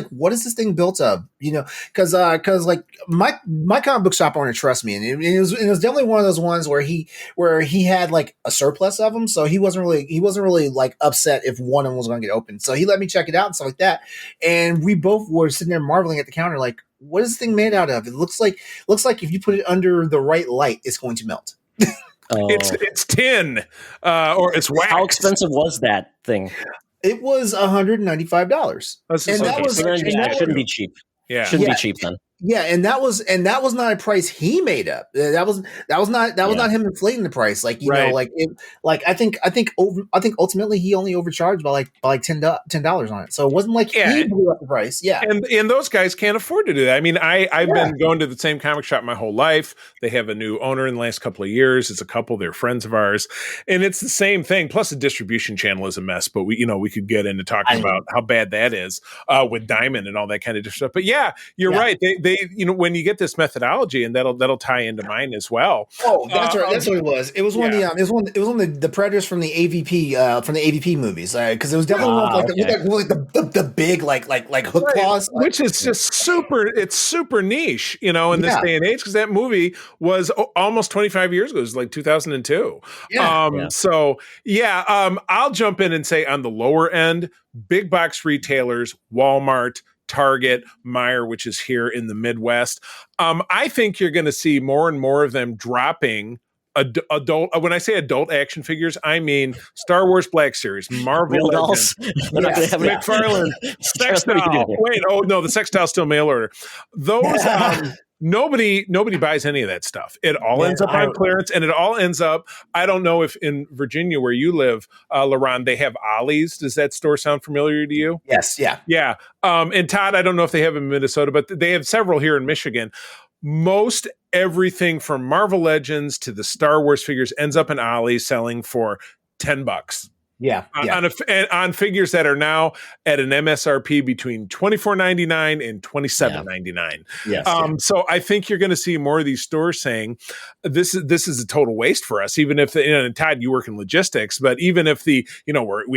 what is this thing built of? Because like my comic book shop owner trusts me, and it was definitely one of those ones where he had like a surplus of them, so he wasn't really like upset if one of them was going to get opened. So he let me check it out and stuff like that, and we both were sitting there marveling at the counter, like, what is this thing made out of? It looks like if you put it under the right light, it's going to melt. oh. It's tin, or it's wax. How expensive was that thing? It was $195, and that was so then, and yeah, that it shouldn't was- be cheap. Yeah. Shouldn't be cheap then. Yeah, and that was not a price he made up. That was not him inflating the price. Like I think ultimately he only overcharged by like $10 on it. So it wasn't like he blew up the price. Yeah, and those guys can't afford to do that. I mean, I've been going to the same comic shop my whole life. They have a new owner in the last couple of years. It's a couple. They're friends of ours, and it's the same thing. Plus, the distribution channel is a mess. But we could get into talking about how bad that is with Diamond and all that kind of different stuff. But yeah, you're right. They when you get this methodology, and that'll tie into mine as well. Oh, that's right. That's what it was. It was one of the it was one of the Predators from the AVP movies, because it was definitely the big like hook claws, which is just super. It's super niche, in this day and age, because that movie was almost 25 years ago. It was like 2002. So I'll jump in and say on the lower end, big box retailers, Walmart, Target, Meijer, which is here in the Midwest. I think you're going to see more and more of them dropping adult. When I say adult action figures, I mean Star Wars Black Series, Marvel Legends, McFarlane, Sextile. Wait, the Sextile's still mail order. Those. Nobody buys any of that stuff. It all ends up on clearance, and it all ends up. I don't know if in Virginia, where you live, LeRon, they have Ollie's. Does that store sound familiar to you? Yes. Yeah. And Todd, I don't know if they have in Minnesota, but they have several here in Michigan. Most everything from Marvel Legends to the Star Wars figures ends up in Ollie's, selling for $10. Yeah. On figures that are now at an MSRP between $24.99 and $27.99. Yes. So I think you're going to see more of these stores saying this is a total waste for us. Even if and Todd, you work in logistics, but even if we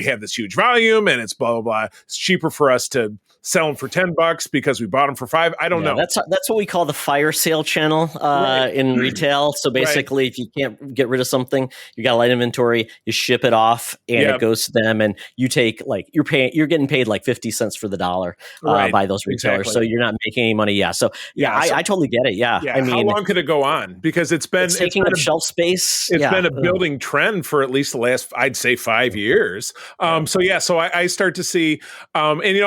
have this huge volume and it's blah blah blah, it's cheaper for us to sell them for $10 because we bought them for $5. I don't know. That's what we call the fire sale channel in retail. So basically, if you can't get rid of something, you got light inventory, you ship it off, and it goes to them, and you take you're getting paid like 50 cents for the dollar by those retailers. Exactly. So you're not making any money. Yeah. So I totally get it. Yeah. I mean, how long could it go on? Because it's taking up shelf space. It's been a building trend for at least the last, I'd say, 5 years. So I start to see, and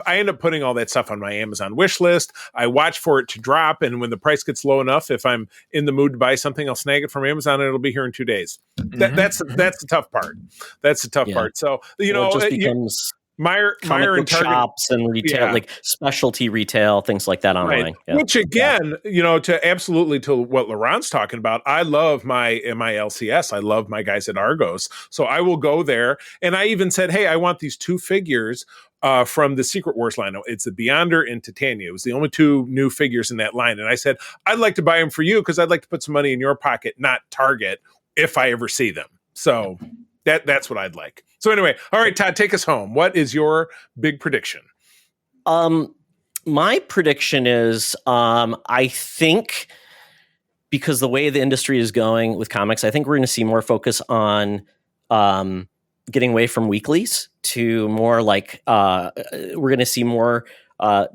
I end up putting all that stuff on my Amazon wish list. I watch for it to drop, and when the price gets low enough, if I'm in the mood to buy something, I'll snag it from Amazon, and it'll be here in 2 days. That's the tough part. That's the tough part. So it just becomes Meijer and Target shops and retail, like specialty retail, things like that online. Right. Yeah. Which again, to what LeRon's talking about, I love my LCS. I love my guys at Argos. So I will go there. And I even said, hey, I want these 2 figures from the Secret Wars line. It's the Beyonder and Titania. It was the only 2 new figures in that line. And I said, I'd like to buy them for you because I'd like to put some money in your pocket, not Target, if I ever see them. So that's what I'd like. So anyway, all right, Todd, take us home. What is your big prediction? My prediction is, I think because the way the industry is going with comics, I think we're going to see more focus on getting away from weeklies to more like we're going to see more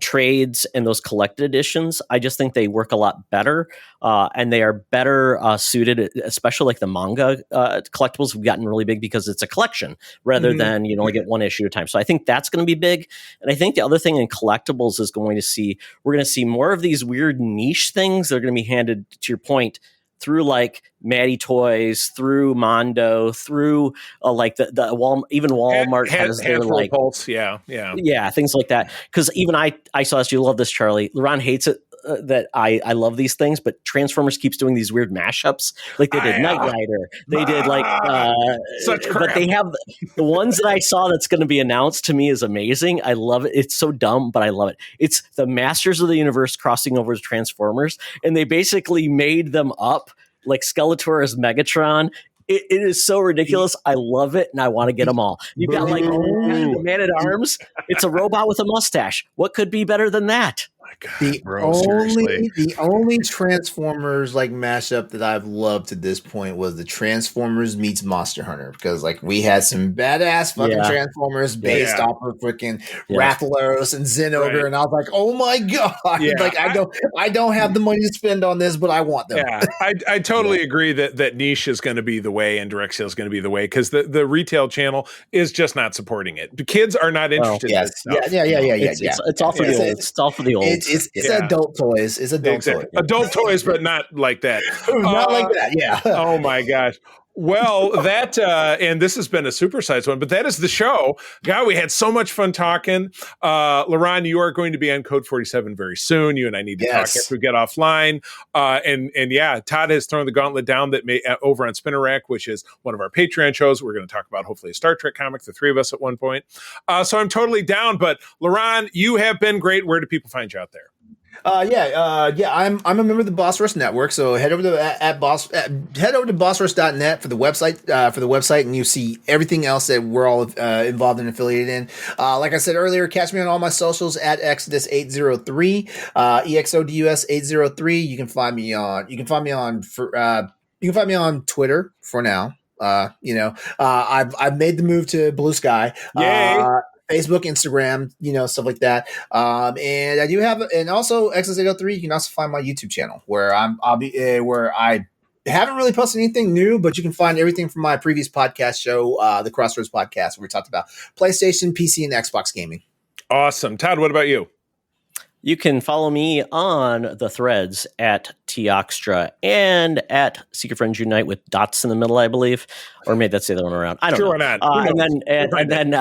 trades and those collected editions. I just think they work a lot better, and they are better suited, especially like the manga collectibles have gotten really big because it's a collection rather than you only get one issue at a time. So I think that's going to be big. And I think the other thing in collectibles is we're going to see more of these weird niche things that are going to be handed, to your point, through like Maddie Toys, through Mondo, through like the even Walmart has their like Pulse, yeah, things like that. Because even I saw this. You love this, Charlie. LeRon hates it that I love these things, but Transformers keeps doing these weird mashups. Like they did Knight Rider. They did such crap. But they have the ones that I saw that's going to be announced to me is amazing. I love it. It's so dumb, but I love it. It's the Masters of the Universe crossing over to Transformers, and they basically made them up like Skeletor as Megatron. It is so ridiculous. I love it, and I want to get them all. You've got like the Man at Arms. It's a robot with a mustache. What could be better than that? God, seriously. The only Transformers like mashup that I've loved to this point was the Transformers meets Monster Hunter, because like we had some badass fucking Transformers based off of freaking Rathalos and Zenogre, and I was like, oh my god, like I don't have the money to spend on this, but I want them. Yeah, I totally agree that niche is going to be the way and direct sale is going to be the way, because the retail channel is just not supporting it. The kids are not interested. In this stuff. It's all for the old. It's all for the old. It's adult toys. It's adult toys. Adult toys, but not like that. Not like that. Yeah. Oh my gosh. Well, that and this has been a supersized one, but that is the show. God, we had so much fun talking. LeRon, you are going to be on Code 47 very soon. You and I need to talk after we get offline. And yeah, Todd has thrown the gauntlet down over on Spinner Rack, which is one of our Patreon shows. We're going to talk about hopefully a Star Trek comic, the three of us at one point. So I'm totally down. But LeRon, you have been great. Where do people find you out there? I'm a member of the Boss Rush Network, so head over to bossrush.net for the website, and you see everything else that we're all involved and affiliated in. Like I said earlier, catch me on all my socials at Exodus803, EXODUS803. You can find me on Twitter for now. I've made the move to Blue Sky. Yay. Facebook, Instagram, stuff like that. And I do have, and also Exodus803. You can also find my YouTube channel where where I haven't really posted anything new, but you can find everything from my previous podcast show, the Crossroads Podcast, where we talked about PlayStation, PC, and Xbox gaming. Awesome. Todd, what about you? You can follow me on the threads at Toxtra and at Secret Friends Unite with dots in the middle, I believe. Or maybe that's the other one around. I don't know. Not. And then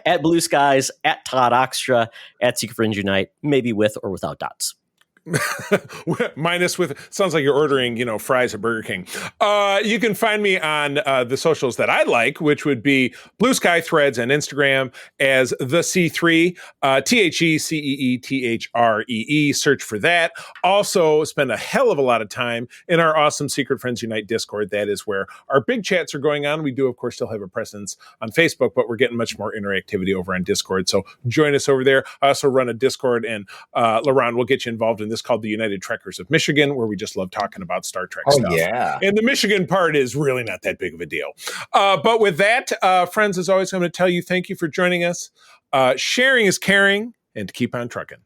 at Blue Skies, at Todd Oxtra, at Secret Friends Unite, maybe with or without dots. Minus with, sounds like you're ordering, fries at Burger King. You can find me on the socials that I like, which would be Blue Sky, Threads, and Instagram as the C3, TheCeeThree. Search for that. Also, spend a hell of a lot of time in our awesome Secret Friends Unite Discord. That is where our big chats are going on. We do, of course, still have a presence on Facebook, but we're getting much more interactivity over on Discord. So join us over there. I also run a Discord, and LeRon will get you involved in this called the United Trekkers of Michigan, where we just love talking about Star Trek stuff. Yeah. And the Michigan part is really not that big of a deal. But with that, friends, as always, I'm going to tell you thank you for joining us. Sharing is caring, and keep on trucking.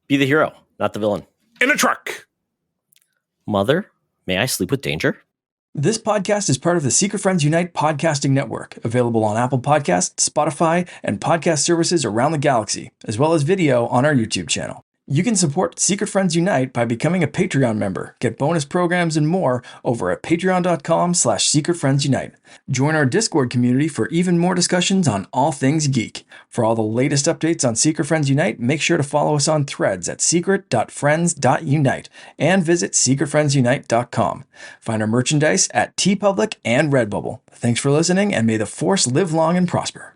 Be the hero, not the villain. In a truck. Mother, may I sleep with danger? This podcast is part of the Secret Friends Unite podcasting network, available on Apple Podcasts, Spotify, and podcast services around the galaxy, as well as video on our YouTube channel. You can support Secret Friends Unite by becoming a Patreon member, get bonus programs and more over at patreon.com/secretfriendsunite. Join our Discord community for even more discussions on all things geek. For all the latest updates on Secret Friends Unite, make sure to follow us on Threads at secret.friends.unite and visit secretfriendsunite.com. Find our merchandise at TeePublic and Redbubble. Thanks for listening, and may the Force live long and prosper.